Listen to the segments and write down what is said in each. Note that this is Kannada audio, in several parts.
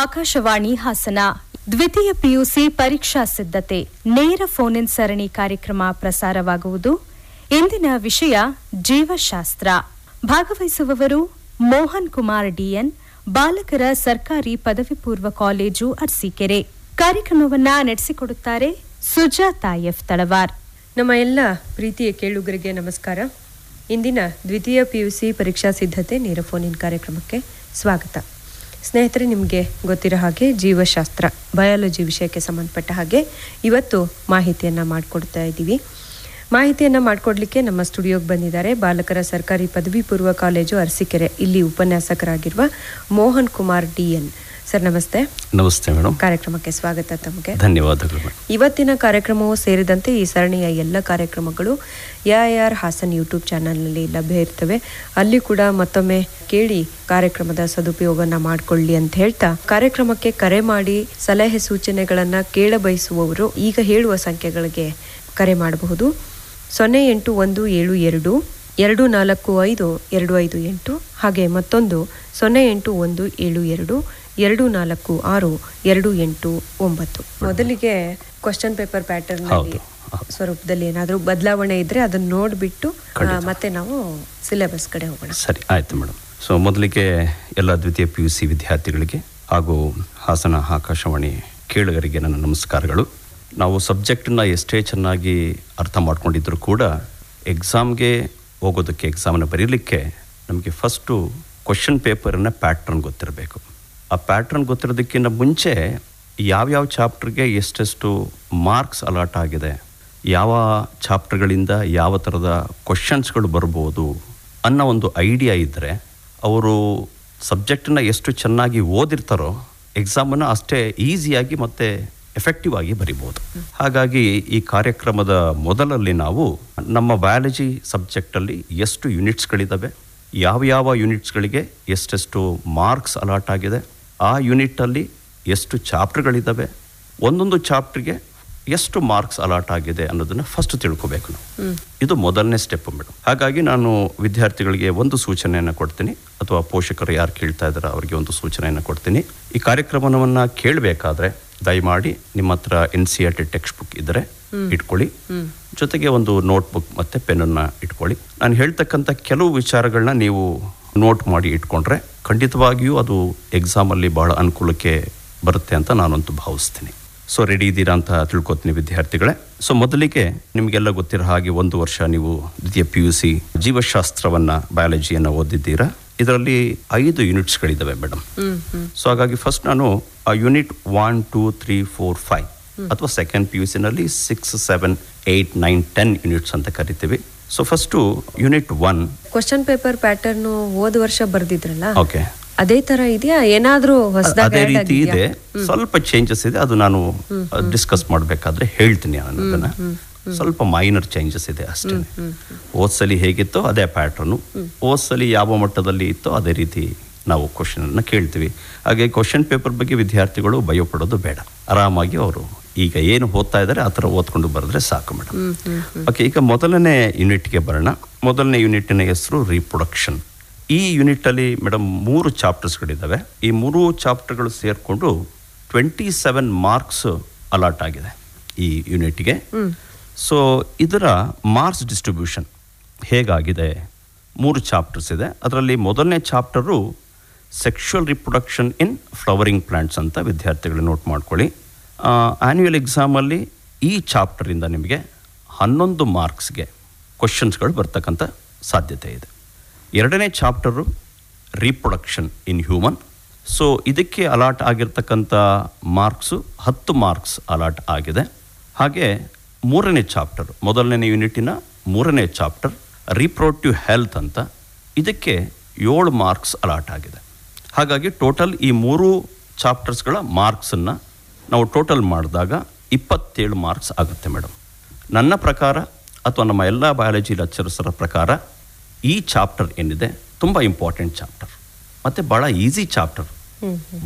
ಆಕಾಶವಾಣಿ ಹಾಸನ ದ್ವಿತೀಯ ಪಿಯುಸಿ ಪರೀಕ್ಷಾ ಸಿದ್ಧತೆ ನೇರ ಫೋನ್ ಇನ್ ಸರಣಿ ಕಾರ್ಯಕ್ರಮ ಪ್ರಸಾರವಾಗುವುದು. ಇಂದಿನ ವಿಷಯ ಜೀವಶಾಸ್ತ್ರ. ಭಾಗವಹಿಸುವವರು ಮೋಹನ್ ಕುಮಾರ್ ಡಿಎನ್, ಬಾಲಕರ ಸರ್ಕಾರಿ ಪದವಿ ಪೂರ್ವ ಕಾಲೇಜು ಅರಸೀಕೆರೆ. ಕಾರ್ಯಕ್ರಮವನ್ನ ನಡೆಸಿಕೊಡುತ್ತಾರೆ ಸುಜಾತಾ ಎಫ್ ತಳವಾರ್. ನಮ್ಮ ಎಲ್ಲ ಪ್ರೀತಿಯ ಕೇಳುಗರಿಗೆ ನಮಸ್ಕಾರ. ಇಂದಿನ ದ್ವಿತೀಯ ಪಿಯುಸಿ ಪರೀಕ್ಷಾ ಸಿದ್ಧತೆ ನೇರ ಫೋನ್ ಇನ್ ಕಾರ್ಯಕ್ರಮಕ್ಕೆ ಸ್ವಾಗತ. ಸ್ನೇಹಿತರೆ, ನಿಮಗೆ ಗೊತ್ತಿರೋ ಹಾಗೆ ಜೀವಶಾಸ್ತ್ರ ಬಯಾಲಜಿ ವಿಷಯಕ್ಕೆ ಸಂಬಂಧಪಟ್ಟ ಹಾಗೆ ಇವತ್ತು ಮಾಹಿತಿಯನ್ನು ಮಾಡಿಕೊಡ್ತಾ ಇದ್ದೀವಿ. ಮಾಹಿತಿಯನ್ನು ಮಾಡಿಕೊಡ್ಲಿಕ್ಕೆ ನಮ್ಮ ಸ್ಟುಡಿಯೋಗೆ ಬಂದಿದ್ದಾರೆ ಬಾಲಕರ ಸರ್ಕಾರಿ ಪದವಿ ಪೂರ್ವ ಕಾಲೇಜು ಅರಸೀಕೆರೆ, ಇಲ್ಲಿ ಉಪನ್ಯಾಸಕರಾಗಿರುವ ಮೋಹನ್ ಕುಮಾರ್ ಡಿಎನ್. ಸರ್ ನಮಸ್ತೆ. ನಮಸ್ತೆ ಮೇಡಮ್. ಕಾರ್ಯಕ್ರಮಕ್ಕೆ ಸ್ವಾಗತ ತಮಗೆ. ಧನ್ಯವಾದಗಳು. ಇವತ್ತಿನ ಕಾರ್ಯಕ್ರಮವು ಸೇರಿದಂತೆ ಈ ಸರಣಿಯ ಎಲ್ಲ ಕಾರ್ಯಕ್ರಮಗಳು AIR ಹಾಸನ್ ಯೂಟ್ಯೂಬ್ ಚಾನಲ್ನಲ್ಲಿ ಲಭ್ಯ ಇರ್ತವೆ. ಅಲ್ಲಿ ಕೂಡ ಮತ್ತೊಮ್ಮೆ ಕೇಳಿ ಕಾರ್ಯಕ್ರಮದ ಸದುಪಯೋಗನ ಮಾಡಿಕೊಳ್ಳಿ ಅಂತ ಹೇಳ್ತಾ, ಕಾರ್ಯಕ್ರಮಕ್ಕೆ ಕರೆ ಮಾಡಿ ಸಲಹೆ ಸೂಚನೆಗಳನ್ನು ಕೇಳಬಯಸುವವರು ಈಗ ಹೇಳುವ ಸಂಖ್ಯೆಗಳಿಗೆ ಕರೆ ಮಾಡಬಹುದು. 081272245258 ಹಾಗೆ ಮತ್ತೊಂದು 0812746289. ಮೊದಲಿಗೆ ಕ್ವಶನ್ ಪೇಪರ್ ಪ್ಯಾಟರ್ನ್ ಸ್ವರೂಪದಲ್ಲಿ ಏನಾದರೂ ಬದಲಾವಣೆ ಇದ್ರೆ ಅದನ್ನ ನೋಡ್ಬಿಟ್ಟು ಮತ್ತೆ ನಾವು ಸಿಲೆಬಸ್ ಕಡೆ ಹೋಗೋಣ. ಸರಿ, ಆಯ್ತು ಮೇಡಮ್. ಸೊ ಮೊದಲಿಗೆ ಎಲ್ಲ ದ್ವಿತೀಯ PUC ವಿದ್ಯಾರ್ಥಿಗಳಿಗೆ ಹಾಗೂ ಹಾಸನ ಆಕಾಶವಾಣಿ ಕೇಳುಗರಿಗೆ ನನ್ನ ನಮಸ್ಕಾರಗಳು. ನಾವು ಸಬ್ಜೆಕ್ಟನ್ನ ಎಷ್ಟೇ ಚೆನ್ನಾಗಿ ಅರ್ಥ ಮಾಡ್ಕೊಂಡಿದ್ರು ಕೂಡ ಎಕ್ಸಾಮ್ಗೆ ಹೋಗೋದಕ್ಕೆ, ಎಕ್ಸಾಮನ್ನು ಬರೀಲಿಕ್ಕೆ ನಮಗೆ ಫಸ್ಟು ಕ್ವಶನ್ ಪೇಪರಿನ ಪ್ಯಾಟ್ರನ್ ಗೊತ್ತಿರಬೇಕು. ಆ ಪ್ಯಾಟ್ರನ್ ಗೊತ್ತಿರೋದಕ್ಕಿಂತ ಮುಂಚೆ ಯಾವ್ಯಾವ ಚಾಪ್ಟರ್ಗೆ ಎಷ್ಟೆಷ್ಟು ಮಾರ್ಕ್ಸ್ ಅಲಾಟ್ ಆಗಿದೆ, ಯಾವ ಚಾಪ್ಟರ್ಗಳಿಂದ ಯಾವ ಥರದ ಕ್ವಶನ್ಸ್ಗಳು ಬರ್ಬೋದು ಅನ್ನೋ ಒಂದು ಐಡಿಯಾ ಇದ್ದರೆ ಅವರು ಸಬ್ಜೆಕ್ಟನ್ನ ಎಷ್ಟು ಚೆನ್ನಾಗಿ ಓದಿರ್ತಾರೋ ಎಕ್ಸಾಮನ್ನು ಅಷ್ಟೇ ಈಸಿಯಾಗಿ ಮತ್ತು ಎಫೆಕ್ಟಿವ್ ಆಗಿ ಬರಿಬೋದು. ಹಾಗಾಗಿ ಈ ಕಾರ್ಯಕ್ರಮದ ಮೊದಲಲ್ಲಿ ನಾವು ನಮ್ಮ ಬಯಾಲಜಿ ಸಬ್ಜೆಕ್ಟಲ್ಲಿ ಎಷ್ಟು ಯೂನಿಟ್ಸ್ಗಳಿದ್ದಾವೆ, ಯಾವ ಯೂನಿಟ್ಸ್ಗಳಿಗೆ ಎಷ್ಟೆಷ್ಟು ಮಾರ್ಕ್ಸ್ ಅಲಾಟ್ ಆಗಿದೆ, ಆ ಯೂನಿಟಲ್ಲಿ ಎಷ್ಟು ಚಾಪ್ಟರ್ಗಳಿದ್ದಾವೆ, ಒಂದೊಂದು ಚಾಪ್ಟರ್ಗೆ ಎಷ್ಟು ಮಾರ್ಕ್ಸ್ ಅಲಾಟ್ ಆಗಿದೆ ಅನ್ನೋದನ್ನು ಫಸ್ಟ್ ತಿಳ್ಕೊಬೇಕು ನಾವು. ಇದು ಮೊದಲನೇ ಸ್ಟೆಪ್ ಮೇಡಮ್. ಹಾಗಾಗಿ ನಾನು ವಿದ್ಯಾರ್ಥಿಗಳಿಗೆ ಒಂದು ಸೂಚನೆಯನ್ನು ಕೊಡ್ತೀನಿ, ಅಥವಾ ಪೋಷಕರು ಯಾರು ಕೇಳ್ತಾ ಇದ್ದಾರೆ ಅವರಿಗೆ ಒಂದು ಸೂಚನೆಯನ್ನು ಕೊಡ್ತೀನಿ. ಈ ಕಾರ್ಯಕ್ರಮವನ್ನು ಕೇಳಬೇಕಾದ್ರೆ ದಯಮಾಡಿ ನಿಮ್ಮ ಹತ್ರ NCERT ಟೆಕ್ಸ್ಟ್ ಬುಕ್ ಇದ್ದರೆ ಇಟ್ಕೊಳ್ಳಿ, ಜೊತೆಗೆ ಒಂದು ನೋಟ್ಬುಕ್ ಮತ್ತು ಪೆನ್ನನ್ನು ಇಟ್ಕೊಳ್ಳಿ. ನಾನು ಹೇಳ್ತಕ್ಕಂಥ ಕೆಲವು ವಿಚಾರಗಳನ್ನ ನೀವು ನೋಟ್ ಮಾಡಿ ಇಟ್ಕೊಂಡ್ರೆ ಖಂಡಿತವಾಗಿಯೂ ಅದು ಎಕ್ಸಾಮಲ್ಲಿ ಬಹಳ ಅನುಕೂಲಕ್ಕೆ ಬರುತ್ತೆ ಅಂತ ನಾನಂತೂ ಭಾವಿಸ್ತೀನಿ. ಸೊ ರೆಡಿ ಇದ್ದೀರಾ ಅಂತ ತಿಳ್ಕೊತೀನಿ ವಿದ್ಯಾರ್ಥಿಗಳೇ. ಸೊ ಮೊದಲಿಗೆ ನಿಮಗೆಲ್ಲ ಗೊತ್ತಿರೋ ಹಾಗೆ 1 ವರ್ಷ ನೀವು ದ್ವಿತೀಯ PUC ಜೀವಶಾಸ್ತ್ರವನ್ನು, ಬಯಾಲಜಿಯನ್ನು ಓದಿದ್ದೀರಾ. ಇದರಲ್ಲಿ 5 ಯೂನಿಟ್ಸ್ಗಳಿದ್ದಾವೆ ಮೇಡಮ್. ಸೊ ಹಾಗಾಗಿ ಫಸ್ಟ್ ನಾನು ಆ ಯೂನಿಟ್ 1, 2, 3, 4, 5 ಅಥವಾ ಸೆಕೆಂಡ್ PUCನಲ್ಲಿ 6, 7, 8, 9, 10 ಯೂನಿಟ್ಸ್ ಅಂತ ಕರಿತೀವಿ. So first unit 1 question paper pattern ಹೋದ ವರ್ಷ ಬರ್ದಿದ್ರಲ್ಲ, ಓಕೆ, ಅದೇ ತರ ಇದೆಯಾ, ಏನಾದ್ರೂ ಅದೇ ರೀತಿ ಇದೆ, ಸ್ವಲ್ಪ ಚೇಂಜಸ್ ಇದೆ. ಅದು ನಾನು ಡಿಸ್ಕಸ್ ಮಾಡಬೇಕಾದ್ರೆ ಹೇಳ್ತೀನಿ. ನಾನು ಅದನ್ನ ಸ್ವಲ್ಪ ಮೈನರ್ ಚೇಂಜಸ್ ಇದೆ ಅಷ್ಟೇ. ಓದ್ಸಲಿ ಹೇಗಿತ್ತೋ ಅದೇ ಪ್ಯಾಟ್ರನು, ಓದ್ಸಲಿ ಯಾವ ಮಟ್ಟದಲ್ಲಿ ಇತ್ತೋ ಅದೇ ರೀತಿ ನಾವು ಕ್ವಶನ್ ಅನ್ನ ಕೇಳ್ತೀವಿ. ಹಾಗೆ ಕ್ವಶನ್ ಪೇಪರ್ ಬಗ್ಗೆ ವಿದ್ಯಾರ್ಥಿಗಳು ಭಯ ಪಡೋದು ಬೇಡ. ಆರಾಮಾಗಿ ಅವರು ಈಗ ಏನು ಓದ್ತಾ ಇದ್ದಾರೆ ಆ ಥರ ಓದ್ಕೊಂಡು ಬರೆದ್ರೆ ಸಾಕು ಮೇಡಮ್. ಓಕೆ, ಈಗ ಮೊದಲನೇ ಯೂನಿಟ್ಗೆ ಬರೋಣ. ಮೊದಲನೇ ಯೂನಿಟಿನ ಹೆಸರು ರೀಪ್ರೊಡಕ್ಷನ್. ಈ ಯೂನಿಟಲ್ಲಿ ಮೇಡಮ್ 3 ಚಾಪ್ಟರ್ಸ್ಗಳಿದ್ದಾವೆ. ಈ 3 ಚಾಪ್ಟರ್ಗಳು ಸೇರಿಕೊಂಡು 27 ಮಾರ್ಕ್ಸ್ ಅಲಾಟ್ ಆಗಿದೆ ಈ ಯೂನಿಟ್ಗೆ. ಸೊ ಇದರ ಮಾರ್ಕ್ಸ್ ಡಿಸ್ಟ್ರಿಬ್ಯೂಷನ್ ಹೇಗಾಗಿದೆ, 3 ಚಾಪ್ಟರ್ಸ್ ಇದೆ. ಅದರಲ್ಲಿ ಮೊದಲನೇ ಚಾಪ್ಟರು ಸೆಕ್ಷುವಲ್ ರಿಪ್ರೊಡಕ್ಷನ್ ಇನ್ ಫ್ಲವರಿಂಗ್ ಪ್ಲಾಂಟ್ಸ್ ಅಂತ ವಿದ್ಯಾರ್ಥಿಗಳು ನೋಟ್ ಮಾಡ್ಕೊಳ್ಳಿ. ಆ್ಯನ್ಯುವಲ್ ಎಕ್ಸಾಮಲ್ಲಿ ಈ ಚಾಪ್ಟರಿಂದ ನಿಮಗೆ 11 ಮಾರ್ಕ್ಸ್ಗೆ ಕ್ವಶನ್ಸ್ಗಳು ಬರ್ತಕ್ಕಂಥ ಸಾಧ್ಯತೆ ಇದೆ. ಎರಡನೇ chapter reproduction in human. So ಇದಕ್ಕೆ ಅಲಾಟ್ ಆಗಿರ್ತಕ್ಕಂಥ ಮಾರ್ಕ್ಸು 10 ಮಾರ್ಕ್ಸ್ ಅಲಾಟ್ ಆಗಿದೆ. ಹಾಗೆ ಮೂರನೇ ಚಾಪ್ಟರ್, ಮೊದಲನೇ ಯೂನಿಟಿನ 3ನೇ ಚಾಪ್ಟರ್ ರೀಪ್ರೊಡಕ್ಟಿವ್ ಹೆಲ್ತ್ ಅಂತ, ಇದಕ್ಕೆ 7 ಮಾರ್ಕ್ಸ್ ಅಲಾಟ್ ಆಗಿದೆ. ಹಾಗಾಗಿ ಟೋಟಲ್ ಈ 3 ಚಾಪ್ಟರ್ಸ್ಗಳ ಮಾರ್ಕ್ಸನ್ನು ನಾವು ಟೋಟಲ್ ಮಾಡಿದಾಗ 27 ಮಾರ್ಕ್ಸ್ ಆಗುತ್ತೆ ಮೇಡಮ್. ನನ್ನ ಪ್ರಕಾರ ಅಥವಾ ನಮ್ಮ ಎಲ್ಲ ಬಯಾಲಜಿ ಲೆಕ್ಚರರ್ಸರ ಪ್ರಕಾರ ಈ ಚಾಪ್ಟರ್ ಏನಿದೆ ತುಂಬ ಇಂಪಾರ್ಟೆಂಟ್ ಚಾಪ್ಟರ್ ಮತ್ತು ಭಾಳ ಈಸಿ ಚಾಪ್ಟರ್,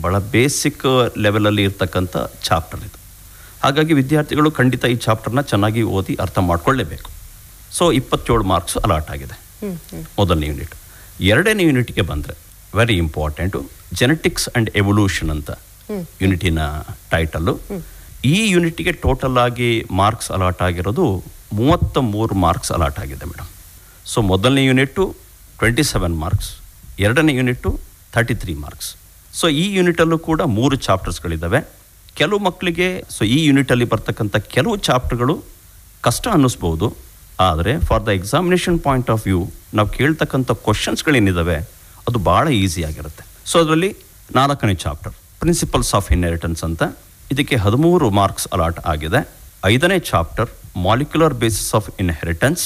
ಭಾಳ ಬೇಸಿಕ್ ಲೆವೆಲಲ್ಲಿ ಇರ್ತಕ್ಕಂಥ ಚಾಪ್ಟರ್ ಇದು. ಹಾಗಾಗಿ ವಿದ್ಯಾರ್ಥಿಗಳು ಖಂಡಿತ ಈ ಚಾಪ್ಟರ್ನ ಚೆನ್ನಾಗಿ ಓದಿ ಅರ್ಥ ಮಾಡ್ಕೊಳ್ಳೇಬೇಕು. ಸೊ 27 ಮಾರ್ಕ್ಸ್ ಅಲಾಟ್ ಆಗಿದೆ ಮೊದಲನೇ ಯೂನಿಟ್. ಎರಡನೇ ಯೂನಿಟ್ಗೆ ಬಂದರೆ very important genetics and evolution ಅಂತ ಯೂನಿಟಿನ ಟೈಟಲ್ಲು. ಈ ಯೂನಿಟ್ಗೆ ಟೋಟಲ್ ಆಗಿ ಮಾರ್ಕ್ಸ್ ಅಲಾಟ್ ಆಗಿರೋದು 33 ಮಾರ್ಕ್ಸ್ ಅಲಾಟ್ ಆಗಿದೆ ಮೇಡಮ್. ಸೊ ಮೊದಲನೇ ಯೂನಿಟ್ಟು 27 ಮಾರ್ಕ್ಸ್, ಎರಡನೇ ಯೂನಿಟ್ಟು 33 ಮಾರ್ಕ್ಸ್. ಸೊ ಈ ಯೂನಿಟಲ್ಲೂ ಕೂಡ 3 ಚಾಪ್ಟರ್ಸ್ಗಳಿದ್ದಾವೆ. ಕೆಲವು ಮಕ್ಕಳಿಗೆ ಈ ಯೂನಿಟಲ್ಲಿ ಬರ್ತಕ್ಕಂಥ ಕೆಲವು ಚಾಪ್ಟರ್ಗಳು ಕಷ್ಟ ಅನ್ನಿಸ್ಬೋದು, ಆದರೆ for the examination point of view ನಾವು ಕೇಳ್ತಕ್ಕಂಥ ಕ್ವಶನ್ಸ್ಗಳೇನಿದ್ದಾವೆ ಅದು ಭಾಳ ಈಸಿಯಾಗಿರುತ್ತೆ. ಸೊ ಅದರಲ್ಲಿ 4ನೇ ಚಾಪ್ಟರ್ ಪ್ರಿನ್ಸಿಪಲ್ಸ್ ಆಫ್ ಇನ್ಹೆರಿಟೆನ್ಸ್ ಅಂತ, ಇದಕ್ಕೆ 13 ಮಾರ್ಕ್ಸ್ ಅಲಾಟ್ ಆಗಿದೆ. 5ನೇ chapter molecular basis of inheritance,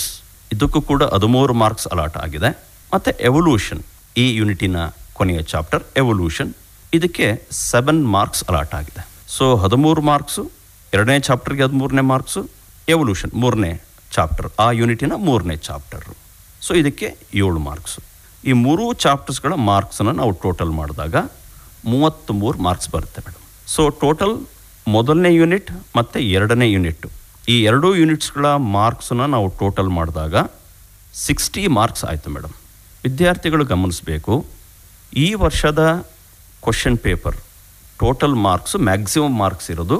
ಇದಕ್ಕೂ ಕೂಡ 13 ಮಾರ್ಕ್ಸ್ ಅಲಾಟ್ ಆಗಿದೆ. ಮತ್ತು ಎವಲ್ಯೂಷನ್, ಈ ಯೂನಿಟಿನ ಕೊನೆಯ ಚಾಪ್ಟರ್ ಎವಲ್ಯೂಷನ್, ಇದಕ್ಕೆ 7 ಮಾರ್ಕ್ಸ್ ಅಲಾಟ್ ಆಗಿದೆ. ಸೊ 13 ಮಾರ್ಕ್ಸು, 2ನೇ ಚಾಪ್ಟರ್ಗೆ 13ನೇ ಮಾರ್ಕ್ಸು, ಎವಲ್ಯೂಷನ್ 3ನೇ ಚಾಪ್ಟರ್, ಆ ಯೂನಿಟಿನ 3ನೇ ಚಾಪ್ಟರು. ಸೊ ಇದಕ್ಕೆ 7 ಮಾರ್ಕ್ಸು. ಈ 3 ಚಾಪ್ಟರ್ಸ್ಗಳ ಮಾರ್ಕ್ಸನ್ನು ನಾವು ಟೋಟಲ್ ಮಾಡಿದಾಗ 33 ಮಾರ್ಕ್ಸ್ ಬರುತ್ತೆ ಮೇಡಮ್. ಸೊ ಟೋಟಲ್ ಮೊದಲನೇ ಯೂನಿಟ್ ಮತ್ತು 2ನೇ ಯೂನಿಟ್ಟು, ಈ 2 ಯೂನಿಟ್ಸ್ಗಳ ಮಾರ್ಕ್ಸನ್ನು ನಾವು ಟೋಟಲ್ ಮಾಡಿದಾಗ 60 ಮಾರ್ಕ್ಸ್ ಆಯಿತು ಮೇಡಮ್. ವಿದ್ಯಾರ್ಥಿಗಳು ಗಮನಿಸಬೇಕು, ಈ ವರ್ಷದ question paper total marks maximum marks ಇರೋದು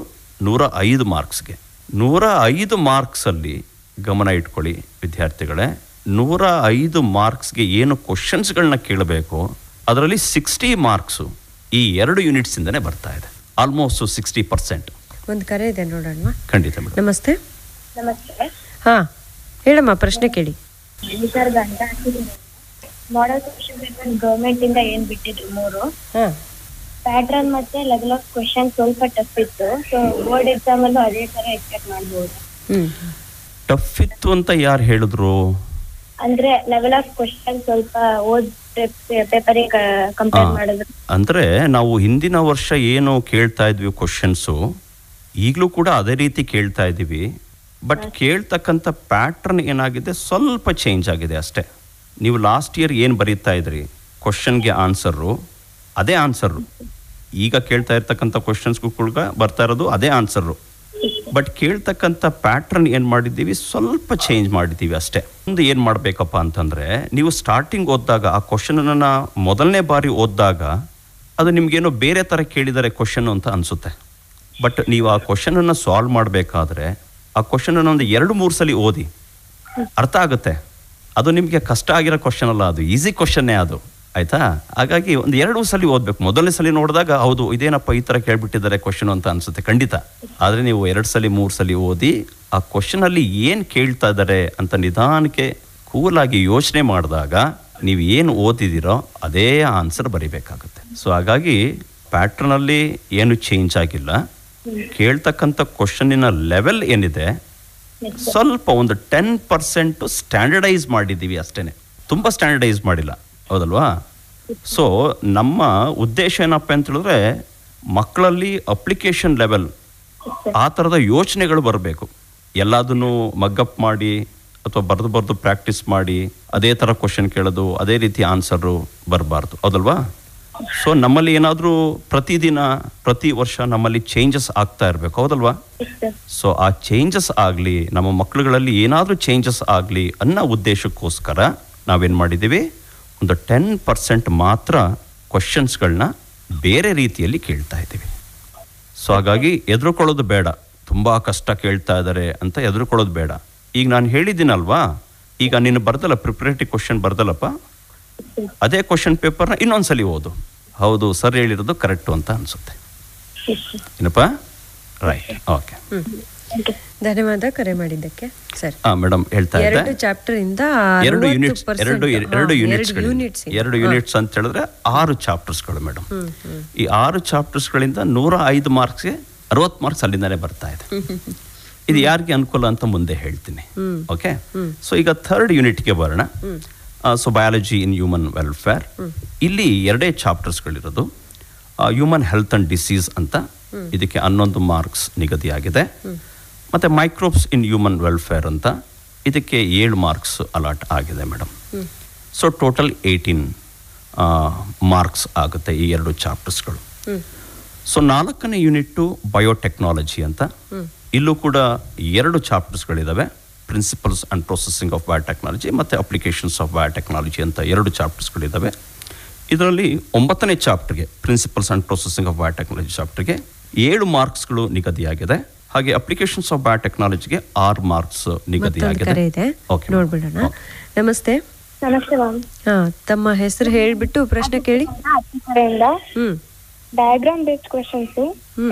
105 ಮಾರ್ಕ್ಸ್ಗೆ. 105 ಮಾರ್ಕ್ಸಲ್ಲಿ ಗಮನ ಇಟ್ಕೊಳ್ಳಿ ವಿದ್ಯಾರ್ಥಿಗಳೇ, 105 ಮಾರ್ಕ್ಸ್ಗೆ ಏನು ಕ್ವಶನ್ಸ್ಗಳನ್ನ ಕೇಳಬೇಕು ಅದರಲ್ಲಿ 60 ಮಾರ್ಕ್ಸು ಈ 2 ಯೂನಿಟ್ಸಿಂದನೇ ಬರ್ತಾ ಇದೆ, ಆಲ್ಮೋಸ್ಟ್ 60%. ಒಂದು ಕರೆ ಇದೆ ನೋಡೋಣ. ಖಂಡಿತ ಮೇಡಮ್. ನಮಸ್ತೆ. ನಮಸ್ತೆ. ಹಾಂ ಹೇಳಮ್ಮ, ಪ್ರಶ್ನೆ ಕೇಳಿ. ನಿಸರ್ಗ ಅಂತ ಮಾಡಲ್ ಕ್ವೆಶ್ಚನ್ ಪೇಪರ್ ಗವರ್ಮೆಂಟ್ ಇಂದ ಏನ್ ಬಿಟ್ಟಿದ್ರು 3 ಪ್ಯಾಟ್ರನ್ ಮತ್ತೆ ಲೆವೆಲ್ ಆಫ್ ಕ್ವೆಶ್ಚನ್ ಸ್ವಲ್ಪ ಟಫ್ ಇತ್ತು. ಸೊ ಬೋರ್ಡ್ ಎಕ್ಸಾಮ್ ಅಲ್ಲೂ ಅದೇ ತರ ಎಕ್ಸ್ಪೆಕ್ಟ್ ಮಾಡಬಹುದು. ಟಫ್ ಇತ್ತು ಅಂತ ಯಾರು ಹೇಳಿದ್ರು? ಅಂದ್ರೆ ಲೆವೆಲ್ ಆಫ್ ಕ್ವೆಶ್ಚನ್ ಸ್ವಲ್ಪ ಓದ್ ಪೇಪರ್ ಕಂಪೇರ್ ಮಾಡಿದ್ರು. ಅಂದ್ರೆ ನಾವು ಹಿಂದಿನ ವರ್ಷ ಏನು ಕೇಳ್ತಾ ಇದ್ವಿ ಕ್ವಶನ್ಸು, ಈಗಲೂ ಕೂಡ ಅದೇ ರೀತಿ ಕೇಳ್ತಾ ಇದ್ದೀವಿ. ಬಟ್ ಕೇಳ್ತಕ್ಕಂಥ ಪ್ಯಾಟ್ರನ್ ಏನಾಗಿದೆ, ಸ್ವಲ್ಪ ಚೇಂಜ್ ಆಗಿದೆ ಅಷ್ಟೇ. ನೀವು ಲಾಸ್ಟ್ ಇಯರ್ ಏನು ಬರೀತಾ ಇದ್ರಿ ಕ್ವಶನ್ಗೆ ಆನ್ಸರು, ಅದೇ ಆನ್ಸರು ಈಗ ಕೇಳ್ತಾ ಇರ್ತಕ್ಕಂಥ ಕ್ವಶನ್ಸ್ಗೂ ಕೂಡ ಬರ್ತಾ ಇರೋದು ಅದೇ ಆನ್ಸರು. ಬಟ್ ಕೇಳ್ತಕ್ಕಂಥ ಪ್ಯಾಟ್ರನ್ ಏನು ಮಾಡಿದ್ದೀವಿ, ಸ್ವಲ್ಪ ಚೇಂಜ್ ಮಾಡಿದ್ದೀವಿ ಅಷ್ಟೇ. ಒಂದು ಏನು ಮಾಡಬೇಕಪ್ಪ ಅಂತಂದರೆ, ನೀವು ಸ್ಟಾರ್ಟಿಂಗ್ ಓದಿದಾಗ ಆ ಕ್ವಶನನ್ನು ಮೊದಲನೇ ಬಾರಿ ಓದಿದಾಗ ಅದು ನಿಮಗೇನೋ ಬೇರೆ ಥರ ಕೇಳಿದ್ದಾರೆ ಕ್ವಶನ್ನು ಅಂತ ಅನಿಸುತ್ತೆ. ಬಟ್ ನೀವು ಆ ಕ್ವಶನನ್ನು ಸಾಲ್ವ್ ಮಾಡಬೇಕಾದ್ರೆ ಆ ಕ್ವಶನನ್ನು ಒಂದು 2-3 ಸಲ ಓದಿ, ಅರ್ಥ ಆಗುತ್ತೆ. ಅದು ನಿಮಗೆ ಕಷ್ಟ ಆಗಿರೋ ಕ್ವಶನ್ ಅಲ್ಲ, ಅದು ಈಸಿ ಕ್ವಶನ್ನೇ ಅದು, ಆಯಿತಾ? ಹಾಗಾಗಿ ಒಂದು 2 ಸಲ ಓದಬೇಕು. ಮೊದಲನೇ ಸಲ ನೋಡಿದಾಗ ಹೌದು ಇದೇನಪ್ಪ ಈ ಥರ ಕೇಳಿಬಿಟ್ಟಿದ್ದಾರೆ ಕ್ವಶನ್ ಅಂತ ಅನಿಸುತ್ತೆ ಖಂಡಿತ. ಆದರೆ ನೀವು 2 ಸಲ 3 ಸಲ ಓದಿ ಆ ಕ್ವಶನಲ್ಲಿ ಏನು ಕೇಳ್ತಾ ಇದ್ದಾರೆ ಅಂತ ನಿಧಾನಕ್ಕೆ ಕೂಲಾಗಿ ಯೋಚನೆ ಮಾಡಿದಾಗ ನೀವು ಏನು ಓದಿದ್ದೀರೋ ಅದೇ ಆನ್ಸರ್ ಬರೀಬೇಕಾಗುತ್ತೆ. ಸೊ ಹಾಗಾಗಿ ಪ್ಯಾಟ್ರನಲ್ಲಿ ಏನು ಚೇಂಜ್ ಆಗಿಲ್ಲ. ಕೇಳ್ತಕ್ಕಂಥ ಕ್ವಶನ್ನಿನ ಲೆವೆಲ್ ಏನಿದೆ ಸ್ವಲ್ಪ ಒಂದು 10% ಸ್ಟ್ಯಾಂಡರ್ಡೈಸ್ ಮಾಡಿದ್ದೀವಿ ಅಷ್ಟೇ, ತುಂಬ ಸ್ಟ್ಯಾಂಡರ್ಡೈಸ್ ಮಾಡಿಲ್ಲ, ಹೌದಲ್ವಾ? ಸೊ ನಮ್ಮ ಉದ್ದೇಶ ಏನಪ್ಪ ಅಂತ ಹೇಳಿದ್ರೆ ಮಕ್ಕಳಲ್ಲಿ ಅಪ್ಲಿಕೇಶನ್ ಲೆವೆಲ್ ಆ ಥರದ ಯೋಚನೆಗಳು ಬರಬೇಕು. ಎಲ್ಲದನ್ನು ಮಗ್ಗಪ್ ಮಾಡಿ ಅಥವಾ ಬರೆದು ಪ್ರಾಕ್ಟೀಸ್ ಮಾಡಿ ಅದೇ ಥರ ಕ್ವಶನ್ ಕೇಳೋದು, ಅದೇ ರೀತಿ ಆನ್ಸರು ಬರಬಾರ್ದು, ಹೌದಲ್ವಾ? ಸೊ ನಮ್ಮಲ್ಲಿ ಏನಾದರೂ ಪ್ರತಿದಿನ ಪ್ರತಿ ವರ್ಷ ನಮ್ಮಲ್ಲಿ ಚೇಂಜಸ್ ಆಗ್ತಾ ಇರಬೇಕು, ಹೌದಲ್ವಾ? ಸೊ ಆ ಚೇಂಜಸ್ ಆಗಲಿ, ನಮ್ಮ ಮಕ್ಕಳುಗಳಲ್ಲಿ ಏನಾದರೂ ಚೇಂಜಸ್ ಆಗಲಿ ಅನ್ನೋ ಉದ್ದೇಶಕ್ಕೋಸ್ಕರ ನಾವೇನು ಮಾಡಿದ್ದೀವಿ, ಒಂದು 10% ಮಾತ್ರ ಕ್ವಶನ್ಸ್ಗಳನ್ನ ಬೇರೆ ರೀತಿಯಲ್ಲಿ ಕೇಳ್ತಾ ಇದ್ದೀವಿ. ಸೊ ಹಾಗಾಗಿ ಹೆದರ್ಕೊಳ್ಳೋದು ಬೇಡ, ತುಂಬ ಕಷ್ಟ ಕೇಳ್ತಾ ಇದ್ದಾರೆ ಅಂತ ಹೆದರ್ಕೊಳ್ಳೋದು ಬೇಡ. ಈಗ ನಾನು ಹೇಳಿದ್ದೀನಲ್ವಾ, ಈಗ ನೀನು ಬರ್ದಲ್ಲ ಪ್ರಿಪ್ರೇಟರಿ ಕ್ವಶನ್ ಬರ್ದಲ್ಲಪ್ಪ, ಅದೇ ಕ್ವಶನ್ ಪೇಪರ್ನ ಇನ್ನೊಂದ್ಸಲಿ ಓದು, ಹೌದು ಸರ್ ಹೇಳಿರೋದು ಕರೆಕ್ಟು ಅಂತ ಅನಿಸುತ್ತೆ. ಏನಪ್ಪ? Right, okay. ಧನ್ಯವಾದ ಕರೆ ಮಾಡಿದ್ದಕ್ಕೆ. ಸರಿ ಮೇಡಮ್, ಹೇಳ್ತಾ ಇದ್ದೆ 2 ಚಾಪ್ಟರ್ ಇಂದ 2 ಯೂನಿಟ್ಸ್ ಅಂತ ಹೇಳಿದ್ರೆ 6 ಚಾಪ್ಟರ್ಸ್ಗಳು ಮೇಡಮ್. ಈ 6 ಚಾಪ್ಟರ್ಸ್ಗಳಿಂದ 105 ಮಾರ್ಕ್ಸ್ಗೆ 60 ಮಾರ್ಕ್ಸ್ ಅಲ್ಲಿಂದಾನೆ ಬರ್ತಾ ಇದೆ. ಇದು ಯಾರಿಗೆ ಅನುಕೂಲ ಅಂತ ಮುಂದೆ ಹೇಳ್ತೀನಿ. ಓಕೆ, ಸೊ ಈಗ 3rd ಯೂನಿಟ್ಗೆ ಬರೋಣ. So biology in human welfare, ಇಲ್ಲಿ 2 ಚಾಪ್ಟರ್ಸ್ಗಳಿರೋದು. ಹ್ಯೂಮನ್ ಹೆಲ್ತ್ ಅಂಡ್ ಡಿಸೀಸ್ ಅಂತ, ಇದಕ್ಕೆ 11 ಮಾರ್ಕ್ಸ್ ನಿಗದಿಯಾಗಿದೆ. ಮತ್ತು ಮೈಕ್ರೋಬ್ಸ್ ಇನ್ ಹ್ಯೂಮನ್ ವೆಲ್ಫೇರ್ ಅಂತ, ಇದಕ್ಕೆ 7 ಮಾರ್ಕ್ಸ್ ಅಲಾಟ್ ಆಗಿದೆ ಮೇಡಮ್. ಸೊ ಟೋಟಲ್ 18 ಮಾರ್ಕ್ಸ್ ಆಗುತ್ತೆ ಈ 2 ಚಾಪ್ಟರ್ಸ್ಗಳು. ಸೊ 4ನೇ ಯೂನಿಟ್ಟು ಬಯೋಟೆಕ್ನಾಲಜಿ ಅಂತ, ಇಲ್ಲೂ ಕೂಡ 2 ಚಾಪ್ಟರ್ಸ್ಗಳಿದ್ದಾವೆ. Principles and processing of biotechnology ಮತ್ತು ಅಪ್ಲಿಕೇಶನ್ಸ್ ಆಫ್ ಬಯೋಟೆಕ್ನಾಲಜಿ ಅಂತ 2 ಚಾಪ್ಟರ್ಸ್ಗಳಿದ್ದಾವೆ. ಇದರಲ್ಲಿ 9ನೇ ಚಾಪ್ಟರ್ಗೆ principles and processing of biotechnology ಚಾಪ್ಟರ್ಗೆ 7 ಮಾರ್ಕ್ಸ್ಗಳು ನಿಗದಿಯಾಗಿದೆ. ಹಾಗೆ ಅಪ್ಲಿಕೇಶನ್ಸ್ ಆಫ್ ಬಯೋಟೆಕ್ನಾಲಜಿಗೆ 6 ಮಾರ್ಕ್ಸ್ ನಿಗದಿಯಾಗಿದೆ. ಓಕೆ, ನೋಡ್ಬಿಡೋಣ. ನಮಸ್ತೆ. ನಮಸ್ತೆ ಮ್ಯಾಮ್. ತಮ್ಮ ಹೆಸರು ಹೇಳ್ಬಿಟ್ಟು ಪ್ರಶ್ನೆ ಕೇಳಿ. ಡಯಾಗ್ರಾಮ್ ಬೇಸ್ಡ್ ಕ್ವೆಶನ್ಸ್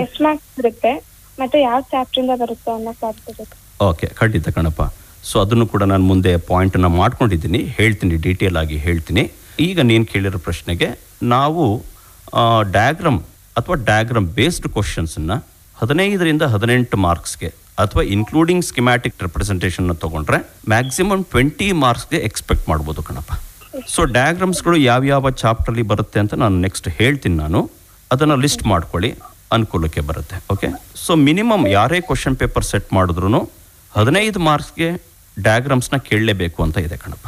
ಎಷ್ಟು ಮಾರ್ಕ್ಸ್ ಬರುತ್ತೆ ಮತ್ತೆ ಯಾವ ಚಾಪ್ಟರ್ ಇಂದ ಬರುತ್ತೆ ಅನ್ನೋ ಕ್ಲಾರಿಫಿಕೇಶನ್. ಓಕೆ, ಖಂಡಿತ ಕಣಪ್ಪ. ಸೊ ಅದನ್ನು ಕೂಡ ನಾನು ಮುಂದೆ ಪಾಯಿಂಟನ್ನು ಮಾಡ್ಕೊಂಡಿದ್ದೀನಿ, ಹೇಳ್ತೀನಿ, ಡೀಟೇಲ್ ಆಗಿ ಹೇಳ್ತೀನಿ. ಈಗ ನೀನು ಕೇಳಿರೋ ಪ್ರಶ್ನೆಗೆ ನಾವು ಡಯಾಗ್ರಾಮ್ ಅಥವಾ ಡಯಾಗ್ರಾಮ್ ಬೇಸ್ಡ್ ಕ್ವಶನ್ಸನ್ನು 15ರಿಂದ 18 ಮಾರ್ಕ್ಸ್ಗೆ ಅಥವಾ ಇನ್ಕ್ಲೂಡಿಂಗ್ ಸ್ಕಿಮ್ಯಾಟಿಕ್ ರೆಪ್ರೆಸೆಂಟೇಷನ್ ತೊಗೊಂಡ್ರೆ ಮ್ಯಾಕ್ಸಿಮಮ್ 20 ಮಾರ್ಕ್ಸ್ಗೆ ಎಕ್ಸ್ಪೆಕ್ಟ್ ಮಾಡ್ಬೋದು ಕಣಪ್ಪ. ಸೊ ಡಯಾಗ್ರಾಮ್ಸ್ಗಳು ಯಾವ್ಯಾವ ಚಾಪ್ಟ್ರಲ್ಲಿ ಬರುತ್ತೆ ಅಂತ ನಾನು ನೆಕ್ಸ್ಟ್ ಹೇಳ್ತೀನಿ. ನಾನು ಅದನ್ನು ಲಿಸ್ಟ್ ಮಾಡ್ಕೊಳ್ಳಿ, ಅನುಕೂಲಕ್ಕೆ ಬರುತ್ತೆ. ಓಕೆ, ಸೊ ಮಿನಿಮಮ್ ಯಾರೇ ಕ್ವಶನ್ ಪೇಪರ್ ಸೆಟ್ ಮಾಡಿದ್ರು 15 ಮಾರ್ಕ್ಸ್ಗೆ ಡಯಾಗ್ರಾಮ್ಸ್ನ ಕೇಳಲೇಬೇಕು ಅಂತ ಇದೆ ಕಣಪ್ಪ.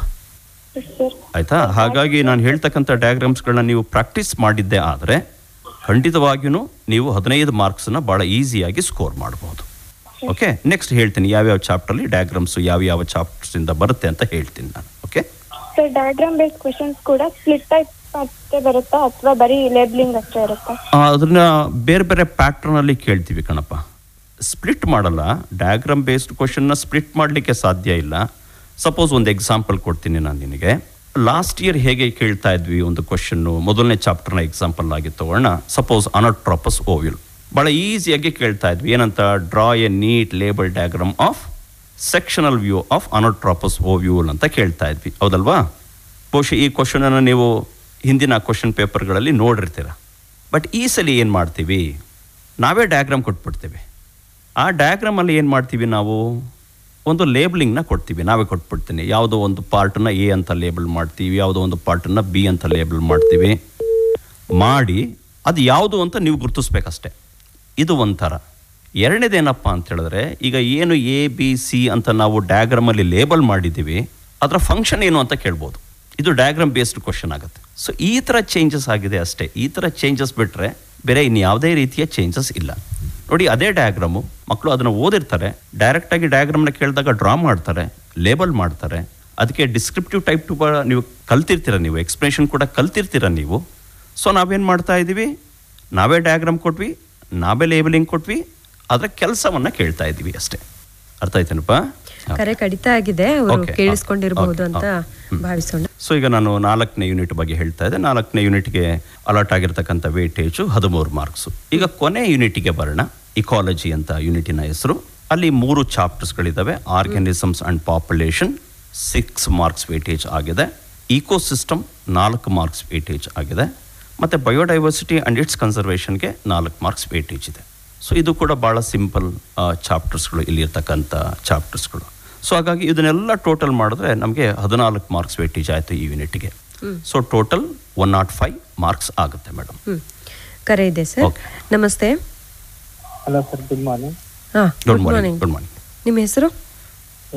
ಆಯಿತಾ? ಹಾಗಾಗಿ ನಾನು ಹೇಳ್ತಕ್ಕಂಥ ಡಯಾಗ್ರಾಮ್ಸ್ಗಳನ್ನ ನೀವು ಪ್ರಾಕ್ಟೀಸ್ ಮಾಡಿದ್ದೇ ಆದರೆ ಖಂಡಿತವಾಗಿಯೂ ನೀವು 15 ಮಾರ್ಕ್ಸನ್ನು ಭಾಳ ಈಸಿಯಾಗಿ ಸ್ಕೋರ್ ಮಾಡ್ಬೋದು. ಓಕೆ, ನೆಕ್ಸ್ಟ್ ಹೇಳ್ತೀನಿ ಯಾವ್ಯಾವ ಚಾಪ್ಟ್ರಲ್ಲಿ ಡಯಾಗ್ರಾಮ್ಸ್ ಯಾವ್ಯಾವ ಚಾಪ್ಟರ್ಸಿಂದ ಬರುತ್ತೆ ಅಂತ ಹೇಳ್ತೀನಿ ನಾನು. Okay, sir diagram based questions ಕೂಡ ಸ್ಪ್ಲಿಟ್ ಟೈಪ್ ಅಷ್ಟೇ ಬರುತ್ತಾ ಅಥವಾ ಬರೀ ಲೇಬಲಿಂಗ್ ಅಷ್ಟೇ ಇರುತ್ತಾ? ಅದನ್ನ ಬೇರೆ ಬೇರೆ ಪ್ಯಾಟ್ರನಲ್ಲಿ ಕೇಳ್ತೀವಿ ಕಣಪ್ಪ, ಸ್ಪ್ಲಿಟ್ ಮಾಡಲ್ಲ. ಡಯಾಗ್ರಾಮ್ ಬೇಸ್ಡ್ ಕ್ವಶನ್ನ ಸ್ಪ್ಲಿಟ್ ಮಾಡಲಿಕ್ಕೆ ಸಾಧ್ಯ ಇಲ್ಲ. ಸಪೋಸ್ ಒಂದು ಎಕ್ಸಾಂಪಲ್ ಕೊಡ್ತೀನಿ ನಾನು ನಿನಗೆ. ಲಾಸ್ಟ್ ಇಯರ್ ಹೇಗೆ ಕೇಳ್ತಾ ಇದ್ವಿ ಒಂದು ಕ್ವಶನ್ನು, ಮೊದಲನೇ ಚಾಪ್ಟರ್ನ ಎಕ್ಸಾಂಪಲ್ ಆಗಿ ತಗೊಳ್ಳೋಣ. ಸಪೋಸ್ ಅನೋಟ್ರೋಪಸ್ ಓವ್ಯೂಲ್ ಭಾಳ ಈಸಿಯಾಗಿ ಕೇಳ್ತಾ ಇದ್ವಿ. ಏನಂತ? Draw a neat label diagram of sectional view of anatropous ovule ಅಂತ ಕೇಳ್ತಾ ಇದ್ವಿ, ಹೌದಲ್ವಾ? ಬಹುಶಃ ಈ ಕ್ವಶನನ್ನು ನೀವು ಹಿಂದಿನ ಕ್ವಶನ್ ಪೇಪರ್ಗಳಲ್ಲಿ ನೋಡಿರ್ತೀರ. ಬಟ್ ಈ ಸಲ ಏನು ಮಾಡ್ತೀವಿ, ನಾವೇ ಡಯಾಗ್ರಾಮ್ ಕೊಟ್ಬಿಡ್ತೀವಿ. ಆ ಡಯಾಗ್ರಾಮಲ್ಲಿ ಏನು ಮಾಡ್ತೀವಿ, ನಾವು ಒಂದು ಲೇಬಲಿಂಗ್ನ ಕೊಡ್ತೀವಿ, ನಾವೇ ಕೊಟ್ಬಿಡ್ತೀನಿ. ಯಾವುದೋ ಒಂದು ಪಾರ್ಟನ್ನು ಎ ಅಂತ ಲೇಬಲ್ ಮಾಡ್ತೀವಿ, ಯಾವುದೋ ಒಂದು ಪಾರ್ಟನ್ನು ಬಿ ಅಂತ ಲೇಬಲ್ ಮಾಡ್ತೀವಿ. ಮಾಡಿ ಅದು ಯಾವುದು ಅಂತ ನೀವು ಗುರುತಿಸ್ಬೇಕಷ್ಟೆ. ಇದು ಒಂಥರ. ಎರಡನೇದೇನಪ್ಪ ಅಂತ ಹೇಳಿದ್ರೆ, ಈಗ ಏನು ಎ ಬಿ ಸಿ ಅಂತ ನಾವು ಡಯಾಗ್ರಾಮಲ್ಲಿ ಲೇಬಲ್ ಮಾಡಿದ್ದೀವಿ, ಅದರ ಫಂಕ್ಷನ್ ಏನು ಅಂತ ಕೇಳ್ಬೋದು. ಇದು ಡಯಾಗ್ರಾಮ್ ಬೇಸ್ಡ್ ಕ್ವಶನ್ ಆಗುತ್ತೆ. ಸೊ ಈ ಥರ ಚೇಂಜಸ್ ಆಗಿದೆ ಅಷ್ಟೇ. ಈ ಥರ ಚೇಂಜಸ್ ಬಿಟ್ಟರೆ ಬೇರೆ ಇನ್ಯಾವುದೇ ರೀತಿಯ ಚೇಂಜಸ್ ಇಲ್ಲ. ನೋಡಿ, ಅದೇ ಡಯಾಗ್ರಾಮು ಮಕ್ಕಳು ಅದನ್ನು ಓದಿರ್ತಾರೆ, ಡೈರೆಕ್ಟಾಗಿ ಡಯಾಗ್ರಾಮ್ನ ಕೇಳಿದಾಗ ಡ್ರಾ ಮಾಡ್ತಾರೆ, ಲೇಬಲ್ ಮಾಡ್ತಾರೆ. ಅದಕ್ಕೆ ಡಿಸ್ಕ್ರಿಪ್ಟಿವ್ ಟೈಪ್ ಟು ನೀವು ಕಲ್ತಿರ್ತೀರ, ನೀವು ಎಕ್ಸ್ಪ್ರೆಷನ್ ಕೂಡ ಕಲ್ತಿರ್ತೀರ ನೀವು. ಸೊ ನಾವೇನು ಮಾಡ್ತಾ ಇದ್ದೀವಿ, ನಾವೇ ಡಯಾಗ್ರಾಮ್ ಕೊಟ್ವಿ, ನಾವೇ ಲೇಬಲಿಂಗ್ ಕೊಟ್ವಿ, ಅದರ ಕೆಲಸವನ್ನು ಕೇಳ್ತಾ ಇದ್ದೀವಿ ಅಷ್ಟೇ. ಅರ್ಥ ಆಯ್ತೇನಪ್ಪ? ಕರೆ ಕಡಿತ ಆಗಿದೆ, ಅವರು ಕೇಳಿಸ್ಕೊಂಡಿರಬಹುದು ಅಂತ ಭಾವಿಸೋಣ. ಸೊ ಈಗ ನಾನು 4ನೇ ಯೂನಿಟ್ ಬಗ್ಗೆ ಹೇಳ್ತಾ ಇದ್ದೆ. 4ನೇ ಯೂನಿಟ್ಗೆ ಅಲಾಟ್ ಆಗಿರ್ತಕ್ಕಂಥ ವೇಟೇಜು 13 ಮಾರ್ಕ್ಸು. ಈಗ ಕೊನೆ ಯೂನಿಟಿಗೆ ಬರೋಣ. ಇಕಾಲಜಿ ಅಂತ ಯೂನಿಟಿನ ಹೆಸರು. ಅಲ್ಲಿ 3 ಚಾಪ್ಟರ್ಸ್ಗಳಿದ್ದಾವೆ. Organisms and population 6 marks weightage ಆಗಿದೆ. ಇಕೋಸಿಸ್ಟಮ್ 4 ಮಾರ್ಕ್ಸ್ ವೇಟೇಜ್ ಆಗಿದೆ. ಮತ್ತು ಬಯೋಡೈವರ್ಸಿಟಿ ಆ್ಯಂಡ್ ಇಟ್ಸ್ ಕನ್ಸರ್ವೇಷನ್ಗೆ 4 ಮಾರ್ಕ್ಸ್ ವೇಟೇಜ್ ಇದೆ. ಸೊ ಇದು ಕೂಡ ಭಾಳ ಸಿಂಪಲ್ ಚಾಪ್ಟರ್ಸ್ಗಳು, ಇಲ್ಲಿರ್ತಕ್ಕಂಥ ಚಾಪ್ಟರ್ಸ್ಗಳು. ಸೊ ಹಾಗಾಗಿ ಇದನ್ನೆಲ್ಲ ಟೋಟಲ್ ಮಾಡಿದ್ರೆ ನಮಗೆ 14 ಮಾರ್ಕ್ಸ್ ವೇಟೇಜ್ ಆಯಿತು ಈ ಯೂನಿಟ್ಗೆ. ಸೊ ಟೋಟಲ್ 105 ಮಾರ್ಕ್ಸ್ ಆಗುತ್ತೆ ಮೇಡಮ್. ಕರೆ ಇದೆ ಸರ್. ನಮಸ್ತೆ. Hello sir, good morning. Good morning. Good morning. ನಿಮ್ಮ ಹೆಸರು?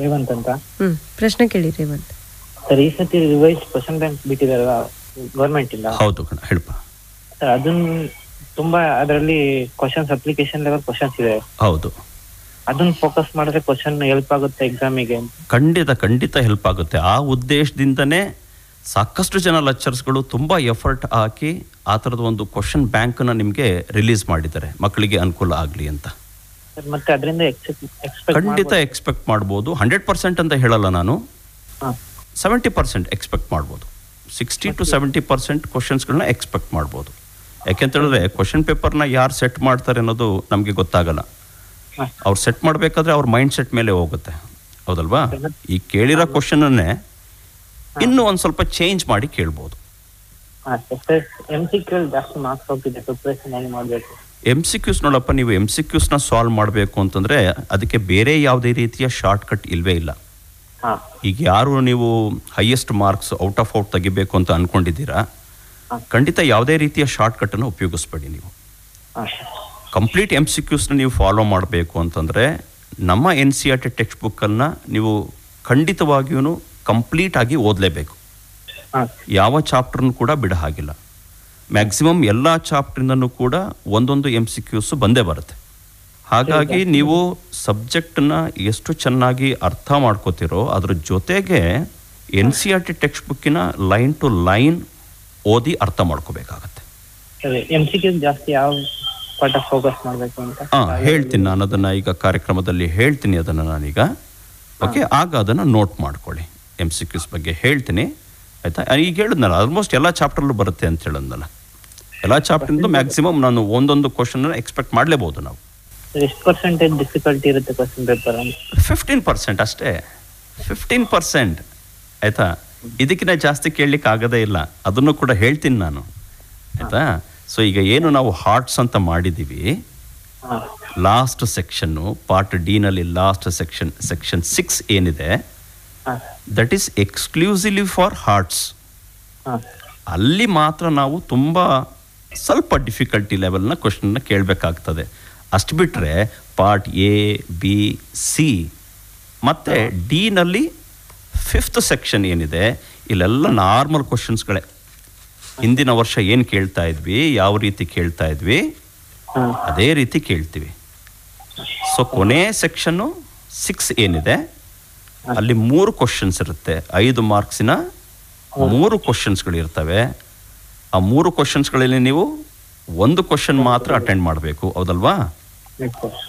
ರೇವಂತ್ ಅಂತ. ಪ್ರಶ್ನೆ ಕೇಳಿ ರೇವಂತ್. ಸರ್, ಈ ಸತಿ ರಿವೈಸ್ ಕ್ವಶನ್ ಬ್ಯಾಂಕ್ ಬಿಟ್ಟಿದಾರಲ್ಲ ಗೌರ್ಮೆಂಟ್ ಇಂದ? ಹೌದು ಕಣ, ಹೇಳಪ್ಪ. ಸರ್, ಅದನ್ನ ತುಂಬಾ ಅದರಲ್ಲಿ ಕ್ವಶನ್ಸ್ ಅಪ್ಲಿಕೇಶನ್ ಲೆವೆಲ್ ಕ್ವಶನ್ಸ್ ಇದೆ. ಹೌದು. ಅದನ್ನ ಫೋಕಸ್ ಮಾಡಿದ್ರೆ ಕ್ವಶನ್ ಹೆಲ್ಪ್ ಆಗುತ್ತೆ ಎಕ್ಸಾಮಿಗೆ. ಖಂಡಿತ ಹೆಲ್ಪ್ ಆಗುತ್ತೆ. ಆ ಉದ್ದೇಶದಿಂದನೇ ಸಾಕಷ್ಟು ಜನ ಲೆಕ್ಚರ್ಸ್ಗಳು ತುಂಬ ಎಫರ್ಟ್ ಹಾಕಿ ಆ ಥರದ ಒಂದು ಕ್ವಶನ್ ಬ್ಯಾಂಕನ್ನು ನಿಮಗೆ ರಿಲೀಸ್ ಮಾಡಿದ್ದಾರೆ, ಮಕ್ಕಳಿಗೆ ಅನುಕೂಲ ಆಗಲಿ ಅಂತ. ಮತ್ತೆ ಅದರಿಂದ ಖಂಡಿತ ಎಕ್ಸ್ಪೆಕ್ಟ್ ಮಾಡ್ಬೋದು. 100% ಅಂತ ಹೇಳಲ್ಲ ನಾನು, 70% ಎಕ್ಸ್ಪೆಕ್ಟ್ ಮಾಡ್ಬೋದು. 60 to 70% ಕ್ವಶನ್ಸ್ಗಳನ್ನ ಎಕ್ಸ್ಪೆಕ್ಟ್ ಮಾಡ್ಬೋದು. ಯಾಕೆಂತೇಳಿದ್ರೆ ಕ್ವಶನ್ ಪೇಪರ್ನ ಯಾರು ಸೆಟ್ ಮಾಡ್ತಾರೆ ಅನ್ನೋದು ನಮಗೆ ಗೊತ್ತಾಗಲ್ಲ. ಅವ್ರು ಸೆಟ್ ಮಾಡಬೇಕಾದ್ರೆ ಅವ್ರ ಮೈಂಡ್ ಸೆಟ್ ಮೇಲೆ ಹೋಗುತ್ತೆ, ಹೌದಲ್ವಾ? ಈ ಕೇಳಿರೋ ಕ್ವಶನನ್ನೇ ಇನ್ನೂ ಒಂದು ಸ್ವಲ್ಪ ಚೇಂಜ್ ಮಾಡಿ ಕೇಳ್ಬೋದು. MCQs ನೋಡಪ್ಪ, ನೀವು MCQsನ ಸಾಲ್ವ್ ಮಾಡಬೇಕು ಅಂತಂದರೆ ಅದಕ್ಕೆ ಬೇರೆ ಯಾವುದೇ ರೀತಿಯ ಶಾರ್ಟ್ ಕಟ್ ಇಲ್ಲವೇ ಇಲ್ಲ. ಈಗ ಯಾರು ನೀವು highest marks out of out ತೆಗಿಬೇಕು ಅಂತ ಅಂದ್ಕೊಂಡಿದ್ದೀರಾ, ಖಂಡಿತ ಯಾವುದೇ ರೀತಿಯ ಶಾರ್ಟ್ ಕಟ್ಟನ್ನು ಉಪಯೋಗಿಸ್ಬೇಡಿ. ನೀವು ಕಂಪ್ಲೀಟ್ MCQsನ ನೀವು ಫಾಲೋ ಮಾಡಬೇಕು ಅಂತಂದರೆ ನಮ್ಮ NCERT ಟೆಕ್ಸ್ಟ್ ಬುಕ್ಕನ್ನು ನೀವು ಖಂಡಿತವಾಗಿಯೂ ಕಂಪ್ಲೀಟಾಗಿ ಓದಲೇಬೇಕು. ಯಾವ ಚಾಪ್ಟರ್ನೂ ಕೂಡ ಬಿಡ ಹಾಗಿಲ್ಲ. ಮ್ಯಾಕ್ಸಿಮಮ್ ಎಲ್ಲ ಚಾಪ್ಟ್ರಿಂದನೂ ಕೂಡ ಒಂದೊಂದು MCQs ಬಂದೇ ಬರುತ್ತೆ. ಹಾಗಾಗಿ ನೀವು ಸಬ್ಜೆಕ್ಟನ್ನ ಎಷ್ಟು ಚೆನ್ನಾಗಿ ಅರ್ಥ ಮಾಡ್ಕೋತಿರೋ ಅದ್ರ ಜೊತೆಗೆ NCERT ಟೆಕ್ಸ್ಟ್ ಬುಕ್ಕಿನ ಲೈನ್ ಟು ಲೈನ್ ಓದಿ ಅರ್ಥ ಮಾಡ್ಕೋಬೇಕಾಗತ್ತೆ. MCQ ಜಾಸ್ತಿ ಯಾವ ಪಾರ್ಟ್ ಆಫ್ ಫೋಕಸ್ ಮಾಡಬೇಕು ಅಂತ ಹೇಳ್ತೀನಿ ನಾನು ಅದನ್ನು, ಈಗ ಕಾರ್ಯಕ್ರಮದಲ್ಲಿ ಹೇಳ್ತೀನಿ ಅದನ್ನು ನಾನೀಗ. ಓಕೆ, ಆಗ ಅದನ್ನು ನೋಟ್ ಮಾಡ್ಕೊಳ್ಳಿ. MCQs ಬಗ್ಗೆ ಹೇಳ್ತೀನಿ, ಆಯಿತಾ. ಈಗ ಹೇಳಿದ್ನಲ್ಲ, ಆಲ್ಮೋಸ್ಟ್ ಎಲ್ಲ ಚಾಪ್ಟರ್ಲ್ಲೂ ಬರುತ್ತೆ ಅಂತ ಹೇಳಿದ್ನಲ್ಲ. ಎಲ್ಲ ಚಾಪ್ಟರ್ನಿಂದ ಮ್ಯಾಕ್ಸಿಮಮ್ ನಾನು ಒಂದೊಂದು ಕ್ವಶನ್ ಎಕ್ಸ್ಪೆಕ್ಟ್ ಮಾಡಲೇಬಹುದು ನಾವು. ಎಷ್ಟು ಪರ್ಸೆಂಟೇಜ್ ಡಿಫಿಕಲ್ಟಿ ಇರುತ್ತೆ ಕ್ವಶನ್ ಪೇಪರ್? 15% ಅಷ್ಟೇ, 15%, ಆಯಿತಾ. ಇದಕ್ಕಿಂತ ಜಾಸ್ತಿ ಕೇಳಲಿಕ್ಕೆ ಆಗೋದೇ ಇಲ್ಲ, ಅದನ್ನು ಕೂಡ ಹೇಳ್ತೀನಿ ನಾನು, ಆಯಿತಾ. ಸೊ ಈಗ ಏನು ನಾವು ಹಾರ್ಟ್ಸ್ ಅಂತ ಮಾಡಿದ್ದೀವಿ, ಲಾಸ್ಟ್ ಸೆಕ್ಷನ್ನು ಪಾರ್ಟ್ ಡಿನಲ್ಲಿ ಲಾಸ್ಟ್ ಸೆಕ್ಷನ್ 6 ಏನಿದೆ, that is exclusively for HOTS. ಅಲ್ಲಿ ಮಾತ್ರ ನಾವು ತುಂಬ ಸ್ವಲ್ಪ ಡಿಫಿಕಲ್ಟಿ ಲೆವೆಲ್ನ ಕ್ವಶನ್ನ ಕೇಳಬೇಕಾಗ್ತದೆ. ಅಷ್ಟು ಬಿಟ್ಟರೆ ಪಾರ್ಟ್ ಎ, ಬಿ, ಸಿ ಮತ್ತು ಡಿನಲ್ಲಿ 5th ಸೆಕ್ಷನ್ ಏನಿದೆ, ಇಲ್ಲೆಲ್ಲ ನಾರ್ಮಲ್ ಕ್ವಶನ್ಸ್ಗಳೇ. ಹಿಂದಿನ ವರ್ಷ ಏನು ಕೇಳ್ತಾ ಇದ್ವಿ, ಯಾವ ರೀತಿ ಕೇಳ್ತಾ ಇದ್ವಿ, ಅದೇ ರೀತಿ ಕೇಳ್ತೀವಿ. ಸೊ ಕೊನೆ ಸೆಕ್ಷನ್ನು 6 ಏನಿದೆ, ಅಲ್ಲಿ 3 ಕ್ವಶನ್ಸ್ ಇರುತ್ತೆ. 5 ಮಾರ್ಕ್ಸಿನ 3 ಕ್ವಶನ್ಸ್ಗಳಿರ್ತವೆ. ಆ 3 ಕ್ವಶನ್ಸ್ಗಳಲ್ಲಿ ನೀವು 1 ಕ್ವಶನ್ ಮಾತ್ರ ಅಟೆಂಡ್ ಮಾಡಬೇಕು, ಹೌದಲ್ವಾ?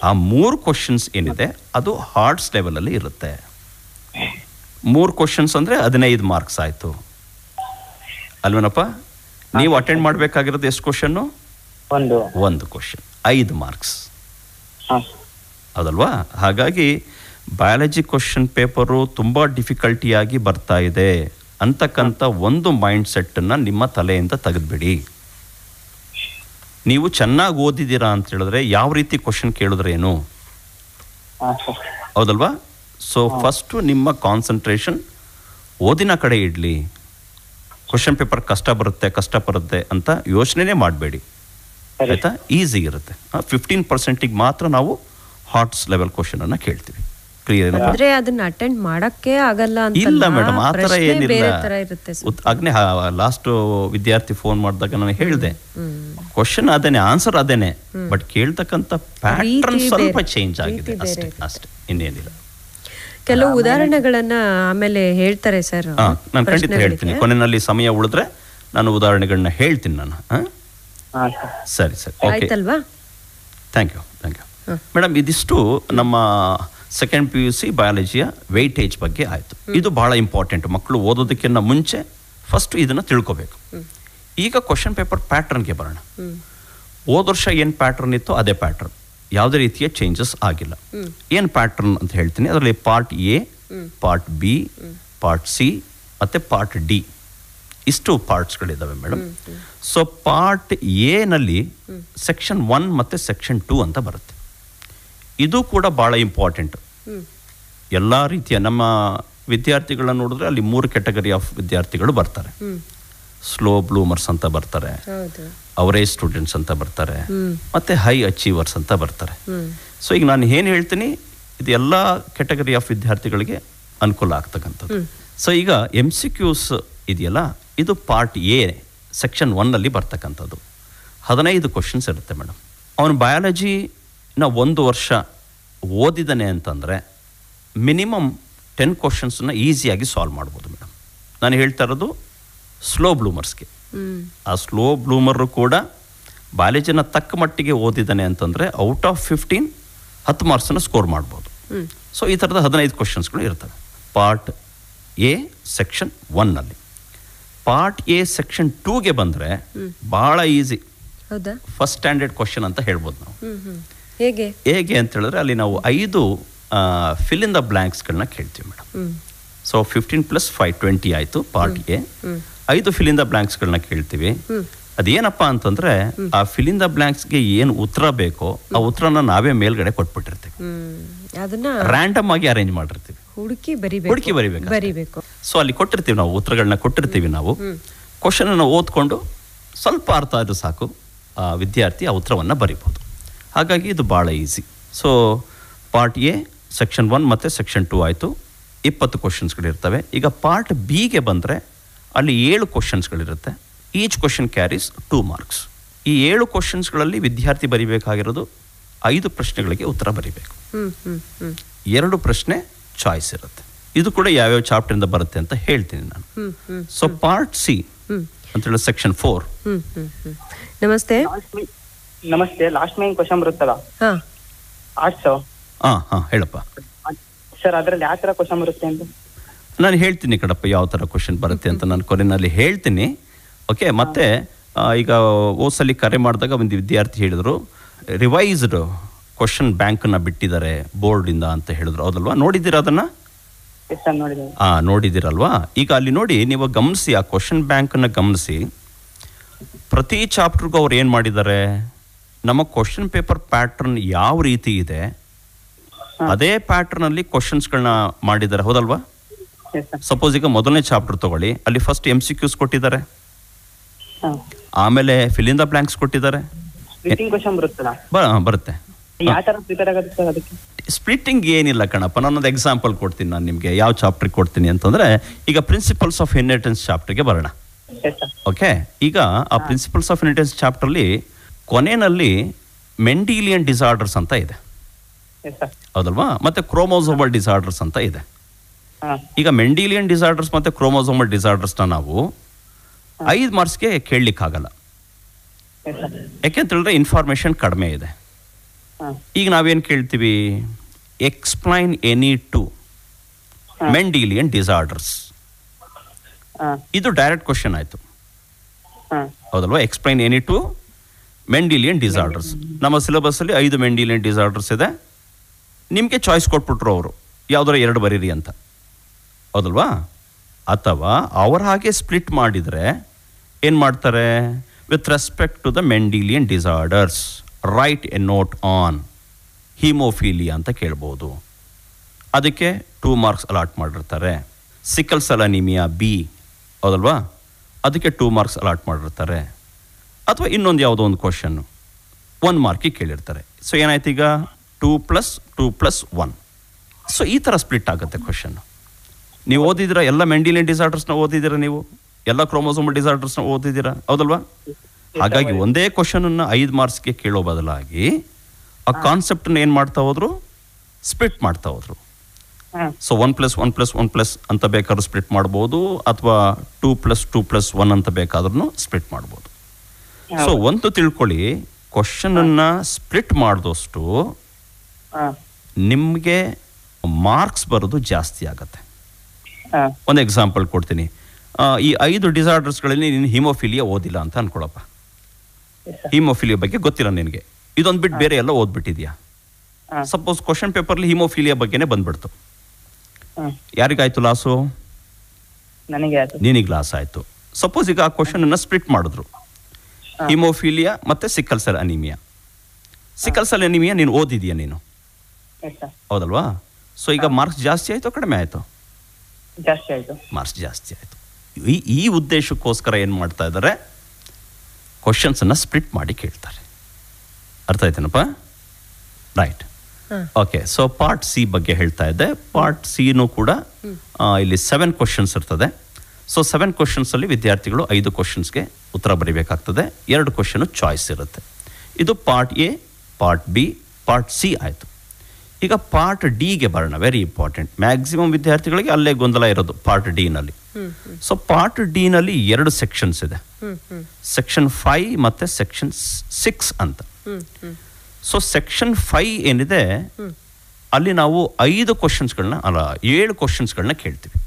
ಆ 3 ಕ್ವಶನ್ಸ್ ಏನಿದೆ ಅದು ಹಾರ್ಟ್ಸ್ ಲೆವೆಲಲ್ಲಿ ಇರುತ್ತೆ. 3 ಕ್ವಶನ್ಸ್ ಅಂದರೆ 15 ಮಾರ್ಕ್ಸ್ ಆಯಿತು ಅಲ್ವೇನಪ್ಪ? ನೀವು ಅಟೆಂಡ್ ಮಾಡಬೇಕಾಗಿರೋದು ಎಷ್ಟು ಕ್ವಶನ್ನು? 1 ಕ್ವಶನ್, 5 ಮಾರ್ಕ್ಸ್, ಹೌದಲ್ವಾ? ಹಾಗಾಗಿ ಬಯಾಲಜಿ ಕ್ವಶನ್ ಪೇಪರು ತುಂಬ ಡಿಫಿಕಲ್ಟಿಯಾಗಿ ಬರ್ತಾ ಇದೆ ಅಂತಕ್ಕಂಥ ಒಂದು ಮೈಂಡ್ ಸೆಟ್ಟನ್ನು ನಿಮ್ಮ ತಲೆಯಿಂದ ತೆಗೆದುಬಿಡಿ. ನೀವು ಚೆನ್ನಾಗಿ ಓದಿದ್ದೀರಾ ಅಂತ ಹೇಳಿದ್ರೆ ಯಾವ ರೀತಿ ಕ್ವಶನ್ ಕೇಳಿದ್ರೇನು, ಹೌದಲ್ವಾ? ಸೊ ಫಸ್ಟು ನಿಮ್ಮ ಕಾನ್ಸಂಟ್ರೇಷನ್ ಓದಿನ ಕಡೆ ಇಡಲಿ. ಕ್ವಶನ್ ಪೇಪರ್ ಕಷ್ಟ ಬರುತ್ತೆ ಅಂತ ಯೋಚನೆ ಮಾಡಬೇಡಿ, ಆಯಿತಾ? ಈಸಿ ಇರುತ್ತೆ. 15%ಗೆ ಮಾತ್ರ ನಾವು ಹಾರ್ಟ್ಸ್ ಲೆವೆಲ್ ಕ್ವಶನನ್ನು ಕೇಳ್ತೀವಿ. ಕ್ಲಿಯರ್? ಅಂದ್ರೆ ಅದನ್ನ ಅಟೆಂಡ್ ಮಾಡಕ್ಕೆ ಆಗಲ್ಲ ಅಂತ ಇಲ್ಲ ಮೇಡಮ್, ಆ ಥರ ಏನಿಲ್ಲ. ಆಗ್ನೇ ಲಾಸ್ಟ್ ವಿದ್ಯಾರ್ಥಿ ಫೋನ್ ಮಾಡಿದಾಗ ನಾನು ಹೇಳಿದೆ, ಕ್ವಶನ್ ಅದೇನೆ, ಆನ್ಸರ್ ಅದೇನೆ, ಬಟ್ ಕೇಳ್ತಕ್ಕಂಥ ಪ್ಯಾಟರ್ನ್ ಸ್ವಲ್ಪ ಚೇಂಜ್ ಆಗಿದೆ ಅಷ್ಟೇ, ಇನ್ನೇನಿಲ್ಲ. ಕೆಲವು ಉದಾಹರಣೆಗಳನ್ನ ಆಮೇಲೆ ಹೇಳ್ತಾರೆ ಸರ್. ನಾನು ಖಂಡಿತ ಹೇಳ್ತೀನಿ, ಕೊನೆಯಲ್ಲಿ ಸಮಯ ಉಳಿದ್ರೆ ನಾನು ಉದಾಹರಣೆಗಳನ್ನ ಹೇಳ್ತೀನಿ ನಾನು. ಸರಿ ಸರಿ, ಓಕೆ, ಥ್ಯಾಂಕ್ ಯು ಮೇಡಮ್. ಇದಿಷ್ಟು ನಮ್ಮ ಸೆಕೆಂಡ್ PUC ಬಯಾಲಜಿಯ ವೆಯ್ಟೇಜ್ ಬಗ್ಗೆ ಆಯಿತು. ಇದು ಬಹಳ ಇಂಪಾರ್ಟೆಂಟ್. ಮಕ್ಕಳು ಓದೋದಕ್ಕಿಂತ ಮುಂಚೆ ಫಸ್ಟ್ ಇದನ್ನು ತಿಳ್ಕೊಬೇಕು. ಈಗ ಕ್ವಶನ್ ಪೇಪರ್ ಪ್ಯಾಟರ್ನ್ಗೆ ಬರೋಣ. ಹೋದ ವರ್ಷ ಏನು ಪ್ಯಾಟರ್ನ್ ಇತ್ತು ಅದೇ ಪ್ಯಾಟರ್ನ್, ಯಾವುದೇ ರೀತಿಯ ಚೇಂಜಸ್ ಆಗಿಲ್ಲ. ಏನು ಪ್ಯಾಟರ್ನ್ ಅಂತ ಹೇಳ್ತೀನಿ. ಅದರಲ್ಲಿ part A, part B, part C ಮತ್ತು ಪಾರ್ಟ್ ಡಿ, ಇಷ್ಟು ಪಾರ್ಟ್ಸ್ಗಳಿದ್ದಾವೆ ಮೇಡಮ್. ಸೊ ಪಾರ್ಟ್ ಎನಲ್ಲಿ ಸೆಕ್ಷನ್ 1 ಮತ್ತು ಸೆಕ್ಷನ್ 2 ಅಂತ ಬರುತ್ತೆ. ಇದು ಕೂಡ ಭಾಳ ಇಂಪಾರ್ಟೆಂಟ್. ಎಲ್ಲ ರೀತಿಯ ನಮ್ಮ ವಿದ್ಯಾರ್ಥಿಗಳನ್ನ ನೋಡಿದ್ರೆ ಅಲ್ಲಿ 3 ಕ್ಯಾಟಗರಿ ಆಫ್ ವಿದ್ಯಾರ್ಥಿಗಳು ಬರ್ತಾರೆ. ಸ್ಲೋ ಬ್ಲೂಮರ್ಸ್ ಅಂತ ಬರ್ತಾರೆ, ಅವರೇಜ್ ಸ್ಟೂಡೆಂಟ್ಸ್ ಅಂತ ಬರ್ತಾರೆ, ಮತ್ತು ಹೈ ಅಚೀವರ್ಸ್ ಅಂತ ಬರ್ತಾರೆ. ಸೊ ಈಗ ನಾನು ಏನು ಹೇಳ್ತೀನಿ, ಇದು ಎಲ್ಲ ಕ್ಯಾಟಗರಿ ಆಫ್ ವಿದ್ಯಾರ್ಥಿಗಳಿಗೆ ಅನುಕೂಲ ಆಗ್ತಕ್ಕಂಥದ್ದು. ಸೊ ಈಗ MCQs ಇದೆಯಲ್ಲ, ಇದು ಪಾರ್ಟ್ ಎ ಸೆಕ್ಷನ್ 1ನಲ್ಲಿ ಬರ್ತಕ್ಕಂಥದ್ದು. 15 ಕ್ವಶನ್ಸ್ ಇರುತ್ತೆ ಮೇಡಮ್. ಅವನು ಬಯಾಲಜಿನ 1 ವರ್ಷ ಓದಿದ್ದಾನೆ ಅಂತಂದರೆ ಮಿನಿಮಮ್ 10 ಕ್ವಶನ್ಸನ್ನ ಈಸಿಯಾಗಿ ಸಾಲ್ವ್ ಮಾಡ್ಬೋದು ಮೇಡಮ್. ನಾನು ಹೇಳ್ತಾ ಇರೋದು ಸ್ಲೋ ಬ್ಲೂಮರ್ಸ್ಗೆ. ಆ ಸ್ಲೋ ಬ್ಲೂಮರು ಕೂಡ ಬಯಾಲಜಿನ ತಕ್ಕ ಮಟ್ಟಿಗೆ ಓದಿದ್ದಾನೆ ಅಂತಂದರೆ ಔಟ್ ಆಫ್ 15 10 ಮಾರ್ಕ್ಸನ್ನು ಸ್ಕೋರ್ ಮಾಡ್ಬೋದು. ಸೊ ಈ ಥರದ 15 ಕ್ವಶನ್ಸ್ಗಳು ಇರ್ತವೆ ಪಾರ್ಟ್ ಎ ಸೆಕ್ಷನ್ 1ನಲ್ಲಿ. ಪಾರ್ಟ್ ಎ ಸೆಕ್ಷನ್ 2ಗೆ ಬಂದರೆ ಭಾಳ ಈಸಿ, ಫಸ್ಟ್ ಸ್ಟ್ಯಾಂಡರ್ಡ್ ಕ್ವಶನ್ ಅಂತ ಹೇಳ್ಬೋದು ನಾವು. ಹೇಗೆ ಅಂತ ಹೇಳಿದ್ರೆ ಅಲ್ಲಿ ನಾವು 5 ಫಿಲ್ ಇನ್ ದ ಬ್ಲ್ಯಾಂಕ್ಸ್ಗಳನ್ನ ಕೇಳ್ತೀವಿ ಮೇಡಮ್. ಸೊ 15 + 5 20 ಆಯಿತು part A. 5 fill in the ಬ್ಲ್ಯಾಂಕ್ಸ್ಗಳನ್ನ ಕೇಳ್ತೀವಿ. ಅದೇನಪ್ಪ ಅಂತಂದ್ರೆ ಆ ಫಿಲ್ ಇನ್ ದ ಬ್ಲ್ಯಾಂಕ್ಸ್ಗೆ ಏನು ಉತ್ತರ ಬೇಕೋ ಆ ಉತ್ತರನ ನಾವೇ ಮೇಲ್ಗಡೆ ಕೊಟ್ಬಿಟ್ಟಿರ್ತೀವಿ, ಅದನ್ನ ರ್ಯಾಂಡಮ್ ಆಗಿ ಅರೇಂಜ್ ಮಾಡಿರ್ತೀವಿ, ಹುಡುಕಿ ಬರಿಬೇಕು. ಸೊ ಅಲ್ಲಿ ಕೊಟ್ಟಿರ್ತೀವಿ ನಾವು ಉತ್ತರಗಳನ್ನ ಕೊಟ್ಟಿರ್ತೀವಿ ನಾವು. ಕ್ವಶನ್ ಅನ್ನು ಓದ್ಕೊಂಡು ಸ್ವಲ್ಪ ಅರ್ಥ ಆದರೂ ಸಾಕು, ಆ ವಿದ್ಯಾರ್ಥಿ ಆ ಉತ್ತರವನ್ನು ಬರಿಬೋದು. ಹಾಗಾಗಿ ಇದು ಭಾಳ easy. So part A section 1 ಮತ್ತು ಸೆಕ್ಷನ್ 2 ಆಯಿತು, 20 ಕ್ವಶನ್ಸ್ಗಳಿರ್ತವೆ. ಈಗ ಪಾರ್ಟ್ ಬಿಗೆ ಬಂದರೆ ಅಲ್ಲಿ 7 ಕ್ವಶನ್ಸ್ಗಳಿರುತ್ತೆ. Each question carries 2 marks. ಈ 7 ಕ್ವಶನ್ಸ್ಗಳಲ್ಲಿ ವಿದ್ಯಾರ್ಥಿ ಬರಿಬೇಕಾಗಿರೋದು 5 ಪ್ರಶ್ನೆಗಳಿಗೆ ಉತ್ತರ ಬರಿಬೇಕು. 2 ಪ್ರಶ್ನೆ ಚಾಯ್ಸ್ ಇರುತ್ತೆ. ಇದು ಕೂಡ ಯಾವ್ಯಾವ ಚಾಪ್ಟರಿಂದ ಬರುತ್ತೆ ಅಂತ ಹೇಳ್ತೀನಿ ನಾನು. ಸೊ ಪಾರ್ಟ್ ಸಿ ಅಂತೇಳಿ ಸೆಕ್ಷನ್ 4. ನಮಸ್ತೆ. ನಮಸ್ತೆ. ಲಾಸ್ಟ್ ಮೇನ್ ಕ್ವಶನ್ ಬರುತ್ತಲ್ಲ ಹಾಂ ಆರ್ಟ್ಸ್. ಹೇಳಪ್ಪ ಸರ್ ಅದ್ರಲ್ಲಿ ಯಾವ ತರ ಕ್ವಶನ್ ಬರುತ್ತೆ ಅಂತ? ನಾನು ಹೇಳ್ತೀನಿ ಕಣಪ್ಪ ಯಾವ ಥರ ಕ್ವಶನ್ ಬರುತ್ತೆ ಅಂತ ನಾನು ಕೊನೆಯಲ್ಲಿ ಹೇಳ್ತೀನಿ. ಓಕೆ. ಮತ್ತೆ ಈಗ ಓಸಲಿ ಕರೆ ಮಾಡಿದಾಗ ಒಂದು ವಿದ್ಯಾರ್ಥಿ ಹೇಳಿದ್ರು ರಿವೈಸ್ಡ್ ಕ್ವಶನ್ ಬ್ಯಾಂಕನ್ನು ಬಿಟ್ಟಿದ್ದಾರೆ ಬೋರ್ಡಿಂದ ಅಂತ ಹೇಳಿದ್ರು. ಹೌದಲ್ವಾ? ನೋಡಿದ್ದೀರಾ ಅದನ್ನು? ನೋಡಿದ್ದೀರಲ್ವಾ? ಈಗ ಅಲ್ಲಿ ನೋಡಿ, ನೀವು ಗಮನಿಸಿ, ಆ ಕ್ವಶನ್ ಬ್ಯಾಂಕನ್ನು ಗಮನಿಸಿ. ಪ್ರತಿ ಚಾಪ್ಟರ್ಗೂ ಅವ್ರು ಏನು ಮಾಡಿದ್ದಾರೆ, ನಮ್ಮ ಕ್ವಶನ್ ಪೇಪರ್ ಪ್ಯಾಟ್ರನ್ ಯಾವ ರೀತಿ ಇದೆ ಅದೇ ಪ್ಯಾಟ್ರನಲ್ಲಿ ಕ್ವಶನ್ಸ್ಗಳನ್ನ ಮಾಡಿದ್ದಾರೆ. ಹೌದಲ್ವಾ? ಸಪೋಸ್ ಈಗ ಮೊದಲನೇ ಚಾಪ್ಟರ್ ತಗೊಳ್ಳಿ, ಅಲ್ಲಿ ಫಸ್ಟ್ MCQs ಕೊಟ್ಟಿದ್ದಾರೆ, ಆಮೇಲೆ ಫಿಲ್ ಇನ್ ದ ಬ್ಲಾಂಕ್ಸ್ ಕೊಟ್ಟಿದ್ದಾರೆ. ಬರುತ್ತೆ. ಸ್ಪ್ಲಿಟ್ಟಿಂಗ್ ಏನಿಲ್ಲ ಕಣಪ್ಪ. ನಾನೊಂದು ಎಕ್ಸಾಂಪಲ್ ಕೊಡ್ತೀನಿ ನಾನು ನಿಮಗೆ, ಯಾವ ಚಾಪ್ಟರ್ಗೆ ಕೊಡ್ತೀನಿ ಅಂತಂದರೆ, ಈಗ ಪ್ರಿನ್ಸಿಪಲ್ಸ್ ಆಫ್ ಇನ್ಹೆರಿಟೆನ್ಸ್ ಚಾಪ್ಟರ್ಗೆ ಬರೋಣ. ಓಕೆ. ಈಗ ಆ ಪ್ರಿನ್ಸಿಪಲ್ಸ್ ಆಫ್ ಇನ್ಹೆರಿಟೆನ್ಸ್ ಚಾಪ್ಟರ್ಲಿ ಕೊನೆಯಲ್ಲಿ ಮೆಂಡಿಲಿಯನ್ ಡಿಸಾರ್ಡರ್ಸ್ ಅಂತ ಇದೆ. ಹೌದಲ್ವಾ? ಮತ್ತೆ ಕ್ರೋಮೋಸೋಮಲ್ ಡಿಸಾರ್ಡರ್ಸ್ ಅಂತ ಇದೆ. ಈಗ ಮೆಂಡಿಲಿಯನ್ ಡಿಸಾರ್ಡರ್ಸ್ ಮತ್ತೆ ಕ್ರೋಮೋಸೋಮಲ್ ಡಿಸಾರ್ಡರ್ಸ್ನ ನಾವು 5 ಮಾರ್ಕ್ಸ್ಗೆ ಕೇಳಲಿಕ್ಕಾಗಲ್ಲ. ಯಾಕೆಂತೇಳಿದ್ರೆ ಇನ್ಫಾರ್ಮೇಶನ್ ಕಡಿಮೆ ಇದೆ. ಈಗ ನಾವೇನು ಕೇಳ್ತೀವಿ, ಎಕ್ಸ್ಪ್ಲೈನ್ ಎನಿ 2 ಮೆಂಡಿಲಿಯನ್ ಡಿಸಾರ್ಡರ್ಸ್. ಇದು ಡೈರೆಕ್ಟ್ ಕ್ವಶನ್ ಆಯಿತು. ಹೌದಲ್ವಾ? Explain any 2 Mendelian disorders. ನಮ್ಮ ಸಿಲೆಬಸ್ಸಲ್ಲಿ 5 ಮೆಂಡಿಲಿಯನ್ ಡಿಸಾರ್ಡರ್ಸ್ ಇದೆ. ನಿಮಗೆ ಚಾಯ್ಸ್ ಕೊಟ್ಬಿಟ್ರು ಅವರು, ಯಾವುದಾರ 2 ಬರೀರಿ ಅಂತ. ಹೌದಲ್ವಾ? ಅಥವಾ ಅವ್ರ ಹಾಗೆ ಸ್ಪ್ಲಿಟ್ ಮಾಡಿದರೆ ಏನು ಮಾಡ್ತಾರೆ, with respect to the Mendelian disorders write a note on haemophilia ಅಂತ ಕೇಳ್ಬೋದು. ಅದಕ್ಕೆ 2 ಮಾರ್ಕ್ಸ್ ಅಲಾಟ್ ಮಾಡಿರ್ತಾರೆ. ಸಿಕಲ್ ಸೆಲ್ ಅನಿಮಿಯಾ B, ಹೌದಲ್ವಾ? ಅದಕ್ಕೆ 2 ಮಾರ್ಕ್ಸ್ ಅಲಾಟ್ ಮಾಡಿರ್ತಾರೆ. ಅಥವಾ ಇನ್ನೊಂದು ಯಾವುದೋ ಒಂದು ಕ್ವಶನ್ನು 1 ಮಾರ್ಕಿಗೆ ಕೇಳಿರ್ತಾರೆ. ಸೊ ಏನಾಯ್ತು ಈಗ, 2+2+1. ಸೊ ಈ ಥರ ಸ್ಪ್ಲಿಟ್ ಆಗುತ್ತೆ ಕ್ವಶನ್ನು. ನೀವು ಓದಿದ್ದೀರಾ ಎಲ್ಲ ಮೆಂಡಿಲಿಯನ್ ಡಿಸಾರ್ಡರ್ಸ್ನ ಓದಿದ್ದೀರಾ, ನೀವು ಎಲ್ಲ ಕ್ರೋಮೋಸೋಮಲ್ ಡಿಸಾರ್ಡರ್ಸ್ನ ಓದಿದ್ದೀರಾ, ಹೌದಲ್ವಾ? ಹಾಗಾಗಿ ಒಂದೇ ಕ್ವಶನನ್ನು 5 ಮಾರ್ಕ್ಸ್ಗೆ ಕೇಳೋ ಬದಲಾಗಿ ಆ ಕಾನ್ಸೆಪ್ಟನ್ನು ಏನು ಮಾಡ್ತಾ ಹೋದ್ರು, ಸ್ಪ್ಲಿಟ್ ಮಾಡ್ತಾ ಹೋದ್ರು. ಸೊ 1+1+1+ ಅಂತ ಬೇಕಾದ್ರೂ ಸ್ಪ್ಲಿಟ್ ಮಾಡ್ಬೋದು, ಅಥವಾ 2+2+1 ಅಂತ ಬೇಕಾದ್ರೂ ಸ್ಪ್ಲಿಟ್ ಮಾಡ್ಬೋದು. ಸೊ ಒಂದು ತಿಳ್ಕೊಳ್ಳಿ, ಕ್ವಶನನ್ನು ಸ್ಪ್ಲಿಟ್ ಮಾಡಿದಷ್ಟು ನಿಮಗೆ ಮಾರ್ಕ್ಸ್ ಬರೋದು ಜಾಸ್ತಿ ಆಗತ್ತೆ. ಒಂದು ಎಕ್ಸಾಂಪಲ್ ಕೊಡ್ತೀನಿ. ಈ 5 ಡಿಸಾರ್ಡರ್ಸ್ಗಳಲ್ಲಿ ನೀನು ಹಿಮೋಫಿಲಿಯಾ ಓದಿಲ್ಲ ಅಂತ ಅನ್ಕೊಳಪ್ಪ. ಹಿಮೋಫಿಲಿಯಾ ಬಗ್ಗೆ ಗೊತ್ತಿಲ್ಲ ನಿನಗೆ, ಇದೊಂದು ಬಿಟ್ಟು ಬೇರೆ ಎಲ್ಲ ಓದ್ಬಿಟ್ಟಿದ್ಯಾ. ಸಪೋಸ್ ಕ್ವಶನ್ ಪೇಪರ್ಲಿ ಹಿಮೋಫಿಲಿಯಾ ಬಗ್ಗೆನೇ ಬಂದ್ಬಿಡ್ತು, ಯಾರಿಗಾಯ್ತು ಲಾಸು? ನಿನಗೆ ಲಾಸ್ ಆಯಿತು. ಸಪೋಸ್ ಈಗ ಆ ಕ್ವಶನನ್ನು ಸ್ಪ್ಲಿಟ್ ಮಾಡಿದ್ರು, ಹಿಮೋಫಿಲಿಯಾ ಮತ್ತು sickle cell anaemia. Sickle cell anaemia ನೀನು ಓದಿದೀಯ ನೀನು, ಹೌದಲ್ವಾ? ಸೊ ಈಗ ಮಾರ್ಕ್ಸ್ ಜಾಸ್ತಿ ಆಯಿತು ಕಡಿಮೆ ಆಯಿತು? ಮಾರ್ಕ್ಸ್ ಜಾಸ್ತಿ ಆಯಿತು. ಈ ಉದ್ದೇಶಕ್ಕೋಸ್ಕರ ಏನು ಮಾಡ್ತಾ ಇದ್ದಾರೆ, ಕ್ವಶನ್ಸನ್ನು ಸ್ಪ್ಲಿಟ್ ಮಾಡಿ ಕೇಳ್ತಾರೆ. ಅರ್ಥ ಆಯ್ತೇನಪ್ಪ? Right. Okay. So part C ಬಗ್ಗೆ ಹೇಳ್ತಾ ಇದ್ದೆ. ಪಾರ್ಟ್ Cನೂ ಕೂಡ ಇಲ್ಲಿ 7 ಕ್ವಶನ್ಸ್ ಇರ್ತದೆ. ಸೊ 7 ಕ್ವಶನ್ಸಲ್ಲಿ ವಿದ್ಯಾರ್ಥಿಗಳು 5 ಕ್ವಶನ್ಸ್ಗೆ ಉತ್ತರ ಬರೀಬೇಕಾಗ್ತದೆ. 2 ಕ್ವಶನು ಚಾಯ್ಸ್ ಇರುತ್ತೆ. ಇದು part A, part B, part C ಆಯಿತು. ಈಗ ಪಾರ್ಟ್ Dಗೆ ಬರೋಣ. Very important. ಮ್ಯಾಕ್ಸಿಮಮ್ ವಿದ್ಯಾರ್ಥಿಗಳಿಗೆ ಅಲ್ಲೇ ಗೊಂದಲ ಇರೋದು ಪಾರ್ಟ್ Dನಲ್ಲಿ. ಸೊ ಪಾರ್ಟ್ Dನಲ್ಲಿ 2 ಸೆಕ್ಷನ್ಸ್ ಇದೆ, ಸೆಕ್ಷನ್ 5 ಮತ್ತು ಸೆಕ್ಷನ್ 6 ಅಂತ. ಸೊ ಸೆಕ್ಷನ್ 5 ಏನಿದೆ, ಅಲ್ಲಿ ನಾವು 5 ಕ್ವಶನ್ಸ್ಗಳನ್ನ ಅಲ್ಲ 7 ಕ್ವಶನ್ಸ್ಗಳನ್ನ ಕೇಳ್ತೀವಿ.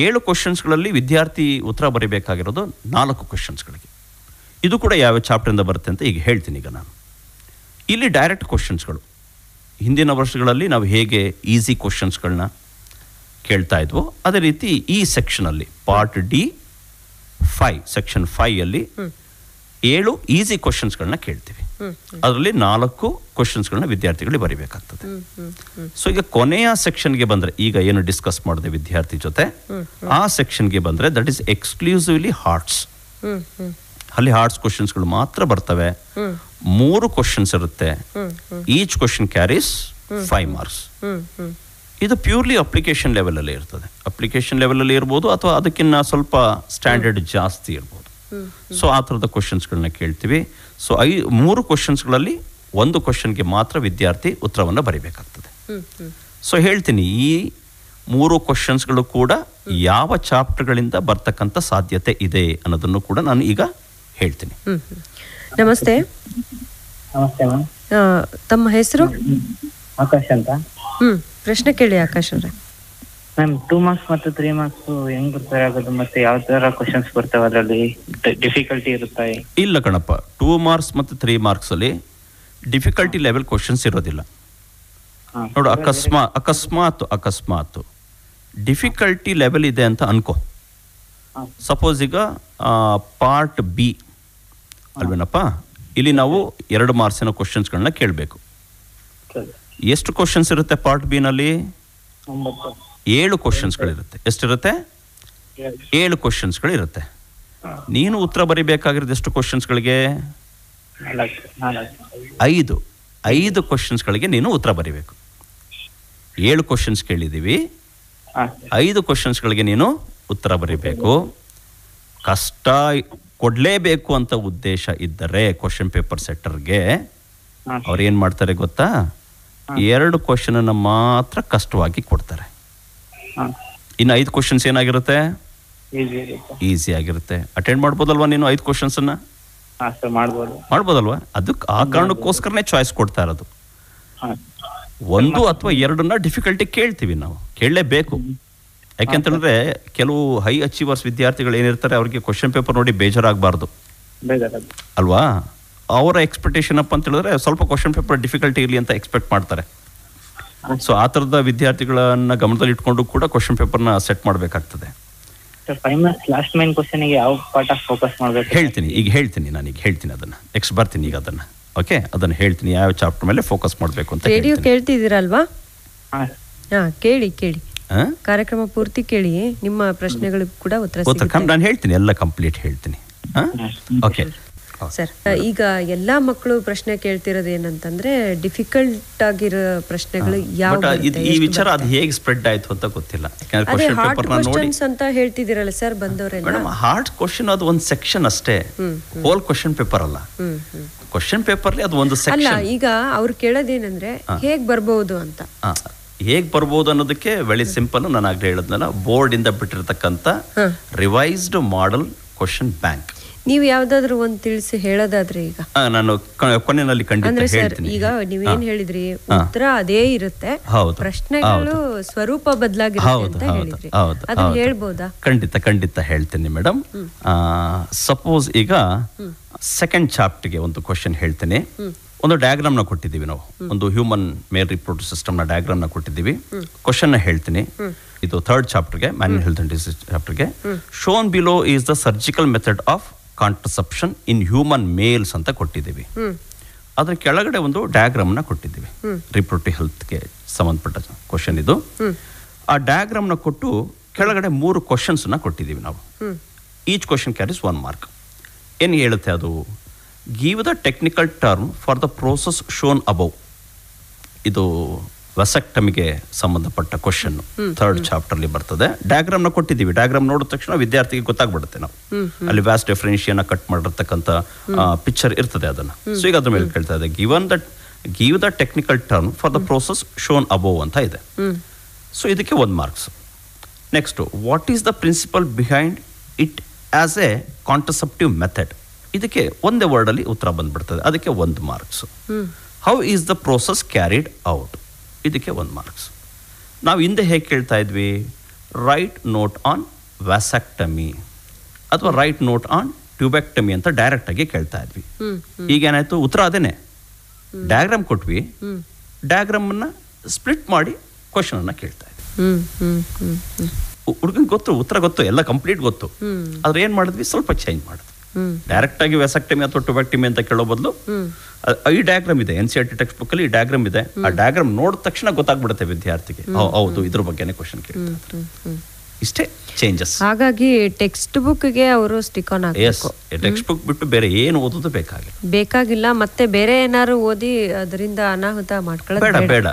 7 ಕ್ವಶನ್ಸ್ಗಳಲ್ಲಿ ವಿದ್ಯಾರ್ಥಿ ಉತ್ತರ ಬರೀಬೇಕಾಗಿರೋದು 4 ಕ್ವಶನ್ಸ್ಗಳಿಗೆ. ಇದು ಕೂಡ ಯಾವ ಚಾಪ್ಟರಿಂದ ಬರುತ್ತೆ ಅಂತ ಈಗ ಹೇಳ್ತೀನಿ. ಈಗ ನಾನು ಇಲ್ಲಿ ಡೈರೆಕ್ಟ್ ಕ್ವಶನ್ಸ್ಗಳು, ಹಿಂದಿನ ವರ್ಷಗಳಲ್ಲಿ ನಾವು ಹೇಗೆ ಈಸಿ ಕ್ವಶನ್ಸ್ಗಳನ್ನ ಕೇಳ್ತಾ ಇದ್ವೋ ಅದೇ ರೀತಿ ಈ ಸೆಕ್ಷನಲ್ಲಿ ಪಾರ್ಟ್ D5 ಸೆಕ್ಷನ್ 5ಅಲ್ಲಿ 7 ಈಸಿ ಕ್ವಶನ್ಸ್ಗಳನ್ನ ಕೇಳ್ತೀವಿ. ಅದರಲ್ಲಿ 4 ಕ್ವಶನ್ಸ್ಗಳನ್ನ ವಿದ್ಯಾರ್ಥಿಗಳಿಗೆ ಬರೀಬೇಕಾಗ್ತದೆ. ಸೊ ಈಗ ಕೊನೆಯ ಸೆಕ್ಷನ್ಗೆ ಬಂದರೆ, ಈಗ ಏನು ಡಿಸ್ಕಸ್ ಮಾಡಿದೆ ವಿದ್ಯಾರ್ಥಿ ಜೊತೆ, ಆ ಸೆಕ್ಷನ್ಗೆ ಬಂದರೆ ದಟ್ ಈಸ್ ಎಕ್ಸ್ಕ್ಲೂಸಿವ್ಲಿ ಹಾರ್ಟ್ಸ್. ಅಲ್ಲಿ ಹಾರ್ಟ್ಸ್ ಕ್ವಶನ್ಸ್ಗಳು ಮಾತ್ರ ಬರ್ತವೆ. 3 ಕ್ವಶನ್ಸ್ ಇರುತ್ತೆ. Each question carries 5 marks. ಇದು ಪ್ಯೂರ್ಲಿ ಅಪ್ಲಿಕೇಶನ್ ಲೆವೆಲಲ್ಲಿ ಇರ್ತದೆ. ಅಪ್ಲಿಕೇಶನ್ ಲೆವೆಲಲ್ಲಿ ಇರ್ಬೋದು ಅಥವಾ ಅದಕ್ಕಿಂತ ಸ್ವಲ್ಪ ಸ್ಟ್ಯಾಂಡರ್ಡ್ ಜಾಸ್ತಿ ಇರ್ಬೋದು. ಸೊ ಆ ಥರದ ಕ್ವಶನ್ಸ್ಗಳನ್ನ ಕೇಳ್ತೀವಿ. ಸೊ 3 ಕ್ವಶನ್ಸ್ಗಳಲ್ಲಿ 1 ಕ್ವಶನ್ಗೆ ಮಾತ್ರ ವಿದ್ಯಾರ್ಥಿ ಉತ್ತರವನ್ನು ಬರೀಬೇಕಾಗ್ತದೆ. ಸೊ ಹೇಳ್ತೀನಿ, ಈ 3 ಕ್ವಶನ್ಸ್ಗಳು ಕೂಡ ಯಾವ ಚಾಪ್ಟರ್ಗಳಿಂದ ಬರ್ತಕ್ಕಂಥ ಸಾಧ್ಯತೆ ಇದೆ ಅನ್ನೋದನ್ನು ಕೂಡ ನಾನು ಈಗ ಹೇಳ್ತೀನಿ. ನಮಸ್ತೆ. ನಮಸ್ತೆ ಮ್ಯಾಮ್. ತಮ್ಮ ಹೆಸರು? ಆಕಾಶ್ ಅಂತ. ಪ್ರಶ್ನೆ ಕೇಳಿ ಆಕಾಶ್ ಅವರೇ. ಮ್ಯಾಮ್ 2 ಮಾರ್ಕ್ಸ್ ಮತ್ತು 3 ಮಾರ್ಕ್ಸ್ ಹೆಂಗ್ ಪ್ರಿಪೇರ್ ಆಗೋದು, ಮತ್ತೆ ಯಾವ ತರ ಕ್ವಶನ್ಸ್ ಬರ್ತವೆ, ಅದರಲ್ಲಿ ಡಿಫಿಕಲ್ಟಿ ಇರುತ್ತೆ? ಇಲ್ಲ ಕಣಪ್ಪ, 2 ಮಾರ್ಕ್ಸ್ ಮತ್ತು 3 ಮಾರ್ಕ್ಸ್ ಅಲ್ಲಿ ಡಿಫಿಕಲ್ಟಿ ಲೆವೆಲ್ ಕ್ವಶನ್ಸ್ ಇರೋದಿಲ್ಲ. ನೋಡು, ಅಕಸ್ಮಾತ್ ಡಿಫಿಕಲ್ಟಿ ಲೆವೆಲ್ ಇದೆ ಅಂತ ಅನ್ಕೋ. ಸಪೋಸ್ ಈಗ ಪಾರ್ಟ್ ಬಿ ಅಲ್ವೇನಪ್ಪ, ಇಲ್ಲಿ ನಾವು 2 ಮಾರ್ಕ್ಸಿನ ಕ್ವಶನ್ಸ್ಗಳನ್ನ ಕೇಳಬೇಕು. ಎಷ್ಟು ಕ್ವಶನ್ಸ್ ಇರುತ್ತೆ ಪಾರ್ಟ್ ಬಿ ನಲ್ಲಿ? 7 ಕ್ವಶನ್ಸ್ಗಳಿರುತ್ತೆ. ಎಷ್ಟಿರುತ್ತೆ? 7 ಕ್ವಶನ್ಸ್ಗಳಿರುತ್ತೆ. ನೀನು ಉತ್ತರ ಬರೀಬೇಕಾಗಿರೋದು ಎಷ್ಟು ಕ್ವಶನ್ಸ್ಗಳಿಗೆ? 5 ಕ್ವಶನ್ಸ್ಗಳಿಗೆ ನೀನು ಉತ್ತರ ಬರೀಬೇಕು. 7 ಕ್ವಶನ್ಸ್ ಕೇಳಿದ್ದೀವಿ, 5 ಕ್ವಶನ್ಸ್ಗಳಿಗೆ ನೀನು ಉತ್ತರ ಬರೀಬೇಕು. ಕಷ್ಟ ಕೊಡಲೇಬೇಕು ಅಂತ ಉದ್ದೇಶ ಇದ್ದರೆ ಕ್ವಶನ್ ಪೇಪರ್ ಸೆಟ್ಟರ್ಗೆ ಅವ್ರು ಏನು ಮಾಡ್ತಾರೆ ಗೊತ್ತಾ? 2 ಕ್ವಶನನ್ನು ಮಾತ್ರ ಕಷ್ಟವಾಗಿ ಕೊಡ್ತಾರೆ. ಇನ್ನು 5 ಕ್ವಶನ್ಸ್ ಏನಾಗಿರುತ್ತೆ? ಈಸಿ ಆಗಿರುತ್ತೆ. ಅಟೆಂಡ್ ಮಾಡ್ಬೋದಲ್ವಾ ನೀನು 5 ಕ್ವಶನ್ಸನ್ನು? ಮಾಡ್ಬೋದಲ್ವಾ? ಅದಕ್ಕೆ ಆ ಕಾರಣಕ್ಕೋಸ್ಕರನೇ ಚಾಯ್ಸ್ ಕೊಡ್ತಾ ಇರೋದು. 1 ಅಥವಾ 2 ಡಿಫಿಕಲ್ಟಿ ಕೇಳ್ತೀವಿ ನಾವು, ಕೇಳಲೇಬೇಕು. ಯಾಕೆಂತಂದ್ರೆ ಕೆಲವು ಹೈ ಅಚೀವರ್ಸ್ ವಿದ್ಯಾರ್ಥಿಗಳು ಏನಿರ್ತಾರೆ, ಅವ್ರಿಗೆ ಕ್ವಶನ್ ಪೇಪರ್ ನೋಡಿ ಬೇಜಾರಾಗಬಾರ್ದು ಅಲ್ವಾ? ಅವರ ಎಕ್ಸ್ಪೆಕ್ಟೇಷನ್ ಅಪ್ ಅಂತ ಹೇಳಿದ್ರೆ ಸ್ವಲ್ಪ ಕ್ವಶನ್ ಪೇಪರ್ ಡಿಫಿಕಲ್ಟಿ ಇರಲಿ ಅಂತ ಎಕ್ಸ್ಪೆಕ್ಟ್ ಮಾಡ್ತಾರೆ. ಸೊ ಆ ಥರದ ವಿದ್ಯಾರ್ಥಿಗಳನ್ನ ಗಮನದಲ್ಲಿ ಇಟ್ಕೊಂಡು ಕೂಡ ಕ್ವಶನ್ ಪೇಪರ್ನ ಸೆಟ್ ಮಾಡಬೇಕಾಗ್ತದೆ. ಲಾಸ್ಟ್ ಮೈನ್ ಕ್ವಶನ್ ಗೆ ಯಾವ ಪಾರ್ಟ್ ಆಫ್ ಫೋಕಸ್ ಮಾಡಬೇಕು ಹೇಳ್ತೀನಿ ಅದನ್ನ ನೆಕ್ಸ್ಟ್ ಬರ್ತೀನಿ. ಈಗ ಅದನ್ನ ಹೇಳ್ತೀನಿ, ಯಾವ ಚಾಪ್ಟರ್ ಮೇಲೆ ಫೋಕಸ್ ಮಾಡಬೇಕು ಅಂತ. ರೇಡಿಯೋ ಕೇಳ್ತಿದ್ದೀರಲ್ವಾ? ಕೇಳಿ ಕಾರ್ಯಕ್ರಮ ಪೂರ್ತಿ ಕೇಳಿ, ನಿಮ್ಮ ಪ್ರಶ್ನೆಗಳಿಗೆ ಕೂಡ ಉತ್ತರ ನಾನು ಹೇಳ್ತೀನಿ, ಎಲ್ಲ ಕಂಪ್ಲೀಟ್ ಹೇಳ್ತೀನಿ. ಓಕೆ ಸರ್, ಈಗ ಎಲ್ಲಾ ಮಕ್ಕಳು ಪ್ರಶ್ನೆ ಕೇಳ್ತಿರೋದು ಏನಂತಂದ್ರೆ ಡಿಫಿಕಲ್ಟ್ ಆಗಿರೋ ಪ್ರಶ್ನೆಗಳು ಯಾವ ಈ ವಿಚಾರ ಅದು ಹೇಗೆ ಸ್ಪ್ರೆಡ್ ಆಯ್ತು ಅಂತ ಗೊತ್ತಿಲ್ಲ. ಅಂತ ಹೇಳ್ತಿದ್ದೀರಲ್ಲ ಸರ್ ಬಂದವರೆಲ್ಲ. ಹಾರ್ಡ್ ಕ್ವಶನ್ ಅದು ಒಂದು ಸೆಕ್ಷನ್ ಅಷ್ಟೇ, ಹೋಲ್ ಕ್ವಶನ್ ಪೇಪರ್ ಅಲ್ಲ. ಕ್ವಶನ್ ಪೇಪರ್ ಅದು ಒಂದು ಸೆಕ್ಷನ್ ಅಲ್ಲ. ಈಗ ಅವ್ರು ಕೇಳೋದೇನಂದ್ರೆ ಹೇಗ್ ಬರ್ಬಹುದು ಅಂತ. ಹೇಗ್ ಬರ್ಬೋದು ಅನ್ನೋದಕ್ಕೆ ವೆರಿ ಸಿಂಪಲ್. ನಾನು ಆಗ್ಲೇ ಹೇಳಿದ್ನಲ್ಲ, ಬೋರ್ಡ್ ಇಂದ ಬಿಟ್ಟಿರ್ತಕ್ಕಂಥ ರಿವೈಸ್ಡ್ ಮಾಡೆಲ್ ಕ್ವಶನ್ ಬ್ಯಾಂಕ್. ನೀವು ಯಾವ್ದಾದ್ರು ಒಂದ್ ತಿಳಿಸಿ ಹೇಳೋದಾದ್ರೆ, ಈಗ ನಾನು ಕೊನೆಯಲ್ಲಿ ಖಂಡಿತ ಹೇಳ್ತೀನಿ. ಈಗ ನೀವೇನ್ ಹೇಳಿದ್ರಿ, ಉತ್ತರ ಅದೇ ಇರುತ್ತೆ, ಪ್ರಶ್ನೆಗಳು ಸ್ವರೂಪ ಬದಲಾಗಿರುತ್ತೆ ಅಂತ ಹೇಳಿದ್ರಿ. ಅದನ್ನ ಹೇಳ್ಬೋದಾ? ಖಂಡಿತ ಹೇಳ್ತೀನಿ ಮೇಡಮ್. ಸಪೋಸ್ ಈಗ ಸೆಕೆಂಡ್ ಚಾಪ್ಟರ್ಗೆ ಒಂದು ಕ್ವಶನ್ ಹೇಳ್ತೀನಿ. ಒಂದು ಡಯಾಗ್ರಾಮ್ ನ ಕೊಟ್ಟಿದ್ದೀವಿ ನಾವು, ಒಂದು ಹ್ಯೂಮನ್ ಮೇಲ್ ರಿಪ್ರೊಡಕ್ಟಿವ್ ಸಿಸ್ಟಮ್ ನ ಡಯಾಗ್ರಾಮ್ ನ ಕೊಟ್ಟಿದ್ದೀವಿ. ಕ್ವಶನ್ ನ ಹೇಳ್ತೀನಿ. ಇದು 3rd ಚಾಪ್ಟರ್ಗೆ, ಮ್ಯಾನ್ಯುಯಲ್ ಹೆಲ್ತ್ ಅಂಡ್ ಡಿಸೀಸ್ ಚಾಪ್ಟರ್ಗೆ. Shown below is the surgical method of contraception in human males ಅಂತ ಕೊಟ್ಟಿದ್ದೀವಿ. ಅದ್ರ ಕೆಳಗಡೆ ಒಂದು ಡಯಾಗ್ರಾಮ್ ನ ಕೊಟ್ಟಿದ್ದೀವಿ, ರಿಪ್ರೊಡಕ್ಟಿವ್ ಹೆಲ್ತ್ಗೆ ಸಂಬಂಧಪಟ್ಟ ಕ್ವಶನ್ ಇದು. ಆ ಡಯಾಗ್ರಾಮ್ ನ ಕೊಟ್ಟು ಕೆಳಗಡೆ 3 ಕ್ವಶನ್ಸ್ ನ ಕೊಟ್ಟಿದ್ದೀವಿ ನಾವು. Each question carries 1 mark. ಏನು ಹೇಳುತ್ತೆ ಅದು? Give the technical term for the process shown above. ಇದು ವಸೆಕ್ಟಮಿಗೆ ಸಂಬಂಧಪಟ್ಟ ಕ್ವಶನ್ 3rd ಚಾಪ್ಟರ್ಲಿ ಬರ್ತದೆ. ಡಯಾಗ್ರಾಮ್ ನ ಕೊಟ್ಟಿದ್ದೀವಿ. ಡಯಾಗ್ರಾಮ್ ನೋಡಿದ ತಕ್ಷಣ ವಿದ್ಯಾರ್ಥಿಗೆ ಗೊತ್ತಾಗ್ಬಿಡುತ್ತೆ. ನಾವು ಅಲ್ಲಿ ವ್ಯಾಸ್ ಡಿಫರೆನ್ಷಿಯನ್ನ ಕಟ್ ಮಾಡಿರ್ತಕ್ಕಂಥ ಪಿಕ್ಚರ್ ಇರ್ತದೆ ಅದನ್ನ. ಸೊ ಈಗ ಅದ್ರ ಮೇಲೆ ಕೇಳ್ತಾ ಇದೆ, give the technical term for the process shown above ಅಂತ ಇದೆ. ಸೊ ಇದಕ್ಕೆ 1 marks. Next, what is the principle behind it as a contraceptive method. ಇದಕ್ಕೆ ಒಂದೇ ವರ್ಡ್ ಅಲ್ಲಿ ಉತ್ತರ ಬಂದ್ಬಿಡ್ತದೆ, ಅದಕ್ಕೆ 1 marks. How is the process carried out, ಇದಕ್ಕೆ 1 ಮಾರ್ಕ್ಸ್. ನಾವು ಹಿಂದೆ ಹೇಗೆ ಕೇಳ್ತಾ ಇದ್ವಿ, ರೈಟ್ ನೋಟ್ ಆನ್ ವ್ಯಾಸೆಕ್ಟಮಿ ಅಥವಾ ರೈಟ್ ನೋಟ್ ಆನ್ ಟ್ಯೂಬೆಕ್ಟಮಿ ಅಂತ ಡೈರೆಕ್ಟ್ ಆಗಿ ಕೇಳ್ತಾ ಇದ್ವಿ. ಈಗ ಏನಾಯ್ತು, ಉತ್ತರ ಅದೇನೆ. ಡಯಾಗ್ರಾಮ್ ಕೊಟ್ವಿ, ಡಯಾಗ್ರಾಮ್ ಅನ್ನ ಸ್ಪ್ಲಿಟ್ ಮಾಡಿ ಕ್ವಶನ್ ಅನ್ನ ಕೇಳ್ತಾ ಇದ್ವಿ. ಹುಡುಗನ್ ಗೊತ್ತು, ಉತ್ತರ ಗೊತ್ತು, ಎಲ್ಲ ಕಂಪ್ಲೀಟ್ ಗೊತ್ತು. ಆದ್ರೆ ಏನ್ ಮಾಡಿದ್ವಿ, ಸ್ವಲ್ಪ ಚೇಂಜ್ ಮಾಡಿದ್ವಿ. ಡೈರೆಕ್ಟ್ ಆಗಿ ವ್ಯಾಸೆಕ್ಟಮಿ ಅಥವಾ ಟ್ಯೂಬೆಕ್ಟಮಿ ಅಂತ ಕೇಳೋ ಬದಲು ಈ ಡಯಾಗ್ರಾಮ್ ಇದೆ, NCERT ಟೆಕ್ಸ್ಟ್ ಬುಕ್ ಅಲ್ಲಿ ಈ ಡಯಾಗ್ರಾಮ್ ಇದೆ. ಆ ಡಯಾಗ್ರಾಮ್ ನೋಡಿದ ತಕ್ಷಣ ಗೊತ್ತಾಗ್ಬಿಡುತ್ತೆ ವಿದ್ಯಾರ್ಥಿಗೆ, ಹೌದು ಇದ್ರ ಬಗ್ಗೆನೇ ಕ್ವಶನ್ ಕೇಳ್ತಾರೆ. ಇಷ್ಟೇ ಚೇಂಜಸ್. ಹಾಗಾಗಿ ಟೆಕ್ಸ್ಟ್ ಬುಕ್ಗೆ ಅವರು ಸ್ಟಿಕ್ ಆನ್ ಆಗಬೇಕು. ಟೆಕ್ಸ್ಟ್ ಬುಕ್ ಬಿಟ್ಟು ಬೇರೆ ಏನು ಓದೋದು ಬೇಕಾಗಿಲ್ಲ. ಮತ್ತೆ ಬೇರೆ ಏನಾದ್ರು ಓದಿ ಅದರಿಂದ ಅನಾಹುತ ಮಾಡ್ಕೊಳ್ಳೋದು ಬೇಡ.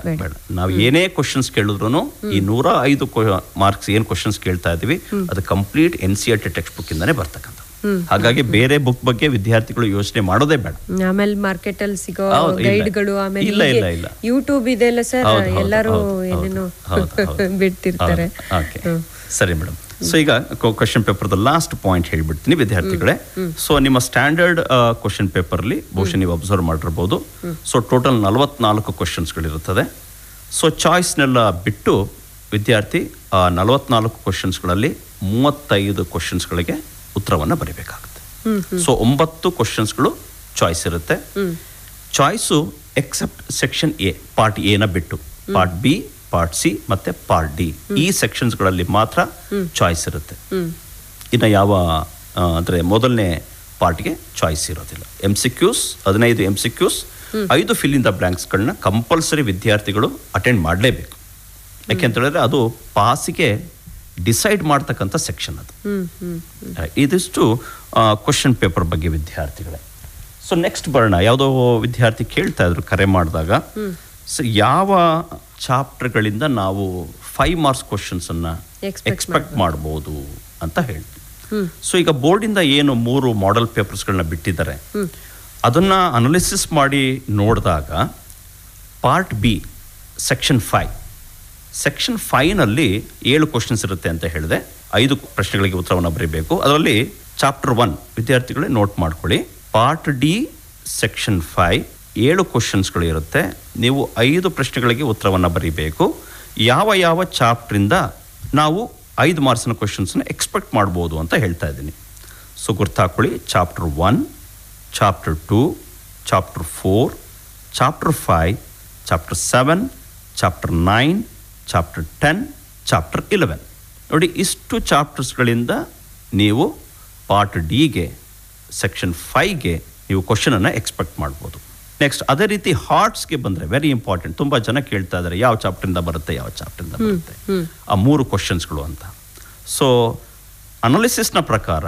ನಾವು ಏನೇ ಕ್ವಶನ್ಸ್ ಕೇಳಿದ್ರು ಈ 105 ಮಾರ್ಕ್ಸ್ ಏನ್ ಕ್ವಶನ್ಸ್ ಕೇಳ್ತಾ ಇದೀವಿ ಅದು ಕಂಪ್ಲೀಟ್ NCERT ಟೆಕ್ಸ್ಟ್ ಬುಕ್ ಇಂದಾನೆ ಬರ್ತಕ್ಕಂಥ. ಹಾಗಾಗಿ ಬೇರೆ ಬುಕ್ ಬಗ್ಗೆ ವಿದ್ಯಾರ್ಥಿಗಳು ಯೋಚನೆ ಮಾಡೋದೇ ಬೇಡ. ಆಮೇಲೆ ಮಾರ್ಕೆಟ್ ಅಲ್ಲಿ ಸಿಗೋ ಹೌದು, ಇಲ್ಲ. ಗೈಡ್ಗಳು, ಇಲ್ಲ, ಇಲ್ಲ, ಆಮೇಲೆ ಇಲ್ಲ. ಯೂಟ್ಯೂಬ್ ಇದೆಲ್ಲ ಸರ್, ಹೌದು, ಹೌದು, ಎಲ್ಲರೂ ಹೌದು, ಏನೇನೋ ಹೌದು, ಹೌದು. ಬಿಡ್ತಿರ್ತಾರೆ. ಓಕೆ, ಸರಿ ಮೇಡಮ್. ಸೊ ಈಗ ಕ್ವಶನ್ ಪೇಪರ್ದ ಲಾಸ್ಟ್ ಪಾಯಿಂಟ್ ಹೇಳ್ಬಿಡ್ತೀನಿ ವಿದ್ಯಾರ್ಥಿಗಳೇ. ಸೊ ನಿಮ್ಮ ಸ್ಟ್ಯಾಂಡರ್ಡ್ ಕ್ವಶನ್ ಪೇಪರ್ಲಿ ಬಹುಶಃ ನೀವು ಅಬ್ಸರ್ವ್ ಮಾಡಿರ್ಬೋದು. ಸೊ ಟೋಟಲ್ 44 ಕ್ವಶನ್ಸ್ಗಳಿರುತ್ತದೆ. ಸೊ ಚಾಯ್ಸ್ನೆಲ್ಲ ಬಿಟ್ಟು ವಿದ್ಯಾರ್ಥಿ 44 ಕ್ವಶನ್ಸ್ಗಳಲ್ಲಿ 35 ಕ್ವಶನ್ಸ್ಗಳಿಗೆ ಉತ್ತರವನ್ನು ಬರೀಬೇಕಾಗುತ್ತೆ. ಸೊ 9 ಕ್ವಶನ್ಸ್ಗಳು ಚಾಯ್ಸ್ ಇರುತ್ತೆ. Choice except section A, part A ನ ಬಿಟ್ಟು, ಪಾರ್ಟ್ ಬಿ, ಪಾರ್ಟ್ ಸಿ ಮತ್ತೆ ಪಾರ್ಟ್ ಡಿ, ಈ ಸೆಕ್ಷನ್ಸ್ಗಳಲ್ಲಿ ಮಾತ್ರ ಚಾಯ್ಸ್ ಇರುತ್ತೆ. ಇನ್ನು ಯಾವ ಅಂದರೆ ಮೊದಲನೇ ಪಾರ್ಟ್ಗೆ ಚಾಯ್ಸ್ ಇರೋದಿಲ್ಲ. MCQs 15 MCQs, 5 fill in the ಬ್ಲ್ಯಾಂಕ್ಸ್ಗಳನ್ನ ಕಂಪಲ್ಸರಿ ವಿದ್ಯಾರ್ಥಿಗಳು ಅಟೆಂಡ್ ಮಾಡಲೇಬೇಕು. ಯಾಕೆಂತ ಹೇಳಿದ್ರೆ ಅದು ಪಾಸಿಗೆ ಡಿಸೈಡ್ ಮಾಡ್ತಕ್ಕಂಥ ಸೆಕ್ಷನ್ ಅದು. ಇದಿಷ್ಟು ಕ್ವಶನ್ ಪೇಪರ್ ಬಗ್ಗೆ ವಿದ್ಯಾರ್ಥಿಗಳೇ. ಸೊ ನೆಕ್ಸ್ಟ್ ಬರೋಣ. ಯಾವುದೋ ವಿದ್ಯಾರ್ಥಿ ಕೇಳ್ತಾ ಇದ್ರು ಕರೆ ಮಾಡಿದಾಗ, ಸೊ ಯಾವ ಚಾಪ್ಟರ್ಗಳಿಂದ ನಾವು 5 ಮಾರ್ಕ್ಸ್ ಕ್ವಶನ್ಸನ್ನು ಎಕ್ಸ್ಪೆಕ್ಟ್ ಮಾಡ್ಬೋದು ಅಂತ ಹೇಳ್ತೀವಿ. ಸೊ ಈಗ ಬೋರ್ಡಿಂದ ಏನು 3 ಮಾಡೆಲ್ ಪೇಪರ್ಸ್ಗಳನ್ನ ಬಿಟ್ಟಿದ್ದಾರೆ, ಅದನ್ನು ಅನಾಲಿಸಿಸ್ ಮಾಡಿ ನೋಡಿದಾಗ ಪಾರ್ಟ್ ಬಿ ಸೆಕ್ಷನ್ 5, ಸೆಕ್ಷನ್ 5ನಲ್ಲಿ 7 ಕ್ವಶನ್ಸ್ ಇರುತ್ತೆ ಅಂತ ಹೇಳಿದೆ. 5 ಪ್ರಶ್ನೆಗಳಿಗೆ ಉತ್ತರವನ್ನು ಬರೀಬೇಕು. ಅದರಲ್ಲಿ ಚಾಪ್ಟರ್ 1 ವಿದ್ಯಾರ್ಥಿಗಳೇ ನೋಟ್ ಮಾಡ್ಕೊಳ್ಳಿ. ಪಾರ್ಟ್ ಡಿ ಸೆಕ್ಷನ್ 5 7 ಕ್ವಶನ್ಸ್ಗಳು ಇರುತ್ತೆ. ನೀವು 5 ಪ್ರಶ್ನೆಗಳಿಗೆ ಉತ್ತರವನ್ನು ಬರೀಬೇಕು. ಯಾವ ಚಾಪ್ಟ್ರಿಂದ ನಾವು 5 ಮಾರ್ಕ್ಸ್ನ ಕ್ವಶನ್ಸ್ನ ಎಕ್ಸ್ಪೆಕ್ಟ್ ಮಾಡ್ಬೋದು ಅಂತ ಹೇಳ್ತಾ ಇದ್ದೀನಿ. ಸೊ ಗುರ್ತಾಕೊಳ್ಳಿ. Chapter 1, chapter 2, chapter 4, chapter 5, chapter 7, chapter 9, chapter 10, chapter 11. ನೋಡಿ, ಇಷ್ಟು ಚಾಪ್ಟರ್ಸ್ಗಳಿಂದ ನೀವು ಪಾರ್ಟ್ ಡಿಗೆ ಸೆಕ್ಷನ್ 5ಗೆ ನೀವು ಕ್ವಶನನ್ನು ಎಕ್ಸ್ಪೆಕ್ಟ್ ಮಾಡ್ಬೋದು. ನೆಕ್ಸ್ಟ್ ಅದೇ ರೀತಿ ಹಾರ್ಟ್ಸ್ಗೆ ಬಂದರೆ ವೆರಿ ಇಂಪಾರ್ಟೆಂಟ್. ತುಂಬ ಜನ ಕೇಳ್ತಾ ಇದ್ದಾರೆ ಯಾವ ಚಾಪ್ಟರಿಂದ ಬರುತ್ತೆ ಆ 3 ಕ್ವಶನ್ಸ್ಗಳು ಅಂತ. ಸೊ ಅನಾಲಿಸಿಸ್ನ ಪ್ರಕಾರ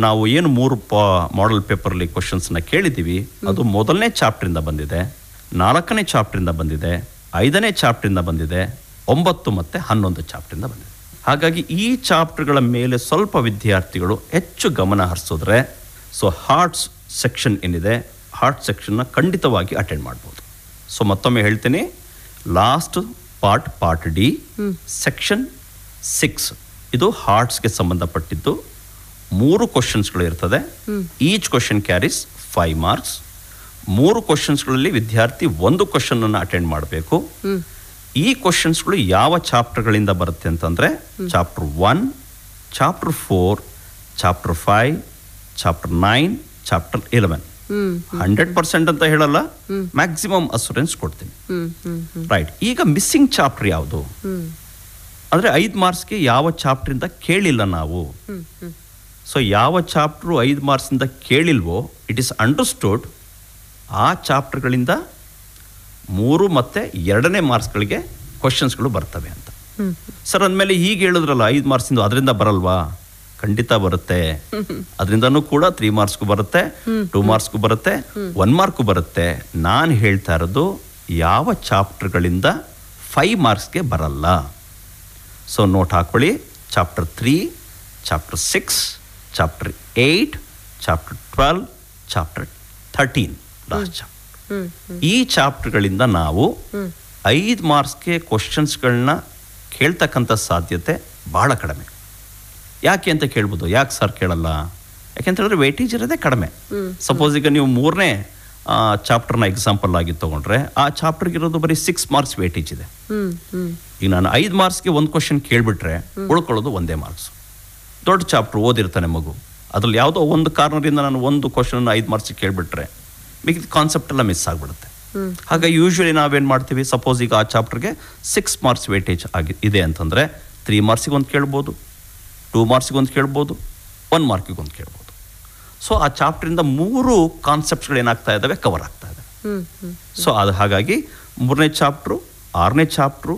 ನಾವು ಏನು 3 ಮಾಡೆಲ್ ಪೇಪರ್ಲಿ ಕ್ವಶನ್ಸ್ನ ಕೇಳಿದ್ದೀವಿ, ಅದು ಮೊದಲನೇ ಚಾಪ್ಟರಿಂದ ಬಂದಿದೆ, 4ನೇ ಚಾಪ್ಟರಿಂದ ಬಂದಿದೆ, 5ನೇ ಚಾಪ್ಟರಿಂದ ಬಂದಿದೆ, 9 ಮತ್ತು 11 ಚಾಪ್ಟರಿಂದ ಬಂದಿದೆ. ಹಾಗಾಗಿ ಈ ಚಾಪ್ಟರ್ಗಳ ಮೇಲೆ ಸ್ವಲ್ಪ ವಿದ್ಯಾರ್ಥಿಗಳು ಹೆಚ್ಚು ಗಮನ ಹರಿಸಿದ್ರೆ, ಸೊ ಹಾರ್ಟ್ಸ್ ಸೆಕ್ಷನ್ ಏನಿದೆ, ಹಾರ್ಟ್ ಸೆಕ್ಷನ್ನ ಖಂಡಿತವಾಗಿ ಅಟೆಂಡ್ ಮಾಡ್ಬೋದು. ಸೊ ಮತ್ತೊಮ್ಮೆ ಹೇಳ್ತೀನಿ, ಲಾಸ್ಟ್ ಪಾರ್ಟ್ ಡಿ ಸೆಕ್ಷನ್ 6 ಇದು ಹಾರ್ಟ್ಸ್ಗೆ ಸಂಬಂಧಪಟ್ಟಿದ್ದು. 3 ಕ್ವಶನ್ಸ್ಗಳು ಇರ್ತದೆ. Each question carries 5 marks. 3 ಕ್ವಶನ್ಸ್ಗಳಲ್ಲಿ ವಿದ್ಯಾರ್ಥಿ 1 ಕ್ವಶನನ್ನು ಅಟೆಂಡ್ ಮಾಡಬೇಕು. ಈ ಕ್ವಶನ್ಸ್ಗಳು ಯಾವ ಚಾಪ್ಟರ್ಗಳಿಂದ ಬರುತ್ತೆ ಅಂತಂದರೆ chapter 1, chapter 4, chapter 5, chapter 9, chapter 11. 100% ಅಂತ ಹೇಳಲ್ಲ, ಮ್ಯಾಕ್ಸಿಮಮ್ ಅಸುರೆನ್ಸ್ ಕೊಡ್ತೀನಿ. ರೈಟ್. ಈಗ ಮಿಸ್ಸಿಂಗ್ ಚಾಪ್ಟರ್ ಯಾವುದು ಅಂದರೆ 5 ಮಾರ್ಕ್ಸ್ಗೆ ಯಾವ ಚಾಪ್ಟರಿಂದ ಕೇಳಿಲ್ಲ ನಾವು. ಸೊ ಯಾವ ಚಾಪ್ಟ್ರು 5 ಮಾರ್ಕ್ಸಿಂದ ಕೇಳಿಲ್ವೋ, ಇಟ್ ಈಸ್ ಅಂಡರ್ಸ್ಟುಡ್ ಆ ಚಾಪ್ಟರ್ಗಳಿಂದ 3 ಮತ್ತು 2ನೇ ಮಾರ್ಕ್ಸ್ಗಳಿಗೆ ಕ್ವಶನ್ಸ್ಗಳು ಬರ್ತವೆ ಅಂತ. ಸರ್ ಅಂದಮೇಲೆ ಈಗ ಹೇಳಿದ್ರಲ್ಲ 5 ಮಾರ್ಕ್ಸಿಂದ ಅದರಿಂದ ಬರಲ್ವಾ? ಖಂಡಿತ ಬರುತ್ತೆ. ಅದರಿಂದನೂ ಕೂಡ 3 ಮಾರ್ಕ್ಸ್ಗೂ ಬರುತ್ತೆ, 2 ಮಾರ್ಕ್ಸ್ಗೂ ಬರುತ್ತೆ, 1 ಮಾರ್ಕ್ಗೂ ಬರುತ್ತೆ. ನಾನು ಹೇಳ್ತಾ ಇರೋದು ಯಾವ ಚಾಪ್ಟರ್ಗಳಿಂದ 5 ಮಾರ್ಕ್ಸ್ಗೆ ಬರಲ್ಲ. ಸೊ ನೋಟ್ ಹಾಕೊಳ್ಳಿ. Chapter 3, chapter 6, chapter 8, chapter 12, chapter 13 last chapter. ಈ ಚಾಪ್ಟರ್ಗಳಿಂದ ನಾವು 5 ಮಾರ್ಕ್ಸ್ಗೆ ಕ್ವಶನ್ಸ್ಗಳನ್ನ ಕೇಳ್ತಕ್ಕಂಥ ಸಾಧ್ಯತೆ ಭಾಳ ಕಡಿಮೆ. ಯಾಕೆ ಅಂತ ಕೇಳ್ಬೋದು. ಯಾಕೆ ಸರ್ ಕೇಳಲ್ಲ? ಯಾಕೆಂತ ಹೇಳಿದ್ರೆ ವೇಟೇಜ್ ಇರೋದೇ ಕಡಿಮೆ. ಸಪೋಸ್ ಈಗ ನೀವು 3ನೇ ಚಾಪ್ಟರ್ನ ಎಕ್ಸಾಂಪಲ್ ಆಗಿ ತೊಗೊಂಡ್ರೆ ಆ ಚಾಪ್ಟರ್ಗಿರೋದು ಬರೀ 6 ಮಾರ್ಕ್ಸ್ ವೇಟೇಜ್ ಇದೆ. ಈಗ ನಾನು 5 ಮಾರ್ಕ್ಸ್ಗೆ 1 ಕ್ವಶನ್ ಕೇಳಿಬಿಟ್ರೆ ಉಳ್ಕೊಳ್ಳೋದು 1 ಮಾರ್ಕ್ಸ್. ದೊಡ್ಡ ಚಾಪ್ಟರ್ ಓದಿರ್ತಾನೆ ಮಗು, ಅದ್ರಲ್ಲಿ ಯಾವುದೋ ಒಂದು ಕಾರ್ನರಿಂದ ನಾನು 1 ಕ್ವಶನ್ 5 ಮಾರ್ಕ್ಸಿಗೆ ಕೇಳಿಬಿಟ್ರೆ ಮಿಕ್ಕಿದ ಕಾನ್ಸೆಪ್ಟ್ ಎಲ್ಲ ಮಿಸ್ ಆಗಿಬಿಡುತ್ತೆ. ಹಾಗಾಗಿ ಯೂಶ್ವಲಿ ನಾವೇನು ಮಾಡ್ತೀವಿ, ಸಪೋಸ್ ಈಗ ಆ ಚಾಪ್ಟರ್ಗೆ 6 ಮಾರ್ಕ್ಸ್ ವೇಟೇಜ್ ಇದೆ ಅಂತಂದರೆ 3 ಮಾರ್ಕ್ಸಿಗೆ 1 ಕೇಳ್ಬೋದು, 2 ಮಾರ್ಕ್ಸಿಗೆ 1 ಕೇಳ್ಬೋದು, 1 ಮಾರ್ಕಿಗೆ 1 ಕೇಳ್ಬೋದು. ಸೊ ಆ ಚಾಪ್ಟರಿಂದ 3 ಕಾನ್ಸೆಪ್ಟ್ಸ್ಗಳು ಏನಾಗ್ತಾ ಇದ್ದಾವೆ, ಕವರ್ ಆಗ್ತಾ ಇದೆ. ಸೊ ಅದು ಹಾಗಾಗಿ 3ನೇ ಚಾಪ್ಟ್ರು, 6ನೇ ಚಾಪ್ಟ್ರು,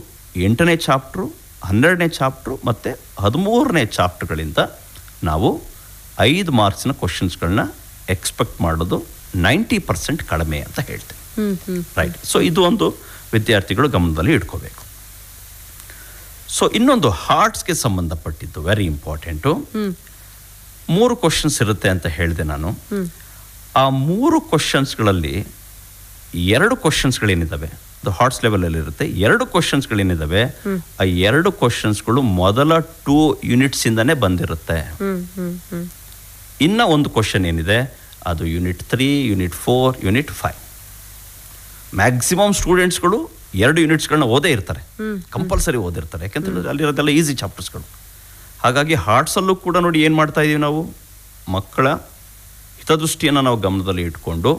8ನೇ ಚಾಪ್ಟ್ರು, 12ನೇ ಚಾಪ್ಟ್ರು ಮತ್ತು 13ನೇ ಚಾಪ್ಟರ್ಗಳಿಂದ ನಾವು 5 ಮಾರ್ಕ್ಸ್ನ ಕ್ವಶನ್ಸ್ಗಳನ್ನ ಎಕ್ಸ್ಪೆಕ್ಟ್ ಮಾಡೋದು 90% ಕಡಿಮೆ ಅಂತ ಹೇಳ್ತೇವೆ. ರೈಟ್. ಸೊ ಇದು ಒಂದು ವಿದ್ಯಾರ್ಥಿಗಳು ಗಮನದಲ್ಲಿ ಇಟ್ಕೋಬೇಕು. ಸೊ ಇನ್ನೊಂದು ಹಾರ್ಟ್ಸ್ಗೆ ಸಂಬಂಧಪಟ್ಟಿದ್ದು ವೆರಿ ಇಂಪಾರ್ಟೆಂಟು. 3 ಕ್ವಶನ್ಸ್ ಇರುತ್ತೆ ಅಂತ ಹೇಳಿದೆ ನಾನು. ಆ 3 ಕ್ವಶನ್ಸ್ಗಳಲ್ಲಿ 2 ಕ್ವಶನ್ಸ್ಗಳೇನಿದ್ದಾವೆ ಅದು ಹಾರ್ಟ್ಸ್ ಲೆವೆಲಲ್ಲಿ ಇರುತ್ತೆ. 2 ಕ್ವಶನ್ಸ್ಗಳೇನಿದ್ದಾವೆ ಆ 2 ಕ್ವಶನ್ಸ್ಗಳು ಮೊದಲ 2 ಯೂನಿಟ್ಸಿಂದನೇ ಬಂದಿರುತ್ತೆ. ಇನ್ನು ಒಂದು ಕ್ವಶನ್ ಏನಿದೆ ಅದು ಯೂನಿಟ್ 3, ಯೂನಿಟ್ 4, ಯೂನಿಟ್ 5. ಮ್ಯಾಕ್ಸಿಮಮ್ ಸ್ಟೂಡೆಂಟ್ಸ್ಗಳು 2 ಯೂನಿಟ್ಸ್ಗಳನ್ನ ಓದೇ ಇರ್ತಾರೆ, ಕಂಪಲ್ಸರಿ ಓದಿರ್ತಾರೆ. ಯಾಕೆಂತೇಳಿದ್ರೆ ಅಲ್ಲಿರೋದೆಲ್ಲ ಈಸಿ ಚಾಪ್ಟರ್ಸ್ಗಳು. ಹಾಗಾಗಿ ಹಾರ್ಟ್ಸಲ್ಲೂ ಕೂಡ ನೋಡಿ ಏನು ಮಾಡ್ತಾ ಇದ್ದೀವಿ ನಾವು, ಮಕ್ಕಳ ಹಿತದೃಷ್ಟಿಯನ್ನು ನಾವು ಗಮನದಲ್ಲಿ ಇಟ್ಕೊಂಡು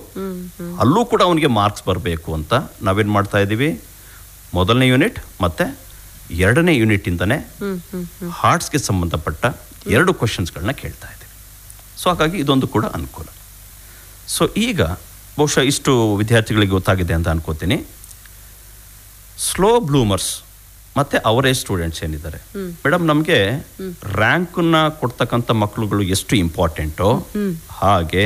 ಅಲ್ಲೂ ಕೂಡ ಅವನಿಗೆ ಮಾರ್ಕ್ಸ್ ಬರಬೇಕು ಅಂತ ನಾವೇನು ಮಾಡ್ತಾ ಇದ್ದೀವಿ, ಮೊದಲನೇ ಯೂನಿಟ್ ಮತ್ತು 2ನೇ ಯೂನಿಟಿಂದನೇ ಹಾರ್ಟ್ಸ್ಗೆ ಸಂಬಂಧಪಟ್ಟ 2 ಕ್ವಶನ್ಸ್ಗಳನ್ನ ಕೇಳ್ತಾ ಇದ್ದೀವಿ. ಸೊ ಹಾಗಾಗಿ ಇದೊಂದು ಕೂಡ ಅನುಕೂಲ. ಸೊ ಈಗ ಬಹುಶಃ ಇಷ್ಟು ವಿದ್ಯಾರ್ಥಿಗಳಿಗೆ ಗೊತ್ತಾಗಿದೆ ಅಂತ ಅನ್ಕೋತೀನಿ. ಸ್ಲೋ ಬ್ಲೂಮರ್ಸ್ ಮತ್ತು ಅವರೇಜ್ ಸ್ಟೂಡೆಂಟ್ಸ್ ಏನಿದ್ದಾರೆ ಮೇಡಮ್, ನಮಗೆ ರ್ಯಾಂಕನ್ನ ಕೊಡ್ತಕ್ಕಂಥ ಮಕ್ಕಳುಗಳು ಎಷ್ಟು ಇಂಪಾರ್ಟೆಂಟೋ ಹಾಗೆ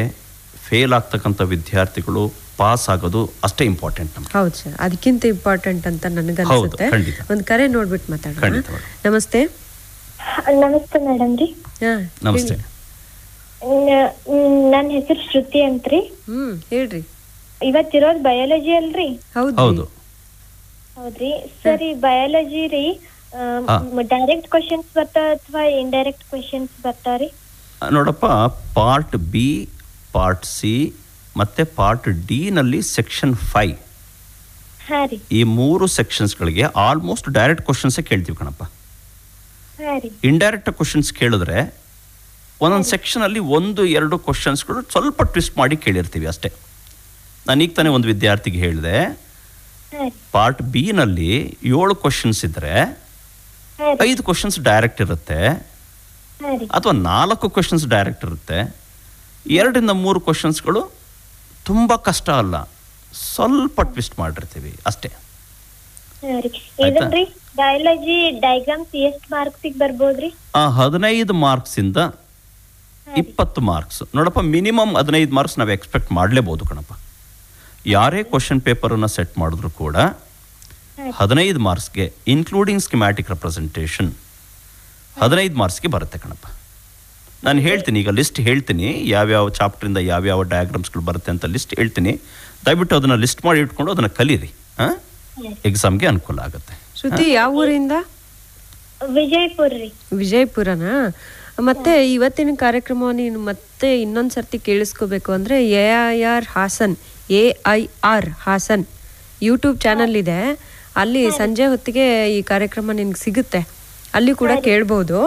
ಫೇಲ್ ಆಗ್ತಕ್ಕಂಥ ವಿದ್ಯಾರ್ಥಿಗಳು ಪಾಸ್ ಆಗೋದು ಅಷ್ಟೇ ಇಂಪಾರ್ಟೆಂಟ್ ನಮ್ಗೆ. ಹೌದು ಸರ್, ಅದಕ್ಕಿಂತ ಇಂಪಾರ್ಟೆಂಟ್ ಅಂತ ನನಗನ್ಸುತ್ತೆ. ಒಂದು ಕರೆ ನೋಡ್ಬಿಟ್ಟು ಮಾತಾಡೋಣ. ನಮಸ್ತೆ. ನಮಸ್ತೆ ಮೇಡಮ್ ರೀ. ನಮಸ್ತೆ. ನನ್ನ ಹೆಸರು ಶ್ರುತಿ ಅಂತ್ರಿ. ಹೇಳ್ರಿ. ಇವತ್ತಿರೋದು ಬಯಾಲಜಿ ಅಲ್ರಿ? ಹೌದು. ಹೌದ್ರಿ ಸರಿ. ಬಯಾಲಜಿ ರೀ, ಡೈರೆಕ್ಟ್ ಕ್ವಶನ್ಸ್ ಬರ್ತಾವ ಅಥವಾ ಇಂಡೈರೆಕ್ಟ್ ಕ್ವಶನ್ಸ್ ಬರ್ತಾವ್ರಿ? ನೋಡಪ್ಪ, ಪಾರ್ಟ್ ಬಿ, ಪಾರ್ಟ್ ಸಿ ಮತ್ತೆ ಪಾರ್ಟ್ ಡಿ ನಲ್ಲಿ ಸೆಕ್ಷನ್ 5 ಈ 3 ಸೆಕ್ಷನ್ಸ್ಗಳಿಗೆ ಆಲ್ಮೋಸ್ಟ್ ಡೈರೆಕ್ಟ್ ಕ್ವಶನ್ಸ್ ಕೇಳ್ತೀವಿ ಕಣಪ್ಪ. ಇಂಡೈರೆಕ್ಟ್ ಕ್ವಶನ್ಸ್ ಕೇಳಿದ್ರೆ ಒಂದೊಂದು ಸೆಕ್ಷನ್ ಅಲ್ಲಿ 1-2 ಕ್ವಶನ್ಸ್ಗಳು ಸ್ವಲ್ಪ ಟ್ವಿಸ್ಟ್ ಮಾಡಿ ಕೇಳಿರ್ತೀವಿ ಅಷ್ಟೇ. ನಾನು ಈಗ ತಾನೇ ಒಂದು ವಿದ್ಯಾರ್ಥಿಗೆ ಹೇಳಿದೆ, ಪಾರ್ಟ್ ಬಿ ನಲ್ಲಿ 7 ಕ್ವಶನ್ಸ್ ಇದ್ರೆ 5 ಕ್ವಶನ್ಸ್ ಡೈರೆಕ್ಟ್ ಇರುತ್ತೆ, ಅಥವಾ 4 ಕ್ವಶನ್ಸ್ ಡೈರೆಕ್ಟ್ ಇರುತ್ತೆ. 2-3 ಕ್ವಶನ್ಸ್ಗಳು ತುಂಬಾ ಕಷ್ಟ ಅಲ್ಲ, ಸ್ವಲ್ಪ ಟ್ವಿಸ್ಟ್ ಮಾಡಿರ್ತೀವಿ ಅಷ್ಟೇ. ಬಯಾಲಜಿ ಡಯಾಗ್ರಾಮ್ಸ್ ಎಷ್ಟು ಮಾರ್ಕ್ಸ್ ಬರ್ಬೋದ್ರಿ? 15 ಮಾರ್ಕ್ಸ್ ಇಂದ 20 ಮಾರ್ಕ್ಸ್. ನೋಡಪ್ಪ, ಮಿನಿಮಮ್ 15 ಮಾರ್ಕ್ಸ್ ನಾವು ಎಕ್ಸ್ಪೆಕ್ಟ್ ಮಾಡಲೇಬಹುದು ಕಣಪ್ಪ. ಯಾರೇ ಕ್ವಶನ್ ಪೇಪರನ್ನು ಸೆಟ್ ಮಾಡಿದ್ರು ಕೂಡ 15 ಮಾರ್ಕ್ಸ್ಗೆ ಇನ್ಕ್ಲೂಡಿಂಗ್ ಸ್ಕಿಮ್ಯಾಟಿಕ್ ರೆಪ್ರೆಸೆಂಟೇಷನ್ 15 ಮಾರ್ಕ್ಸ್ಗೆ ಬರುತ್ತೆ ಕಣಪ್ಪ. ನಾನು ಹೇಳ್ತೀನಿ, ಈಗ ಲಿಸ್ಟ್ ಹೇಳ್ತೀನಿ, ಯಾವ್ಯಾವ ಚಾಪ್ಟ್ರಿಂದ ಯಾವ್ಯಾವ ಡಯಾಗ್ರಾಮ್ಸ್ಗಳು ಬರುತ್ತೆ ಅಂತ ಲಿಸ್ಟ್ ಹೇಳ್ತೀನಿ. ದಯವಿಟ್ಟು ಅದನ್ನು ಲಿಸ್ಟ್ ಮಾಡಿ ಇಟ್ಕೊಂಡು ಅದನ್ನು ಕಲೀರಿ, ಎಕ್ಸಾಮ್ಗೆ ಅನುಕೂಲ ಆಗುತ್ತೆ. ಶ್ರುತಿ, ಯಾವ ಊರಿಂದ? ವಿಜಯಪುರನಾ? ಮತ್ತೆ ಇವತ್ತಿನ ಕಾರ್ಯಕ್ರಮ ನೀನು ಮತ್ತೆ ಇನ್ನೊಂದು ಸರ್ತಿ ಕೇಳಿಸ್ಕೋಬೇಕು ಅಂದರೆ AIR ಹಾಸನ್ ಯೂಟ್ಯೂಬ್ ಚಾನಲ್ ಇದೆ. ಅಲ್ಲಿ ಸಂಜೆ ಹೊತ್ತಿಗೆ ಈ ಕಾರ್ಯಕ್ರಮ ನಿನ್ಗೆ ಸಿಗುತ್ತೆ, ಅಲ್ಲಿ ಕೂಡ ಕೇಳ್ಬೋದು.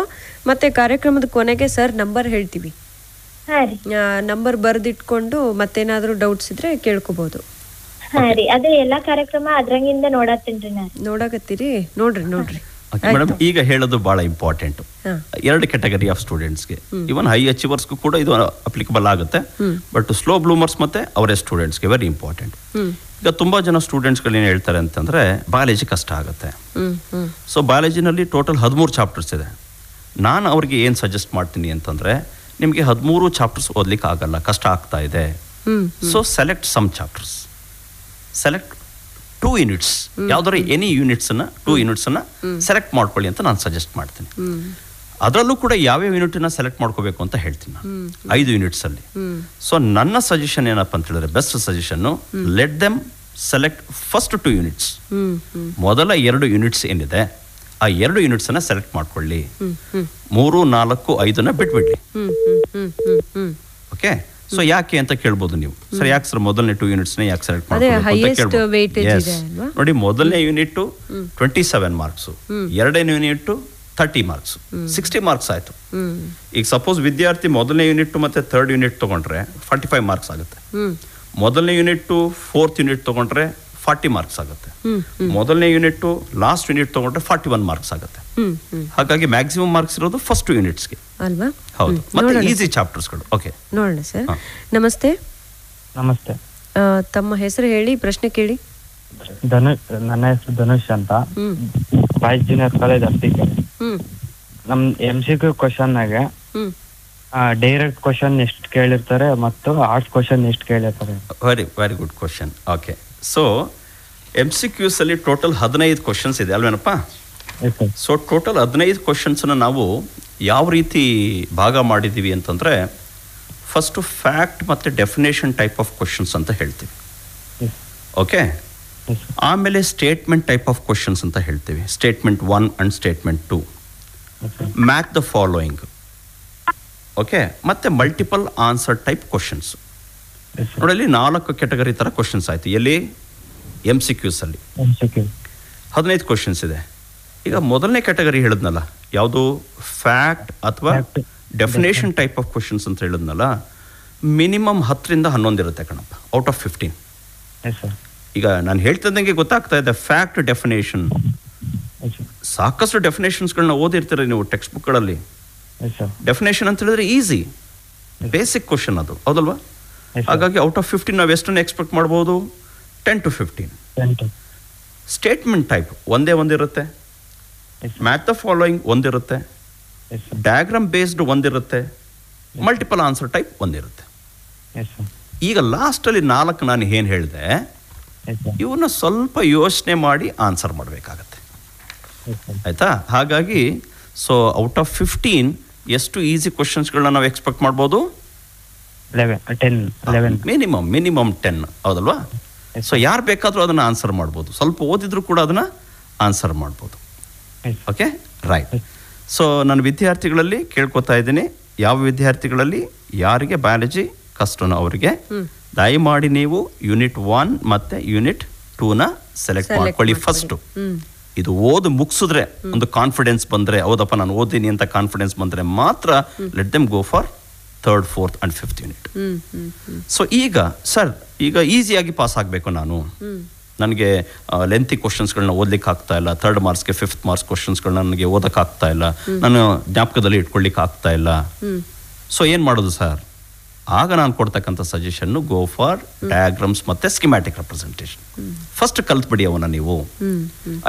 ಮತ್ತೆ ಕಾರ್ಯಕ್ರಮದ ಕೊನೆಗೆ ಸರ್ ನಂಬರ್ ಹೇಳ್ತೀವಿ, ನಂಬರ್ ಬರೆದಿಟ್ಕೊಂಡು ಮತ್ತೇನಾದ್ರೂ ಡೌಟ್ಸ್ ಇದ್ರೆ ಕೇಳ್ಕೋಬಹುದು. ಅದೇ ಎಲ್ಲಾ ಕಾರ್ಯಕ್ರಮ ಅದ್ರಂಗಿಂದ ನೋಡಕತ್ತೀರಿ? ನೋಡ್ರಿ. ಮೇಡಮ್, ಈಗ ಹೇಳೋದು ಬಹಳ ಇಂಪಾರ್ಟೆಂಟ್. 2 ಕ್ಯಾಟಗರಿ ಆಫ್ ಸ್ಟೂಡೆಂಟ್ಸ್ಗೆ, ಇವನ್ ಹೈ ಅಚೀವರ್ಸ್ಗೂ ಕೂಡ ಇದು ಅಪ್ಲಿಕಬಲ್ ಆಗುತ್ತೆ. ಬಟ್ ಸ್ಲೋ ಬ್ಲೂಮರ್ಸ್ ಮತ್ತೆ ಅವರೇ ಸ್ಟೂಡೆಂಟ್ಸ್ಗೆ ವೆರಿ ಇಂಪಾರ್ಟೆಂಟ್. ಈಗ ತುಂಬಾ ಜನ ಸ್ಟೂಡೆಂಟ್ಸ್ಗಳು ಏನು ಹೇಳ್ತಾರೆ ಅಂತಂದ್ರೆ ಬಯಾಲಜಿ ಕಷ್ಟ ಆಗುತ್ತೆ. ಸೊ ಬಯಾಲಜಿನಲ್ಲಿ ಟೋಟಲ್ 13 ಚಾಪ್ಟರ್ಸ್ ಇದೆ. ನಾನು ಅವ್ರಿಗೆ ಏನು ಸಜೆಸ್ಟ್ ಮಾಡ್ತೀನಿ ಅಂತಂದ್ರೆ, ನಿಮಗೆ 13 ಚಾಪ್ಟರ್ಸ್ ಓದ್ಲಿಕ್ಕೆ ಆಗಲ್ಲ, ಕಷ್ಟ ಆಗ್ತಾ ಇದೆ. So select some chapters, select 2 units, ಯಾವ್ದಾದ್ರು ಎನಿ ಯೂನಿಟ್ಸನ್ನ 2 ಯೂನಿಟ್ಸನ್ನ ಸೆಲೆಕ್ಟ್ ಮಾಡ್ಕೊಳ್ಳಿ ಅಂತ ನಾನು ಸಜೆಸ್ಟ್ ಮಾಡ್ತೀನಿ. ಅದರಲ್ಲೂ ಕೂಡ ಯಾವ್ಯಾವ ಯೂನಿಟ್ನ ಸೆಲೆಕ್ಟ್ ಮಾಡ್ಕೋಬೇಕು ಅಂತ ಹೇಳ್ತೀನಿ ನಾನು 5 ಯೂನಿಟ್ಸ್ ಅಲ್ಲಿ. ಸೊ ನನ್ನ ಸಜೆಷನ್ ಏನಪ್ಪ ಅಂತ ಹೇಳಿದ್ರೆ, best suggestion, let them select first 2 units. ಮೊದಲ 2 ಯೂನಿಟ್ಸ್ ಏನಿದೆ ಆ 2 ಯೂನಿಟ್ಸ್ ಅನ್ನ ಸೆಲೆಕ್ಟ್ ಮಾಡ್ಕೊಳ್ಳಿ, 3, 4, 5 ಬಿಟ್ಬಿಡ್ಲಿ. ಓಕೆ. ಸೊ ಯಾಕೆ ಅಂತ ಕೇಳ್ಬೋದು ನೀವು. ಸರ್ ಯಾಕೆ ಸರ್ ಮೊದಲನೇ 2 ಯೂನಿಟ್ಸ್ ಯಾಕೆ ಸೆಲೆಕ್ಟ್ ಮಾಡ್ಕೊಳ್ಳಿ? ನೋಡಿ, ಮೊದಲನೇ ಯೂನಿಟ್ 27 ಮಾರ್ಕ್ಸ್, 2ನೇ ಯೂನಿಟ್ 30 ಮಾರ್ಕ್ಸ್, 60 ಮಾರ್ಕ್ಸ್ ಆಯ್ತು. ಈಗ ಸಪೋಸ್ ವಿದ್ಯಾರ್ಥಿ ಮೊದಲನೇ ಯೂನಿಟ್ ಮತ್ತೆ 3rd ಯೂನಿಟ್ ತಗೊಂಡ್ರೆ 45 ಮಾರ್ಕ್ಸ್ ಆಗುತ್ತೆ. ಮೊದಲನೇ ಯೂನಿಟ್ 4th ಯೂನಿಟ್ ತಗೊಂಡ್ರೆ 40 ಮಾರ್ಕ್ಸ್ ಆಗುತ್ತೆ. ಮೊದಲನೇ ಯೂನಿಟ್ ಲಾಸ್ಟ್ ಯೂನಿಟ್ ತಗೊಂಡ್ರೆ 41 ಮಾರ್ಕ್ಸ್ ಆಗುತ್ತೆ. ಹಾಗಾಗಿ ಮ್ಯಾಕ್ಸಿಮಮ್ ಮಾರ್ಕ್ಸ್ ಇರೋದು ಫಸ್ಟ್ 2 ಯೂನಿಟ್ಸ್ಗೆ ಅಲ್ವಾ? ಹೌದು. ಮತ್ತೆ ಈಸಿ ಚಾಪ್ಟರ್ಸ್ಗಳು. ಓಕೆ, ನೋಡೋಣ ಸರ್. ನಮಸ್ತೆ. ನಮಸ್ತೆ. ತಮ್ಮ ಹೆಸರು ಹೇಳಿ, ಪ್ರಶ್ನೆ ಕೇಳಿ. ನನ್ನ ಹೆಸರು ಧನುಷ್ ಅಂತ, ಬಾಯ್ಸ್ ಜೂನಿಯರ್ ಕಾಲೇಜ್ ಅರ್ತಿಕೆರೆ. ನಮ್ MCQ ಕ್ವಶನ್ನಾಗೆ ಡೈರೆಕ್ಟ್ ಕ್ವಶನ್ ಎಷ್ಟು ಕೇಳಿರ್ತಾರೆ ಮತ್ತು ಆರ್ಟ್ಸ್ ಕ್ವಶನ್ ಎಷ್ಟು ಕೇಳಿರ್ತಾರೆ? Very good question. Okay. So MCQs ಅಲ್ಲಿ ಟೋಟಲ್ 15 ಕ್ವಶನ್ಸ್ ಇದೆ ಅಲ್ವೇನಪ್ಪ? Yes sir. ಸೊ ಟೋಟಲ್ 15 ಕ್ವಶನ್ಸನ್ನ ನಾವು ಯಾವ ರೀತಿ ಭಾಗ ಮಾಡಿದ್ದೀವಿ ಅಂತಂದರೆ, ಫಸ್ಟು ಫ್ಯಾಕ್ಟ್ ಮತ್ತು ಡೆಫಿನೇಷನ್ ಟೈಪ್ ಆಫ್ ಕ್ವಶನ್ಸ್ ಅಂತ ಹೇಳ್ತೀವಿ. Yes okay. Yes sir. ಆಮೇಲೆ ಸ್ಟೇಟ್ಮೆಂಟ್ ಟೈಪ್ ಆಫ್ ಕ್ವಶನ್ಸ್ ಅಂತ ಹೇಳ್ತೀವಿ. Statement 1 and statement 2. Yes sir. Match the following. Okay. ಮತ್ತು multiple answer type questions. Yes sir. ನೋಡಲ್ಲಿ 4 ಕ್ಯಾಟಗರಿ ಥರ ಕ್ವಶನ್ಸ್ ಆಯಿತು. ಎಲ್ಲಿ? MCQsಲ್ಲಿ MCQ. 15 ಕ್ವಶನ್ಸ್ ಇದೆ. ಈಗ ಮೊದಲನೇ ಕ್ಯಾಟಗರಿ ಹೇಳಿದ್ನಲ್ಲ, ಯಾವುದು? ಫ್ಯಾಕ್ಟ್ ಅಥವಾ Fact. Definition type of questions ಅಂತ ಹೇಳಿದ್ನಲ್ಲ, ಮಿನಿಮಮ್ 10ರಿಂದ 11 ಇರುತ್ತೆ ಕಣಪ್ಪ, ಔಟ್ ಆಫ್ 15. S sir. ಈಗ ನಾನು ಹೇಳ್ತಿದ್ದಂಗೆ ಗೊತ್ತಾಗ್ತಾ ಇದೆ, ಫ್ಯಾಕ್ಟ್, ಡೆಫಿನೇಷನ್, ಎಸ್ ಸರ್. ಸಾಕಷ್ಟು ಡೆಫಿನೇಷನ್ಸ್ಗಳನ್ನ ಓದಿರ್ತೀರ ನೀವು ಟೆಕ್ಸ್ಟ್ ಬುಕ್ಗಳಲ್ಲಿ. Yes sir. ಡೆಫಿನೇಷನ್ ಅಂತ ಹೇಳಿದ್ರೆ ಈಸಿ, ಬೇಸಿಕ್ ಕ್ವಶನ್ ಅದು, ಹೌದಲ್ವಾ? Yes sir. ಹಾಗಾಗಿ ಔಟ್ ಆಫ್ 15 ನಾವು ಎಷ್ಟನ್ನು ಎಕ್ಸ್ಪೆಕ್ಟ್ ಮಾಡ್ಬೋದು? 10 to 15. 10. ಸ್ಟೇಟ್ಮೆಂಟ್ ಟೈಪ್ ಒಂದಿರುತ್ತೆ. Yes sir. Match the following ಒಂದಿರುತ್ತೆ. Yes sir. ಡಯಾಗ್ರಾಮ್ ಬೇಸ್ಡ್ ಒಂದಿರುತ್ತೆ. ಮಲ್ಟಿಪಲ್ ಆನ್ಸರ್ ಟೈಪ್ ಒಂದಿರುತ್ತೆ. Yes sir. ಈಗ ಲಾಸ್ಟಲ್ಲಿ 4 ನಾನು ಏನು ಹೇಳಿದೆ, ಎಸ್ ಸರ್. ಇವನ್ನ ಸ್ವಲ್ಪ ಯೋಚನೆ ಮಾಡಿ ಆನ್ಸರ್ ಮಾಡಬೇಕಾಗತ್ತೆ, ಎಸ್ ಸರ್. ಆಯಿತಾ? ಹಾಗಾಗಿ ಸೊ ಔಟ್ ಆಫ್ 15 ಎಷ್ಟು ಈಸಿ ಕ್ವಶನ್ಸ್ಗಳನ್ನ ನಾವು ಎಕ್ಸ್ಪೆಕ್ಟ್ ಮಾಡ್ಬೋದು? 11. ಮಿನಿಮಮ್ 10, ಹೌದಲ್ವಾ? Yes. ಸೊ ಯಾರು ಬೇಕಾದರೂ ಅದನ್ನು ಆನ್ಸರ್ ಮಾಡ್ಬೋದು, ಸ್ವಲ್ಪ ಓದಿದ್ರು ಕೂಡ ಅದನ್ನು ಆನ್ಸರ್ ಮಾಡ್ಬೋದು. Yes. Okay, right. Yes. So ನನ್ನ ವಿದ್ಯಾರ್ಥಿಗಳಲ್ಲಿ ಕೇಳ್ಕೊತಾ ಇದ್ದೀನಿ, ಯಾವ ವಿದ್ಯಾರ್ಥಿಗಳಲ್ಲಿ ಯಾರಿಗೆ ಬಯಾಲಜಿ ಕಷ್ಟನೋ ಅವರಿಗೆ ದಯಮಾಡಿ ನೀವು ಯೂನಿಟ್ 1 ಮತ್ತು ಯೂನಿಟ್ 2ನ ಸೆಲೆಕ್ಟ್ ಮಾಡ್ಕೊಳ್ಳಿ ಫಸ್ಟು. ಇದು ಓದು ಮುಗಿಸಿದ್ರೆ ಒಂದು ಕಾನ್ಫಿಡೆನ್ಸ್ ಬಂದರೆ, ಹೌದಪ್ಪ ನಾನು ಓದಿನಿ ಅಂತ ಕಾನ್ಫಿಡೆನ್ಸ್ ಬಂದರೆ ಮಾತ್ರ let them go for 3rd, 4th and 5th unit. So ಈಗ ಸರ್, ಈಗ ಈಸಿಯಾಗಿ ಪಾಸ್ ಆಗಬೇಕು ನಾನು, ನನಗೆ ಲೆಂತಿ ಕ್ವಶನ್ಸ್ಗಳನ್ನ ಓದ್ಲಿಕ್ಕೆ ಆಗ್ತಾ ಇಲ್ಲ, 3rd ಮಾರ್ಕ್ಸ್ಗೆ 5th ಮಾರ್ಕ್ಸ್ ಕ್ವಶನ್ಸ್ಗಳನ್ನ ನನಗೆ ಓದಕ್ಕೆ ಆಗ್ತಾ ಇಲ್ಲ, ನಾನು ಜ್ಞಾಪಕದಲ್ಲಿ ಇಟ್ಕೊಳ್ಳಿಕ್ಕೆ ಆಗ್ತಾ ಇಲ್ಲ. ಸೊ ಏನು ಮಾಡೋದು ಸರ್? ಆಗ ನಾನು ಕೊಡ್ತಕ್ಕಂಥ ಸಜೆಷನ್ನು, ಗೋ ಫಾರ್ ಡಯಾಗ್ರಾಮ್ಸ್ ಮತ್ತು ಸ್ಕಿಮ್ಯಾಟಿಕ್ ರೆಪ್ರೆಸೆಂಟೇಷನ್. ಫಸ್ಟ್ ಕಲ್ತ್ಬಿಡಿ ಅವನ್ನ ನೀವು.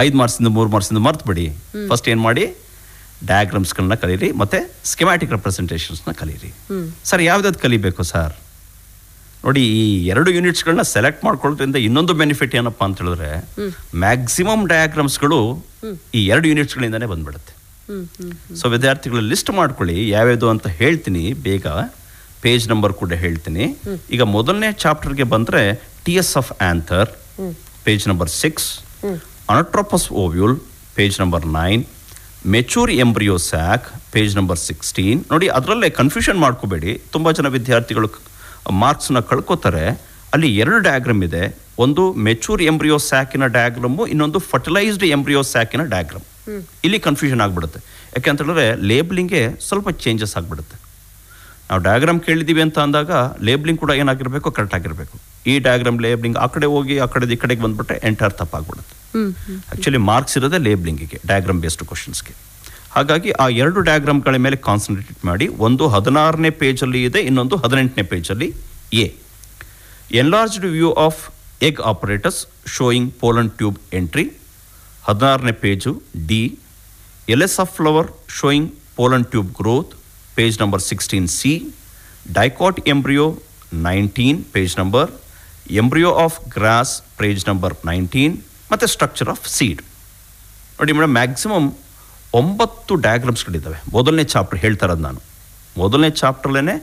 5 ಮಾರ್ಕ್ಸಿಂದ 3 ಮಾರ್ಕ್ಸಿಂದ ಮರ್ತ್ಬಿಡಿ. ಫಸ್ಟ್ ಏನು ಮಾಡಿ, ಡಯಾಗ್ರಾಮ್ಸ್ಗಳನ್ನ ಕಲೀರಿ ಮತ್ತು ಸ್ಕಿಮ್ಯಾಟಿಕ್ ರೆಪ್ರೆಸೆಂಟೇಷನ್ಸ್ನ ಕಲೀರಿ. ಸರ್ ಯಾವ್ದಾದ್ರು ಕಲಿಬೇಕು ಸರ್? ನೋಡಿ, ಈ 2 ಯೂನಿಟ್ಸ್ಗಳನ್ನ ಸೆಲೆಕ್ಟ್ ಮಾಡ್ಕೊಳ್ಳೋದ್ರಿಂದ ಇನ್ನೊಂದು ಬೆನಿಫಿಟ್ ಏನಪ್ಪ ಅಂತ ಹೇಳಿದ್ರೆ, ಮ್ಯಾಕ್ಸಿಮಮ್ ಡಯಾಗ್ರಾಮ್ಸ್ಗಳು ಈ 2 ಯೂನಿಟ್ಸ್ಗಳಿಂದನೇ ಬಂದ್ಬಿಡುತ್ತೆ. ಸೊ ವಿದ್ಯಾರ್ಥಿಗಳು ಲಿಸ್ಟ್ ಮಾಡ್ಕೊಳ್ಳಿ ಯಾವ್ಯಾವುದು ಅಂತ ಹೇಳ್ತೀನಿ ಬೇಗ, ಪೇಜ್ ನಂಬರ್ ಕೂಡ ಹೇಳ್ತೀನಿ. ಈಗ ಮೊದಲನೇ ಚಾಪ್ಟರ್ಗೆ ಬಂದರೆ TS of anther, page number 6, anatropous ovule, page number 9, mature embryo sac, page number 16. ನೋಡಿ, ಅದರಲ್ಲೇ ಕನ್ಫ್ಯೂಷನ್ ಮಾಡ್ಕೋಬೇಡಿ, ತುಂಬ ಜನ ವಿದ್ಯಾರ್ಥಿಗಳು ಮಾರ್ಕ್ಸ್ನ ಕಳ್ಕೊತಾರೆ. ಅಲ್ಲಿ 2 ಡಯಾಗ್ರಾಮ್ ಇದೆ, ಒಂದು ಮೆಚೂರ್ ಎಂಬ್ರಿಯೋ ಸ್ಯಾಕಿನ ಡಯಾಗ್ರಾಮು, ಇನ್ನೊಂದು ಫರ್ಟಿಲೈಸ್ಡ್ ಎಂಬ್ರಿಯೋ ಸ್ಯಾಕಿನ ಡಯಾಗ್ರಾಮ್. ಇಲ್ಲಿ ಕನ್ಫ್ಯೂಷನ್ ಆಗಿಬಿಡುತ್ತೆ, ಯಾಕೆ ಅಂತ ಹೇಳಿದ್ರೆ ಲೇಬ್ಲಿಂಗ್ಗೆ ಸ್ವಲ್ಪ ಚೇಂಜಸ್ ಆಗಿಬಿಡುತ್ತೆ. ನಾವು ಡಯಾಗ್ರಾಮ್ ಕೇಳಿದ್ದೀವಿ ಅಂತ ಅಂದಾಗ ಲೇಬ್ಲಿಂಗ್ ಕೂಡ ಏನಾಗಿರಬೇಕು, ಕರೆಕ್ಟ್ ಆಗಿರಬೇಕು. ಈ ಡಯಾಗ್ರಾಮ್ ಲೇಬ್ಲಿಂಗ್ ಆ ಕಡೆ ಹೋಗಿ ಆ ಕಡೆ ಈ ಕಡೆಗೆ ಬಂದ್ಬಿಟ್ರೆ ಎಂಟೈರ್ ತಪ್ಪಾಗ್ಬಿಡುತ್ತೆ. ಆ್ಯಕ್ಚುಲಿ ಮಾರ್ಕ್ಸ್ ಇರೋದೇ ಲೇಬ್ಲಿಂಗಿಗೆ, ಡಯಾಗ್ರಾಮ್ ಬೇಸ್ಡ್ ಕ್ವಶನ್ಸ್ಗೆ. ಹಾಗಾಗಿ ಆ 2 ಡಯಾಗ್ರಾಮ್ಗಳ ಮೇಲೆ ಕಾನ್ಸಂಟ್ರೇಟ್ ಮಾಡಿ. ಒಂದು 16ನೇ ಪೇಜಲ್ಲಿ ಇದೆ, ಇನ್ನೊಂದು 18ನೇ ಪೇಜಲ್ಲಿ A. Enlarged view of egg apparatus showing pollen tube entry, 16ನೇ page D. L S of flower showing pollen tube growth, page number 16C. Dicot embryo 19, page number. Embryo of grass, page number 19, ಮತ್ತು ಸ್ಟ್ರಕ್ಚರ್ ಆಫ್ ಸೀಡ್. ನೋಡಿ ಮೇಡಮ್, ಮ್ಯಾಕ್ಸಿಮಮ್ 9 ಡಯಾಗ್ರಾಮ್ಸ್ಗಳಿದ್ದಾವೆ. ಮೊದಲನೇ ಚಾಪ್ಟರ್ ಹೇಳ್ತಾ ಇರೋದು ನಾನು, ಮೊದಲನೇ ಚಾಪ್ಟರ್ಲೇ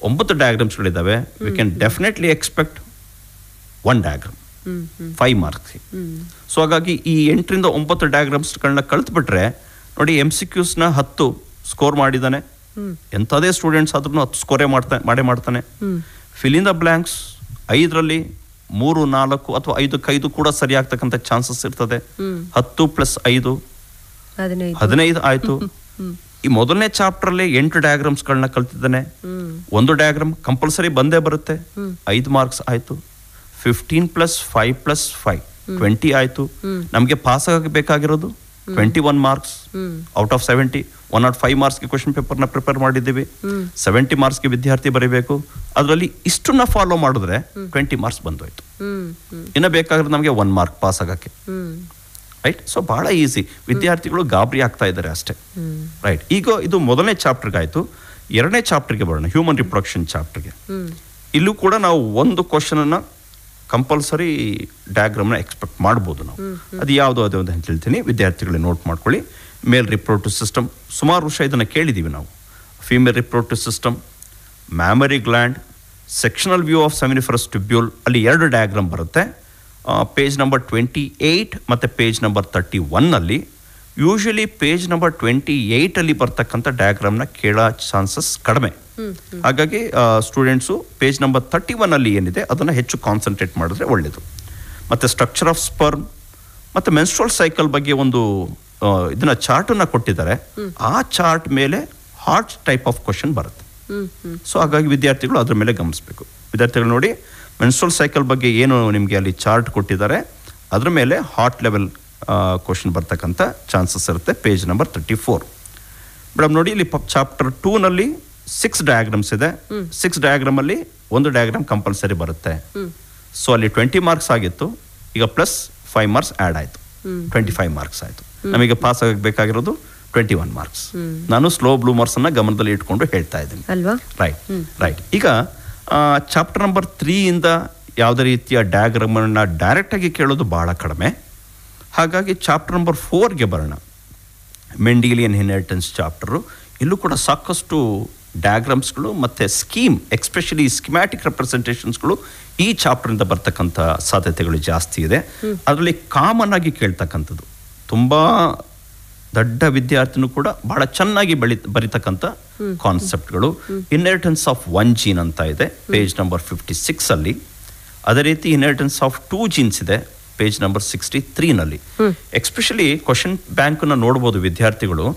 9 ಡಯಾಗ್ರಾಮ್ಸ್ಗಳಿದ್ದಾವೆ. We can definitely expect 1 diagram, 5 marks. So ಹಾಗಾಗಿ ಈ 8ರಿಂದ 9 ಡಯಾಗ್ರಾಮ್ಸ್ಗಳನ್ನ ಕಲ್ತ್ಬಿಟ್ರೆ ನೋಡಿ, MCQsನ 10 ಸ್ಕೋರ್ ಮಾಡಿದ್ದಾನೆ. ಎಂಥದೇ ಸ್ಟೂಡೆಂಟ್ಸ್ ಆದ್ರೂ 10 ಸ್ಕೋರೇ ಮಾಡ್ತಾನೆ. ಫಿಲ್ ಇನ್ ದ ಬ್ಲ್ಯಾಂಕ್ಸ್ 5ರಲ್ಲಿ 3, 4 ಅಥವಾ 5 ಕೂಡ ಸರಿ ಆಗ್ತಕ್ಕಂಥ ಚಾನ್ಸಸ್ ಇರ್ತದೆ. 10 + 5 15 ಆಯ್ತು. ಈ ಮೊದಲನೇ ಚಾಪ್ಟರ್ಲಿ 8 ಡಯಾಗ್ರಾಮ್ಸ್ಗಳನ್ನ ಕಲ್ತಿದ್ದಾನೆ. 1 ಡಯಾಗ್ರಾಮ್ ಕಂಪಲ್ಸರಿ ಬಂದೇ ಬರುತ್ತೆ, 5 ಮಾರ್ಕ್ಸ್ ಆಯ್ತು. 15 + 5 + 5 20 ಆಯ್ತು. ನಮಗೆ ಪಾಸ್ ಆಗಬೇಕಾಗಿರೋದು 21 ಮಾರ್ಕ್ಸ್ ಔಟ್ ಆಫ್ 70. 105 ಮಾರ್ಕ್ಸ್ಗೆ ಕ್ವಶನ್ ಪೇಪರ್ನ ಪ್ರಿಪೇರ್ ಮಾಡಿದ್ದೀವಿ. 70 ಮಾರ್ಕ್ಸ್ಗೆ ವಿದ್ಯಾರ್ಥಿ ಬರೀಬೇಕು. ಅದರಲ್ಲಿ ಇಷ್ಟನ್ನ ಫಾಲೋ ಮಾಡಿದ್ರೆ 20 ಮಾರ್ಕ್ಸ್ ಬಂದೋಯ್ತು. ಇನ್ನು ಬೇಕಾದ್ರೆ ನಮಗೆ 1 ಮಾರ್ಕ್ ಪಾಸ್ ಆಗಕ್ಕೆ, ರೈಟ್? ಸೊ ಬಹಳ ಈಸಿ. ವಿದ್ಯಾರ್ಥಿಗಳು ಗಾಬರಿ ಆಗ್ತಾ ಇದ್ದಾರೆ ಅಷ್ಟೇ, ರೈಟ್? ಈಗ ಇದು ಮೊದಲನೇ ಚಾಪ್ಟರ್ಗೆ ಆಯ್ತು. 2ನೇ ಚಾಪ್ಟರ್ಗೆ ಬರೋಣ, ಹ್ಯೂಮನ್ ರಿಪ್ರೊಡಕ್ಷನ್ ಚಾಪ್ಟರ್ಗೆ. ಇಲ್ಲೂ ಕೂಡ ನಾವು ಒಂದು ಕ್ವಶನ್ ಅನ್ನ ಕಂಪಲ್ಸರಿ ಡಯಾಗ್ರಾಮ್ನ ಎಕ್ಸ್ಪೆಕ್ಟ್ ಮಾಡ್ಬೋದು ನಾವು. ಅದು ಯಾವುದೋ ಅದೇ ಅಂತ ಹೇಳ್ತೀನಿ, ವಿದ್ಯಾರ್ಥಿಗಳೇ ನೋಟ್ ಮಾಡ್ಕೊಳ್ಳಿ. ಮೇಲ್ ರಿಪ್ರೊಡಕ್ಟಿವ್ ಸಿಸ್ಟಮ್ ಸುಮಾರು ವರ್ಷ ಇದನ್ನು ಕೇಳಿದ್ದೀವಿ ನಾವು. Female reproductive system, mammary gland, sectional view of seminiferous tubule, ಅಲ್ಲಿ 2 ಡಯಾಗ್ರಾಮ್ ಬರುತ್ತೆ. ಪೇಜ್ ನಂಬರ್ 28 ಮತ್ತು page number 31. Usually page number 28 ಬರ್ತಕ್ಕಂಥ ಡಯಾಗ್ರಾಮ್ನ ಕೇಳೋ ಚಾನ್ಸಸ್ ಕಡಿಮೆ. ಹಾಗಾಗಿ ಸ್ಟೂಡೆಂಟ್ಸು ಪೇಜ್ ನಂಬರ್ 31 ಏನಿದೆ ಅದನ್ನು ಹೆಚ್ಚು ಕಾನ್ಸಂಟ್ರೇಟ್ ಮಾಡಿದ್ರೆ ಒಳ್ಳೆಯದು. ಮತ್ತು ಸ್ಟ್ರಕ್ಚರ್ ಆಫ್ ಸ್ಪರ್ಮ್ ಮತ್ತು ಮೆನ್ಸ್ಟ್ರಲ್ ಸೈಕಲ್ ಬಗ್ಗೆ ಒಂದು ಇದನ್ನ ಚಾರ್ಟನ್ನು ಕೊಟ್ಟಿದ್ದಾರೆ. ಆ ಚಾರ್ಟ್ ಮೇಲೆ ಹಾರ್ಟ್ ಟೈಪ್ ಆಫ್ ಕ್ವಶನ್ ಬರುತ್ತೆ. ಸೊ ಹಾಗಾಗಿ ವಿದ್ಯಾರ್ಥಿಗಳು ಅದ್ರ ಮೇಲೆ ಗಮನಿಸಬೇಕು. ವಿದ್ಯಾರ್ಥಿಗಳು ನೋಡಿ, ಮೆನ್ಸ್ಟ್ರಲ್ ಸೈಕಲ್ ಬಗ್ಗೆ ಏನು ನಿಮಗೆ ಅಲ್ಲಿ ಚಾರ್ಟ್ ಕೊಟ್ಟಿದ್ದಾರೆ ಅದ್ರ ಮೇಲೆ ಹಾರ್ಟ್ ಲೆವೆಲ್ ಕ್ವಶನ್ ಬರ್ತಕ್ಕಂಥ ಚಾನ್ಸಸ್ ಇರುತ್ತೆ. Page number 34. ಮೇಡಮ್ ನೋಡಿ, ಇಲ್ಲಿ ಚಾಪ್ಟರ್ 2 6 ಡಯಾಗ್ರಾಮ್ಸ್ ಇದೆ. 6 ಡಯಾಗ್ರಾಮಲ್ಲಿ 1 ಡಯಾಗ್ರಾಮ್ ಕಂಪಲ್ಸರಿ ಬರುತ್ತೆ. ಸೊ ಅಲ್ಲಿ 20 ಮಾರ್ಕ್ಸ್ ಆಗಿತ್ತು, ಈಗ ಪ್ಲಸ್ 5 ಮಾರ್ಕ್ಸ್ ಆ್ಯಡ್ ಆಯಿತು, 25 ಮಾರ್ಕ್ಸ್ ಆಯಿತು. ನಮಗೆ ಪಾಸ್ ಆಗಬೇಕಾಗಿರೋದು 21 ಮಾರ್ಕ್ಸ್. ನಾನು ಸ್ಲೋ ಬ್ಲೂಮರ್ಸನ್ನು ಗಮನದಲ್ಲಿ ಇಟ್ಕೊಂಡು ಹೇಳ್ತಾ ಇದ್ದೀನಿ ಅಲ್ವಾ? ರೈಟ್. ಈಗ ಚಾಪ್ಟರ್ ನಂಬರ್ 3 ಯಾವುದೇ ರೀತಿಯ ಡಯಾಗ್ರಾಮನ್ನು ಡೈರೆಕ್ಟಾಗಿ ಕೇಳೋದು ಭಾಳ ಕಡಿಮೆ. ಹಾಗಾಗಿ ಚಾಪ್ಟರ್ ನಂಬರ್ 4 ಬರೋಣ. ಮೆಂಡಿಲಿಯನ್ ಇನ್ಹೆರಿಟೆನ್ಸ್ ಚಾಪ್ಟರು. ಇಲ್ಲೂ ಕೂಡ ಸಾಕಷ್ಟು ಡಯಾಗ್ರಾಮ್ಸ್ಗಳು ಮತ್ತು ಸ್ಕೀಮ್, ಎಕ್ಸ್ಪೆಷಲಿ ಸ್ಕಿಮ್ಯಾಟಿಕ್ ರೆಪ್ರೆಸೆಂಟೇಷನ್ಸ್ಗಳು ಈ ಚಾಪ್ಟರಿಂದ ಬರ್ತಕ್ಕಂಥ ಸಾಧ್ಯತೆಗಳು ಜಾಸ್ತಿ ಇದೆ. ಅದರಲ್ಲಿ ಕಾಮನ್ ಆಗಿ ಕೇಳ್ತಕ್ಕಂಥದ್ದು, ತುಂಬ ದೊಡ್ಡ ವಿದ್ಯಾರ್ಥಿನೂ ಕೂಡ ಬಹಳ ಚೆನ್ನಾಗಿ ಬರೀತಕ್ಕಂಥ ಕಾನ್ಸೆಪ್ಟ್ಗಳು. ಇನ್ಹೆರಿಟೆನ್ಸ್ ಆಫ್ 1 ಜೀನ್ ಅಂತ ಇದೆ ಪೇಜ್ ನಂಬರ್ 56. ಅದೇ ರೀತಿ ಇನ್ಹೆರಿಟೆನ್ಸ್ ಆಫ್ 2 ಜೀನ್ಸ್ ಇದೆ ಪೇಜ್ ನಂಬರ್ 63. ಎಕ್ಸ್ಪೆಷಲಿ ಕ್ವಶನ್ ಬ್ಯಾಂಕನ್ನು ನೋಡ್ಬೋದು ವಿದ್ಯಾರ್ಥಿಗಳು.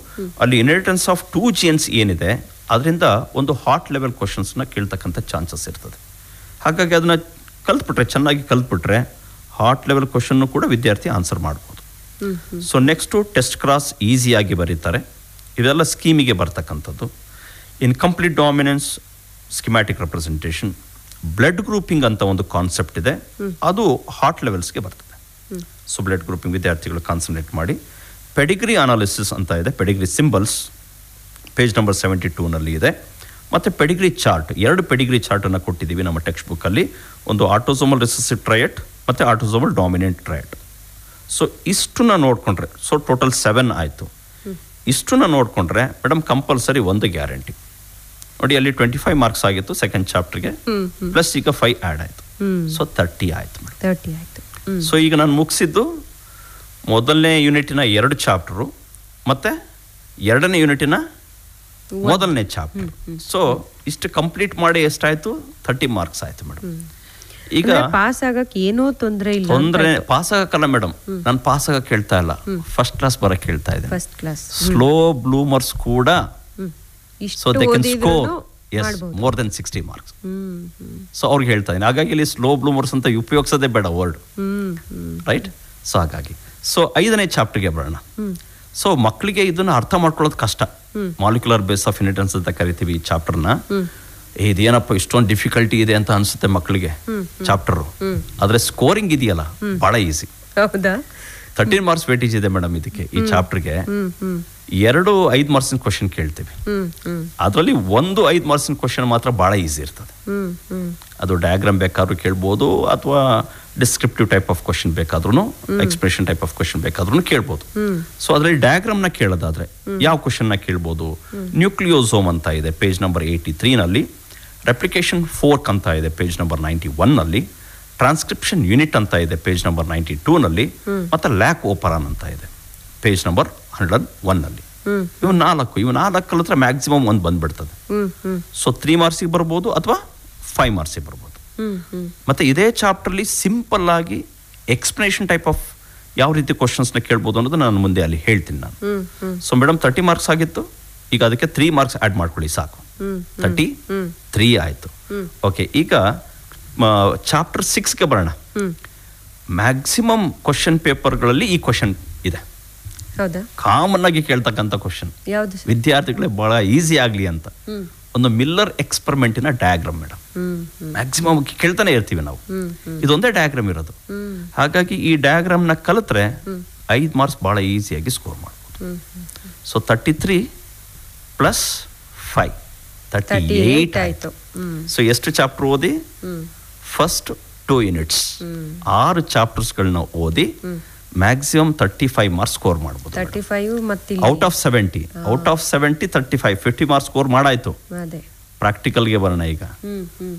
ಅಲ್ಲಿ ಇನ್ಹೆರಿಟೆನ್ಸ್ ಆಫ್ 2 ಜೀನ್ಸ್ ಏನಿದೆ ಅದರಿಂದ ಒಂದು ಹಾರ್ಟ್ ಲೆವೆಲ್ ಕ್ವಶನ್ಸ್ನ ಕೇಳ್ತಕ್ಕಂಥ ಚಾನ್ಸಸ್ ಇರ್ತದೆ. ಹಾಗಾಗಿ ಅದನ್ನ ಚೆನ್ನಾಗಿ ಕಲ್ತ್ಬಿಟ್ರೆ ಹಾರ್ಟ್ ಲೆವೆಲ್ ಕ್ವಶನ್ನು ಕೂಡ ವಿದ್ಯಾರ್ಥಿ ಆನ್ಸರ್ ಮಾಡ್ಬೋದು. ಸೊ ನೆಕ್ಸ್ಟು ಟೆಸ್ಟ್ ಕ್ರಾಸ್ ಈಸಿಯಾಗಿ ಬರೀತಾರೆ. ಇದೆಲ್ಲ ಸ್ಕೀಮಿಗೆ ಬರ್ತಕ್ಕಂಥದ್ದು. Incomplete dominance, schematic representation, blood grouping ಅಂತ ಒಂದು ಕಾನ್ಸೆಪ್ಟ್ ಇದೆ, ಅದು ಹಾರ್ಟ್ ಲೆವೆಲ್ಸ್ಗೆ ಬರ್ತದೆ. ಸೊ ಬ್ಲಡ್ ಗ್ರೂಪಿಂಗ್ ವಿದ್ಯಾರ್ಥಿಗಳು ಕಾನ್ಸಂಟ್ರೇಟ್ ಮಾಡಿ. ಪೆಡಿಗ್ರಿ ಅನಾಲಿಸಿಸ್ ಅಂತ ಇದೆ, ಪೆಡಿಗ್ರಿ ಸಿಂಬಲ್ಸ್ ಪೇಜ್ ನಂಬರ್ 72 ಇದೆ. ಮತ್ತು ಪೆಡಿಗ್ರಿ ಚಾರ್ಟ್, 2 ಪೆಡಿಗ್ರಿ ಚಾರ್ಟನ್ನು ಕೊಟ್ಟಿದ್ದೀವಿ ನಮ್ಮ ಟೆಕ್ಸ್ಟ್ ಬುಕ್ಕಲ್ಲಿ. ಒಂದು ಆಟೋಸೋಮಲ್ ರಿಸೆಸಿವ್ ಟ್ರಯಟ್ ಮತ್ತು ಆಟೋಸೋಮಲ್ ಡಾಮಿನೆಂಟ್ ಟ್ರಯಟ್. ಸೊ ಇಷ್ಟನ್ನ ನೋಡಿಕೊಂಡ್ರೆ, ಸೊ ಟೋಟಲ್ 7 ಆಯಿತು. ಇಷ್ಟನ್ನ ನೋಡಿಕೊಂಡ್ರೆ ಮೇಡಮ್ ಕಂಪಲ್ಸರಿ ಒಂದು ಗ್ಯಾರಂಟಿ ನೋಡಿ, ಅಲ್ಲಿ 25 ಮಾರ್ಕ್ಸ್ ಆಗಿತ್ತು ಸೆಕೆಂಡ್ ಚಾಪ್ಟರ್ಗೆ, ಪ್ಲಸ್ ಈಗ 5 ಆ್ಯಡ್ ಆಯಿತು. ಸೊ 30 ಆಯಿತು ಮೇಡಮ್. 30 ಆಯಿತು. ಸೊ ಈಗ ನಾನು ಮುಗಿಸಿದ್ದು ಮೊದಲನೇ ಯೂನಿಟಿನ 2 ಚಾಪ್ಟರು ಮತ್ತು 2ನೇ ಯೂನಿಟಿನ ಮೊದಲನೇ ಚಾಪ್ಟರ್. ಸೊ ಇಷ್ಟು ಕಂಪ್ಲೀಟ್ ಮಾಡಿ ಎಷ್ಟಾಯಿತು? 30 ಮಾರ್ಕ್ಸ್ ಆಯಿತು ಮೇಡಮ್. ಈಗ ಪಾಸ್ ಆಗಕ್ಕೆ ಏನೋ ತೊಂದರೆ ಇಲ್ಲ. ಪಾಸ್ ಆಗಕ್ಕಲ್ಲ ಮೇಡಮ್, ನಾನು ಪಾಸ್ ಆಗಕ್ಕೆ ಹೇಳ್ತಾ ಇಲ್ಲ, ಫಸ್ಟ್ ಕ್ಲಾಸ್ ಬರಕ್ಕೆ ಹೇಳ್ತಾ ಇದ್ದೀನಿ. ಫಸ್ಟ್ ಕ್ಲಾಸ್ ಸ್ಲೋ ಬ್ಲೂಮರ್ಸ್ ಕೂಡ so they can score more than 60 marks. So ಅವ್ರಿಗೆ ಹೇಳ್ತಾ ಇದ್ದೀನಿ. ಹಾಗಾಗಿ ಇಲ್ಲಿ ಸ್ಲೋ ಬ್ಲೂಮರ್ಸ್ ಅಂತ ಉಪಯೋಗಿಸೋದೇ ಬೇಡ ವರ್ಡ್, ರೈಟ್? ಸೊ ಹಾಗಾಗಿ ಸೊ 5ನೇ ಚಾಪ್ಟರ್ಗೆ ಬರೋಣ. ಸೊ ಮಕ್ಕಳಿಗೆ ಇದನ್ನ ಅರ್ಥ ಮಾಡ್ಕೊಳ್ಳೋದು ಕಷ್ಟ. ಮಾಲಿಕ್ಯುಲರ್ ಬೇಸ್ ಆಫ್ ಇನ್ಹೆರಿಟೆನ್ಸ್ ಅಂತ ಕರಿತೀವಿ ಈ ಚಾಪ್ಟರ್ನ. ಇದೇನಪ್ಪ ಇಷ್ಟೊಂದು ಡಿಫಿಕಲ್ಟಿ ಇದೆ ಅಂತ ಅನ್ಸುತ್ತೆ ಮಕ್ಕಳಿಗೆ ಚಾಪ್ಟರ್. ಆದ್ರೆ ಸ್ಕೋರಿಂಗ್ ಇದೆಯಲ್ಲ ಬಹಳ ಈಸಿ. 13 ಮಾರ್ಕ್ಸ್ ವೇಟೇಜ್ ಇದೆ ಮೇಡಮ್ ಇದಕ್ಕೆ. ಈ ಚಾಪ್ಟರ್ಗೆ 2 5 ಮಾರ್ಕ್ಸಿನ ಕ್ವಶನ್ ಕೇಳ್ತೀವಿ. ಅದರಲ್ಲಿ 1 5 ಮಾರ್ಕ್ಸಿನ ಕ್ವಶನ್ ಮಾತ್ರ ಬಹಳ ಈಸಿ ಇರ್ತದೆ. ಅದು ಡಯಾಗ್ರಾಮ್ ಬೇಕಾದ್ರೂ ಕೇಳ್ಬೋದು, ಅಥವಾ ಡಿಸ್ಕ್ರಿಪ್ಟಿವ್ ಟೈಪ್ ಆಫ್ ಕ್ವಶನ್ ಬೇಕಾದ್ರೂ, ಎಕ್ಸ್ಪ್ರೆಷನ್ ಟೈಪ್ ಆಫ್ ಕ್ವಶನ್ ಬೇಕಾದ್ರೂ ಕೇಳ್ಬೋದು. ಸೊ ಅದರಲ್ಲಿ ಡಯಾಗ್ರಾಮ್ನ ಕೇಳೋದಾದ್ರೆ ಯಾವ ಕ್ವಶನ್ನ ಕೇಳ್ಬೋದು? ನ್ಯೂಕ್ಲಿಯೋಸೋಮ್ ಅಂತ ಇದೆ ಪೇಜ್ ನಂಬರ್ 83. ರೆಪ್ಲಿಕೇಶನ್ ಫೋರ್ಕ್ ಅಂತ ಇದೆ ಪೇಜ್ ನಂಬರ್ 91. ಟ್ರಾನ್ಸ್ಕ್ರಿಪ್ಷನ್ ಯೂನಿಟ್ ಅಂತ ಇದೆ ಪೇಜ್ ನಂಬರ್ 92. ಮತ್ತು ಲ್ಯಾಕ್ ಓಪರಾನ್ ಅಂತ ಇದೆ ಪೇಜ್ ನಂಬರ್ 101. ಇವು 4 ಕಲಿತ್ರೆ ಮ್ಯಾಕ್ಸಿಮಮ್ 1 ಬಂದ್ಬಿಡ್ತದೆ. ಸೊ 3 ಮಾರ್ಕ್ಸಿಗೆ ಬರ್ಬೋದು ಅಥವಾ 5 ಮಾರ್ಕ್ಸಿಗೆ ಬರ್ಬೋದು. ಮತ್ತೆ ಇದೇ ಚಾಪ್ಟರ್ಲಿ ಸಿಂಪಲ್ ಆಗಿ ಎಕ್ಸ್ಪ್ಲನೇಷನ್ ಟೈಪ್ ಆಫ್ ಯಾವ ರೀತಿ ಕ್ವಶನ್ಸ್ನ ಕೇಳ್ಬೋದು ಅನ್ನೋದು ನಾನು ಮುಂದೆ ಅಲ್ಲಿ ಹೇಳ್ತೀನಿ ನಾನು. ಸೊ ಮೇಡಮ್ 30 ಮಾರ್ಕ್ಸ್ ಆಗಿತ್ತು, ಈಗ ಅದಕ್ಕೆ 3 ಮಾರ್ಕ್ಸ್ ಆ್ಯಡ್ ಮಾಡ್ಕೊಳ್ಳಿ ಸಾಕು. 33 ಆಯಿತು. ಓಕೆ, ಈಗ ಚಾಪ್ಟರ್ 6ಗೆ ಬರೋಣ. ಮ್ಯಾಕ್ಸಿಮಮ್ ಕ್ವಶನ್ ಪೇಪರ್ಗಳಲ್ಲಿ ಈ ಕ್ವಶನ್ ಇದೆ, ಕಾಮನ್ ಆಗಿ ಕೇಳ್ತಕ್ಕಂಥ ಕ್ವಶನ್. ವಿದ್ಯಾರ್ಥಿಗಳೇ ಬಹಳ ಈಸಿ ಆಗಲಿ ಅಂತ ಒಂದು ಮಿಲ್ಲರ್ ಎಕ್ಸ್ಪರಿಮೆಂಟಿನ ಡಯಾಗ್ರಾಮ್ ಮೇಡಮ್. ಮ್ಯಾಕ್ಸಿಮಮ್ ಕೇಳ್ತಾನೆ ಇರ್ತೀವಿ ನಾವು, ಇದೊಂದೇ ಡಯಾಗ್ರಾಮ್ ಇರೋದು. ಹಾಗಾಗಿ ಈ ಡಯಾಗ್ರಾಮ್ನ ಕಲಿತ್ರೆ 5 ಮಾರ್ಕ್ಸ್ ಬಹಳ ಈಸಿಯಾಗಿ ಸ್ಕೋರ್ ಮಾಡ್ಬೋದು. ಸೊ 33 ಪ್ಲಸ್ 5 38 ಆಯಿತು. ಸೊ ಎಷ್ಟು ಚಾಪ್ಟರ್ ಓದಿ? ಫಸ್ಟ್ 2 ಯೂನಿಟ್ಸ್ 6 ಚಾಪ್ಟರ್ಸ್ಗಳನ್ನ ಓದಿ ಮ್ಯಾಕ್ಸಿಮಮ್ 35 ಮಾರ್ಕ್ಸ್ ಸ್ಕೋರ್ ಮಾಡ್ಬೋದು. 35 ಮತ್ತೆ ಔಟ್ ಆಫ್ 70 35 50 ಮಾರ್ಕ್ಸ್ ಸ್ಕೋರ್ ಮಾಡಾಯ್ತು. ಪ್ರಾಕ್ಟಿಕಲ್ಗೆ ಬರೋಣ. ಈಗ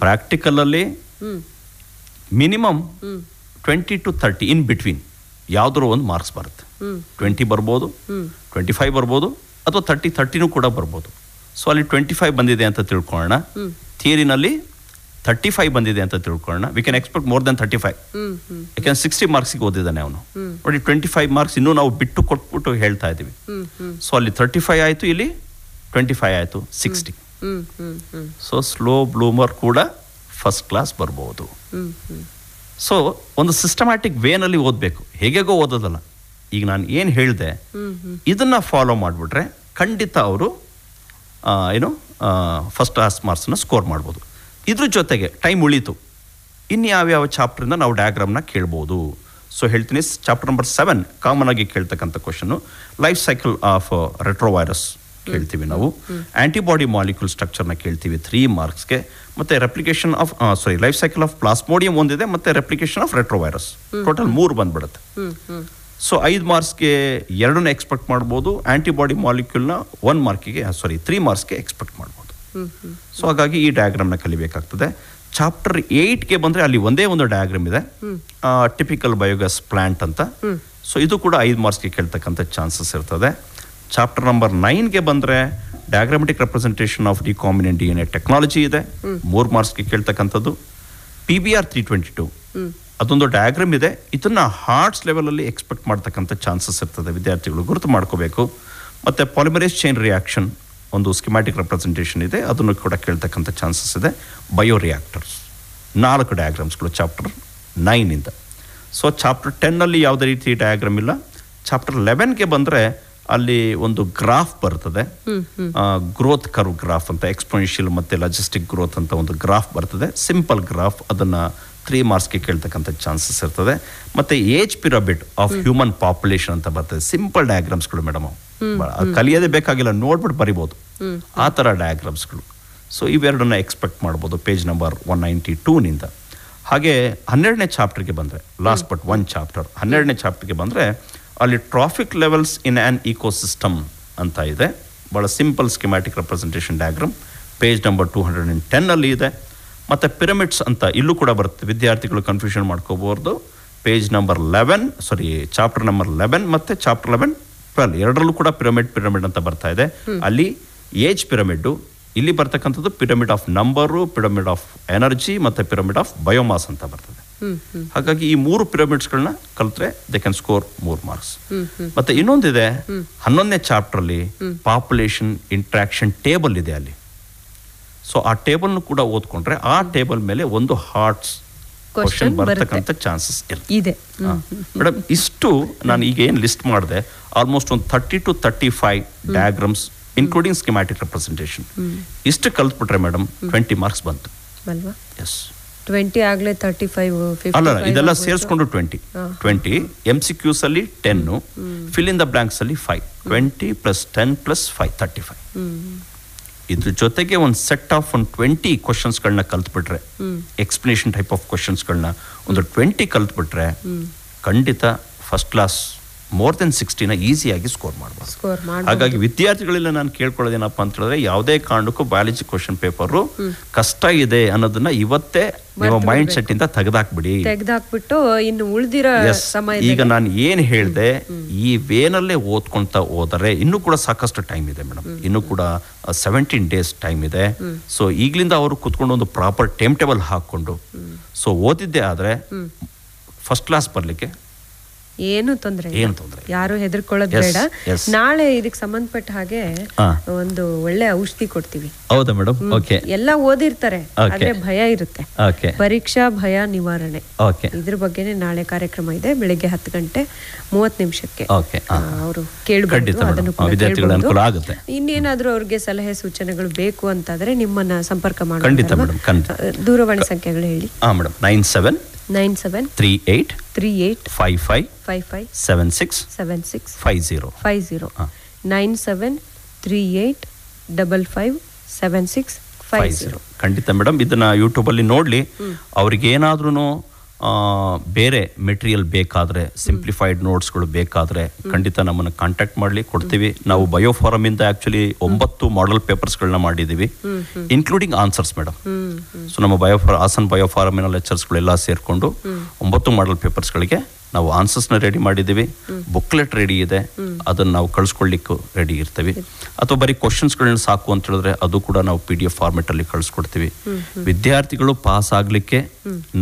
ಪ್ರಾಕ್ಟಿಕಲಲ್ಲಿ ಮಿನಿಮಮ್ 20 to 30 ಇನ್ ಬಿಟ್ವೀನ್ ಯಾವ್ದಾದ್ರು ಒಂದು ಮಾರ್ಕ್ಸ್ ಬರುತ್ತೆ. 20 ಬರ್ಬೋದು, 25 ಬರ್ಬೋದು, ಅಥವಾ 30 ಕೂಡ ಬರ್ಬೋದು. ಸೊ ಅಲ್ಲಿ 25 ಬಂದಿದೆ ಅಂತ ತಿಳ್ಕೊಳ್ಳೋಣ. ಥಿಯರಿನಲ್ಲಿ 35 ಬಂದಿದೆ ಅಂತ ತಿಳ್ಕೊಳ್ಳೋಣ. We can expect more than 35. ಯಾಕೆಂದ್ರೆ 60 ಮಾರ್ಕ್ಸಿಗೆ ಓದಿದ್ದಾನೆ ಅವನು. ನೋಡಿ 25 ಮಾರ್ಕ್ಸ್ ಇನ್ನೂ ನಾವು ಬಿಟ್ಟು ಕೊಟ್ಬಿಟ್ಟು ಹೇಳ್ತಾ ಇದ್ದೀವಿ. ಸೊ ಅಲ್ಲಿ 35 ಆಯಿತು, ಇಲ್ಲಿ 25 ಆಯಿತು, 60. ಸೊ ಸ್ಲೋ ಬ್ಲೂಮರ್ ಕೂಡ ಫಸ್ಟ್ ಕ್ಲಾಸ್ ಬರ್ಬೋದು. ಸೊ ಒಂದು ಸಿಸ್ಟಮ್ಯಾಟಿಕ್ ವೇನಲ್ಲಿ ಓದಬೇಕು, ಹೇಗೆಗೋ ಓದೋದಲ್ಲ. ಈಗ ನಾನು ಏನು ಹೇಳಿದೆ ಇದನ್ನ ಫಾಲೋ ಮಾಡಿಬಿಟ್ರೆ ಖಂಡಿತ ಅವರು ಫಸ್ಟ್ ಕ್ಲಾಸ್ ಮಾರ್ಕ್ಸ್ನ ಸ್ಕೋರ್ ಮಾಡ್ಬೋದು. ಇದ್ರ ಜೊತೆಗೆ ಟೈಮ್ ಉಳೀತು, ಇನ್ನು ಯಾವ್ಯಾವ ಚಾಪ್ಟ್ರಿಂದ ನಾವು ಡಯಾಗ್ರಾಮ್ನ ಕೇಳ್ಬೋದು. ಸೊ ಹೇಳ್ತೀನಿ, ಚಾಪ್ಟರ್ ನಂಬರ್ 7 ಕಾಮನ್ ಆಗಿ ಕೇಳ್ತಕ್ಕಂಥ ಕ್ವಶನ್ನು ಲೈಫ್ ಸೈಕಲ್ ಆಫ್ ರೆಟ್ರೋವೈರಸ್ ಕೇಳ್ತೀವಿ ನಾವು. ಆಂಟಿಬಾಡಿ ಮಾಲಿಕ್ಯೂಲ್ ಸ್ಟ್ರಕ್ಚರ್ನ ಕೇಳ್ತೀವಿ 3 ಮಾರ್ಕ್ಸ್ಗೆ. ಮತ್ತೆ replication of life cycle of plasmodium ಒಂದಿದೆ, ಮತ್ತೆ ರೆಪ್ಲಿಕೇಶನ್ ಆಫ್ ರೆಟ್ರೋವೈರಸ್, ಟೋಟಲ್ 3 ಬಂದ್ಬಿಡುತ್ತೆ. ಸೊ 5 ಮಾರ್ಕ್ಸ್ಗೆ 2 ಎಕ್ಸ್ಪೆಕ್ಟ್ ಮಾಡ್ಬೋದು. ಆಂಟಿಬಾಡಿ ಮಾಲಿಕ್ಯೂಲ್ನ 3 ಮಾರ್ಕ್ಸ್ಗೆ ಎಕ್ಸ್ಪೆಕ್ಟ್ ಮಾಡ್ಬೋದು. ಸೊ ಹಾಗಾಗಿ ಈ ಡಯಾಗ್ರಾಮ್ನ ಕಲಿಬೇಕಾಗ್ತದೆ. ಚಾಪ್ಟರ್ 8ಗೆ ಬಂದರೆ ಅಲ್ಲಿ ಒಂದೇ ಒಂದು ಡಯಾಗ್ರಾಮ್ ಇದೆ, ಟಿಪಿಕಲ್ ಬಯೋಗ್ಯಾಸ್ ಪ್ಲಾಂಟ್ ಅಂತ. ಸೊ ಇದು ಕೂಡ 5 ಮಾರ್ಕ್ಸ್ಗೆ ಕೇಳ್ತಕ್ಕಂಥ ಚಾನ್ಸಸ್ ಇರ್ತದೆ. ಚಾಪ್ಟರ್ ನಂಬರ್ 9ಗೆ ಬಂದರೆ diagrammatic representation of recombinant DNA technology ಇದೆ, 3 ಮಾರ್ಕ್ಸ್ಗೆ ಕೇಳ್ತಕ್ಕಂಥದ್ದು. PBR 322 ಅದೊಂದು ಡಯಾಗ್ರಾಮ್ ಇದೆ. ಇದನ್ನ ಹಾರ್ಟ್ಸ್ ಲೆವೆಲಲ್ಲಿ ಎಕ್ಸ್ಪೆಕ್ಟ್ ಮಾಡ್ತಕ್ಕಂಥ ಚಾನ್ಸಸ್ ಇರ್ತದೆ, ವಿದ್ಯಾರ್ಥಿಗಳು ಗುರುತು ಮಾಡ್ಕೋಬೇಕು. ಮತ್ತು ಪಾಲಿಮರೇಸ್ ಚೈನ್ ರಿಯಾಕ್ಷನ್ ಒಂದು ಸ್ಕಿಮ್ಯಾಟಿಕ್ ರೆಪ್ರೆಸೆಂಟೇಷನ್ ಇದೆ, ಅದನ್ನು ಕೂಡ ಕೇಳ್ತಕ್ಕಂಥ ಚಾನ್ಸಸ್ ಇದೆ. ಬಯೋ ರಿಯಾಕ್ಟರ್ಸ್ 4 ಡಯಾಗ್ರಾಮ್ಸ್ಗಳು ಚಾಪ್ಟರ್ 9ಇಂದ. ಸೊ ಚಾಪ್ಟರ್ 10ನಲ್ಲಿ ಯಾವುದೇ ರೀತಿ ಡಯಾಗ್ರಾಮ್ ಇಲ್ಲ. ಚಾಪ್ಟರ್ 11ಗೆ ಬಂದರೆ ಅಲ್ಲಿ ಒಂದು ಗ್ರಾಫ್ ಬರ್ತದೆ, ಗ್ರೋತ್ ಕರ್ವ್ ಗ್ರಾಫ್ ಅಂತ, ಎಕ್ಸ್ಪೋನೆನ್ಷಿಯಲ್ ಮತ್ತು ಲಾಜಿಸ್ಟಿಕ್ ಗ್ರೋತ್ ಅಂತ ಒಂದು ಗ್ರಾಫ್ ಬರ್ತದೆ, ಸಿಂಪಲ್ ಗ್ರಾಫ್. ಅದನ್ನು 3 ಮಾರ್ಕ್ಸ್ಗೆ ಕೇಳ್ತಕ್ಕಂಥ ಚಾನ್ಸಸ್ ಇರ್ತದೆ. ಮತ್ತು age pyramid of human population ಅಂತ ಬರ್ತದೆ. ಸಿಂಪಲ್ ಡಯಾಗ್ರಾಮ್ಸ್ಗಳು ಮೇಡಮ್, ಕಲಿಯೋದೇ ಬೇಕಾಗಿಲ್ಲ, ನೋಡ್ಬಿಟ್ಟು ಬರಿಬೋದು ಆ ಥರ ಡಯಾಗ್ರಾಮ್ಸ್ಗಳು. ಸೊ ಇವೆರಡನ್ನ ಎಕ್ಸ್ಪೆಕ್ಟ್ ಮಾಡ್ಬೋದು ಪೇಜ್ ನಂಬರ್ 192ನಿಂದ. ಹಾಗೆ 12ನೇ ಚಾಪ್ಟರ್ಗೆ ಬಂದರೆ, ಲಾಸ್ಟ್ ಬಟ್ 1 ಚಾಪ್ಟರ್, 12ನೇ ಚಾಪ್ಟರ್ಗೆ ಬಂದರೆ ಅಲ್ಲಿ traffic levels in an ecosystem ಅಂತ ಇದೆ. ಭಾಳ simple schematic representation diagram, page number 210 ಇದೆ. ಮತ್ತು ಪಿರಮಿಡ್ಸ್ ಅಂತ ಇಲ್ಲೂ ಕೂಡ ಬರುತ್ತೆ, ವಿದ್ಯಾರ್ಥಿಗಳು ಕನ್ಫ್ಯೂಷನ್ ಮಾಡ್ಕೋಬಹುದು. ಪೇಜ್ ನಂಬರ್ 11 ಚಾಪ್ಟರ್ ನಂಬರ್ 11 ಮತ್ತು ಚಾಪ್ಟರ್ 11-12 ಎರಡರಲ್ಲೂ ಕೂಡ ಪಿರಮಿಡ್ ಅಂತ ಬರ್ತಾ ಇದೆ. ಅಲ್ಲಿ ಏಜ್ ಪಿರಮಿಡ್ಡು, ಇಲ್ಲಿ ಬರ್ತಕ್ಕಂಥದ್ದು pyramid of number, pyramid of energy ಮತ್ತು ಪಿರಮಿಡ್ ಆಫ್ ಬಯೋಮಾಸ್ ಅಂತ ಬರ್ತದೆ. ಹಾಗಾಗಿ ಈ 3 ಪಿರಮಿಡ್ಸ್ಗಳನ್ನ ಕಲಿತ್ರೆ ದೇ ಕ್ಯಾನ್ ಸ್ಕೋರ್ 3 ಮಾರ್ಕ್ಸ್. ಮತ್ತೆ ಇನ್ನೊಂದಿದೆ 11ನೇ ಚಾಪ್ಟರ್ಲಿ ಪಾಪ್ಯುಲೇಷನ್ ಇಂಟ್ರಾಕ್ಷನ್ ಟೇಬಲ್ ಇದೆ ಅಲ್ಲಿ. ಸೊ ಆ ಟೇಬಲ್ನು ಕೂಡ ಓದ್ಕೊಂಡ್ರೆ ಆ ಟೇಬಲ್ ಮೇಲೆ ಒಂದು ಹಾರ್ಟ್ಸ್ ಕ್ವಶನ್ ಬರ್ತಕ್ಕಂಥ ಚಾನ್ಸಸ್ ಇದೆ ಮೇಡಮ್. ಇಷ್ಟು ನಾನು ಈಗ ಏನು ಲಿಸ್ಟ್ ಮಾಡಿದೆ, ಆಲ್ಮೋಸ್ಟ್ ಒಂದು 30 to 35 diagrams including schematic representation. ಇಷ್ಟು ಕಲ್ತ್ಬಿಟ್ರೆ ಮೇಡಮ್ 20 ಮಾರ್ಕ್ಸ್ ಬಂತು. ಎಸ್ 20 ಆಗಲೇ 35 ಅಲ್ಲ, ಇದೆಲ್ಲ ಸೇರಿಸ್ಕೊಂಡು 20 MCQs ಅಲ್ಲಿ 10, ಫಿಲ್ ಇನ್ ದ ಬ್ಲಾಂಕ್ಸ್ ಅಲ್ಲಿ 5, 20 + 10 + 5 35. ಇದ್ರ ಜೊತೆಗೆ ಒಂದು ಸೆಟ್ ಆಫ್ 20 ಕ್ವಶನ್ಸ್ಗಳನ್ನ ಕಲ್ತ್ಬಿಟ್ರೆ, ಎಕ್ಸ್ಪ್ಲನೇಷನ್ ಟೈಪ್ ಆಫ್ ಕ್ವಶನ್ಸ್ಗಳನ್ನ ಒಂದು 20 ಕಲ್ತ್ಬಿಟ್ರೆ ಖಂಡಿತ ಫಸ್ಟ್ ಕ್ಲಾಸ್ ಮೋರ್ ದೆನ್ 60ನ ಈಸಿಯಾಗಿ ಸ್ಕೋರ್ ಮಾಡ್ಬೋದು. ಹಾಗಾಗಿ ವಿದ್ಯಾರ್ಥಿಗಳೆಲ್ಲ ನಾನು ಕೇಳ್ಕೊಳ್ಳೋದೇನಪ್ಪ ಅಂತ ಹೇಳಿದ್ರೆ, ಯಾವುದೇ ಕಾರಣಕ್ಕೂ ಬಯಾಲಜಿ ಕ್ವಶನ್ ಪೇಪರು ಕಷ್ಟ ಇದೆ ಅನ್ನೋದನ್ನ ಇವತ್ತೇ ನಿಮ್ಮ ಮೈಂಡ್ ಸೆಟ್ ಇಂದ ತೆಗೆದಾಕ್ಬಿಟ್ಟು ಇನ್ನು ಉಳಿದಿರೋ ಸಮಯ, ಈಗ ನಾನು ಏನು ಹೇಳಿದೆ ಈ ವೇನಲ್ಲೇ ಓದ್ಕೊಂತ ಹೋದರೆ ಇನ್ನೂ ಕೂಡ ಸಾಕಷ್ಟು ಟೈಮ್ ಇದೆ ಮೇಡಮ್. ಇನ್ನೂ ಕೂಡ 17 days ಟೈಮ್ ಇದೆ. ಸೊ ಈಗಲಿಂದ ಅವರು ಕುತ್ಕೊಂಡು ಒಂದು ಪ್ರಾಪರ್ ಟೈಮ್ ಟೇಬಲ್ ಹಾಕೊಂಡು ಸೊ ಓದಿದ್ದೆ ಆದ್ರೆ ಫಸ್ಟ್ ಕ್ಲಾಸ್ ಬರ್ಲಿಕ್ಕೆ ಏನು ತೊಂದರೆ, ಯಾರು ಹೆದರ್ಕೊಳ್ಳೋದು ಬೇಡ. ನಾಳೆ ಇದಕ್ಕೆ ಸಂಬಂಧಪಟ್ಟ ಹಾಗೆ ಒಂದು ಒಳ್ಳೆ ಔಷಧಿ ಕೊಡ್ತೀವಿ. ಹೌದಾ ಮೇಡಮ್? ಓಕೆ. ಎಲ್ಲ ಓದಿರ್ತಾರೆ, ಆದ್ರೆ ಭಯ ಇರುತ್ತೆ. ಪರೀಕ್ಷಾ ಭಯ ನಿವಾರಣೆ, ಇದ್ರ ಬಗ್ಗೆನೇ ನಾಳೆ ಕಾರ್ಯಕ್ರಮ ಇದೆ. ಬೆಳಿಗ್ಗೆ 10:30 ಅವರು ಕೇಳಬಹುದು. ಅದನ್ನು ಇನ್ನೇನಾದ್ರೂ ಅವ್ರಿಗೆ ಸಲಹೆ ಸೂಚನೆಗಳು ಬೇಕು ಅಂತಾದ್ರೆ ನಿಮ್ಮನ್ನ ಸಂಪರ್ಕ ಮಾಡಿ. ದೂರವಾಣಿ ಸಂಖ್ಯೆಗಳು ಹೇಳಿ. 97 38 55 76 50 97 38 55 76 50. ಖಂಡಿತ ಮೇಡಮ್, ಇದನ್ನ ಯೂಟ್ಯೂಬ್ ಅಲ್ಲಿ ನೋಡ್ಲಿ. ಅವ್ರಿಗೆ ಏನಾದ್ರೂ ಬೇರೆ ಮೆಟೀರಿಯಲ್ ಬೇಕಾದರೆ, ಸಿಂಪ್ಲಿಫೈಡ್ ನೋಟ್ಸ್ಗಳು ಬೇಕಾದರೆ ಖಂಡಿತ ನಮ್ಮನ್ನು ಕಾಂಟ್ಯಾಕ್ಟ್ ಮಾಡಲಿ, ಕೊಡ್ತೀವಿ. ನಾವು ಬಯೋಫಾರಮಿಂದ ಆ್ಯಕ್ಚುಲಿ 9 ಮಾಡೆಲ್ ಪೇಪರ್ಸ್ಗಳನ್ನ ಮಾಡಿದ್ದೀವಿ, ಇನ್ಕ್ಲೂಡಿಂಗ್ ಆನ್ಸರ್ಸ್ ಮೇಡಮ್. ಸೊ ನಮ್ಮ ಹಾಸನ್ ಬಯೋಫಾರಮಿನ ಲೆಕ್ಚರ್ಸ್ಗಳೆಲ್ಲ ಸೇರಿಕೊಂಡು 9 ಮಾಡೆಲ್ ಪೇಪರ್ಸ್ಗಳಿಗೆ ನಾವು ಆನ್ಸರ್ಸ್ನ ರೆಡಿ ಮಾಡಿದ್ದೀವಿ. ಬುಕ್ಲೆಟ್ ರೆಡಿ ಇದೆ, ಅದನ್ನು ನಾವು ಕಳಿಸ್ಕೊಳ್ಳಿಕ್ಕೂ ರೆಡಿ ಇರ್ತೀವಿ. ಅಥವಾ ಬರೀ ಕ್ವಶನ್ಸ್ಗಳನ್ನ ಸಾಕು ಅಂತ ಹೇಳಿದ್ರೆ ಅದು ಕೂಡ ನಾವು PDF ಫಾರ್ಮೆಟಲ್ಲಿ ಕಳಿಸ್ಕೊಡ್ತೀವಿ. ವಿದ್ಯಾರ್ಥಿಗಳು ಪಾಸ್ ಆಗಲಿಕ್ಕೆ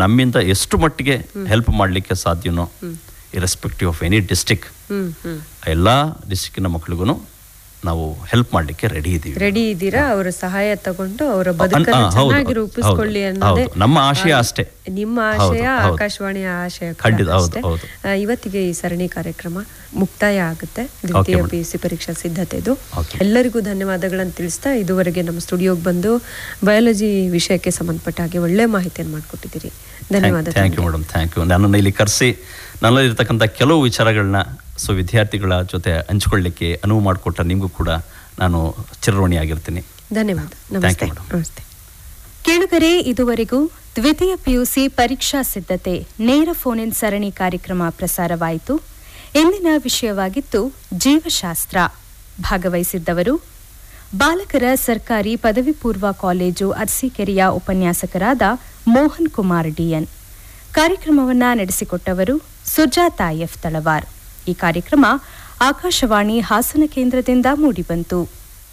ನಮ್ಮಿಂದ ಎಷ್ಟು ಮಟ್ಟಿಗೆ ಹೆಲ್ಪ್ ಮಾಡಲಿಕ್ಕೆ ಸಾಧ್ಯನೋ, ಇರೆಸ್ಪೆಕ್ಟಿವ್ ಆಫ್ ಎನಿ ಡಿಸ್ಟಿಕ್, ಎಲ್ಲ ಡಿಸ್ಟಿಕ್ಕಿನ ಮಕ್ಕಳಿಗೂ ನಾವು ಹೆಲ್ಪ್ ಮಾಡಲಿಕ್ಕೆ ರೆಡಿ ಇದ್ದೀರಾ. ಅವರ ಸಹಾಯ ತಗೊಂಡು ಅವರ ಬದುಕನ್ನು ಚೆನ್ನಾಗಿ ರೂಪಿಸಿಕೊಳ್ಳಿ ಅನ್ನೋದೇ ನಮ್ಮ ಆಶಯ ಅಷ್ಟೇ. ನಿಮ್ಮ ಆಶಯ, ಆಕಾಶವಾಣಿಯ ಆಶಯ. ಇವತ್ತಿಗೆ ಈ ಸರಣಿ ಕಾರ್ಯಕ್ರಮ ಮುಕ್ತಾಯ ಆಗುತ್ತೆ. ದ್ವಿತೀಯ PUC ಪರೀಕ್ಷಾ ಸಿದ್ಧತೆದು ಎಲ್ಲರಿಗೂ ಧನ್ಯವಾದಗಳನ್ನು ತಿಳಿಸ್ತಾ, ಇದುವರೆಗೆ ನಮ್ಮ ಸ್ಟುಡಿಯೋಗೆ ಬಂದು ಬಯಾಲಜಿ ವಿಷಯಕ್ಕೆ ಸಂಬಂಧಪಟ್ಟ ಹಾಗೆ ಒಳ್ಳೆ ಮಾಹಿತಿಯನ್ನು ಮಾಡಿಕೊಟ್ಟಿದ್ದೀರಿ. ಧನ್ಯವಾದ. Thank you madam, thank you. ನನ್ನನ್ನು ಇಲ್ಲಿ ಕರೆಸಿ ನನ್ನಲ್ಲಿರ್ತಕ್ಕಂಥ ಕೆಲವು ವಿಚಾರಗಳನ್ನ ವಿದ್ಯಾರ್ಥಿಗಳ ಜೊತೆ ಹಂಚಿಕೊಳ್ಳಿಕ್ಕೆ ಅನುವು ಮಾಡಿಕೊಟ್ಟ ನಿಮಗೂ ಕೂಡ ನಾನು ಚಿರಋಣಿಯಾಗಿರ್ತೀನಿ. ಧನ್ಯವಾದ. ನಮಸ್ತೆ. ಕೇಳುಗರೆ, ಇದುವರೆಗೂ ದ್ವಿತೀಯ PUC ಪರೀಕ್ಷಾ ಸಿದ್ಧತೆ ನೇರ ಫೋನ್ ಇನ್ ಸರಣಿ ಕಾರ್ಯಕ್ರಮ ಪ್ರಸಾರವಾಯಿತು. ಇಂದಿನ ವಿಷಯವಾಗಿತ್ತು ಜೀವಶಾಸ್ತ್ರ. ಭಾಗವಹಿಸಿದ್ದವರು ಬಾಲಕರ ಸರ್ಕಾರಿ ಪದವಿ ಪೂರ್ವ ಕಾಲೇಜು ಅರಸೀಕೆರೆಯ ಉಪನ್ಯಾಸಕರಾದ ಮೋಹನ್ ಕುಮಾರ್ DN. ಕಾರ್ಯಕ್ರಮವನ್ನು ನಡೆಸಿಕೊಟ್ಟವರು ಸುಜಾತಾ F. ತಳವಾರ್. ಈ ಕಾರ್ಯಕ್ರಮ ಆಕಾಶವಾಣಿ ಹಾಸನ ಕೇಂದ್ರದಿಂದ ಮೂಡಿಬಂತು.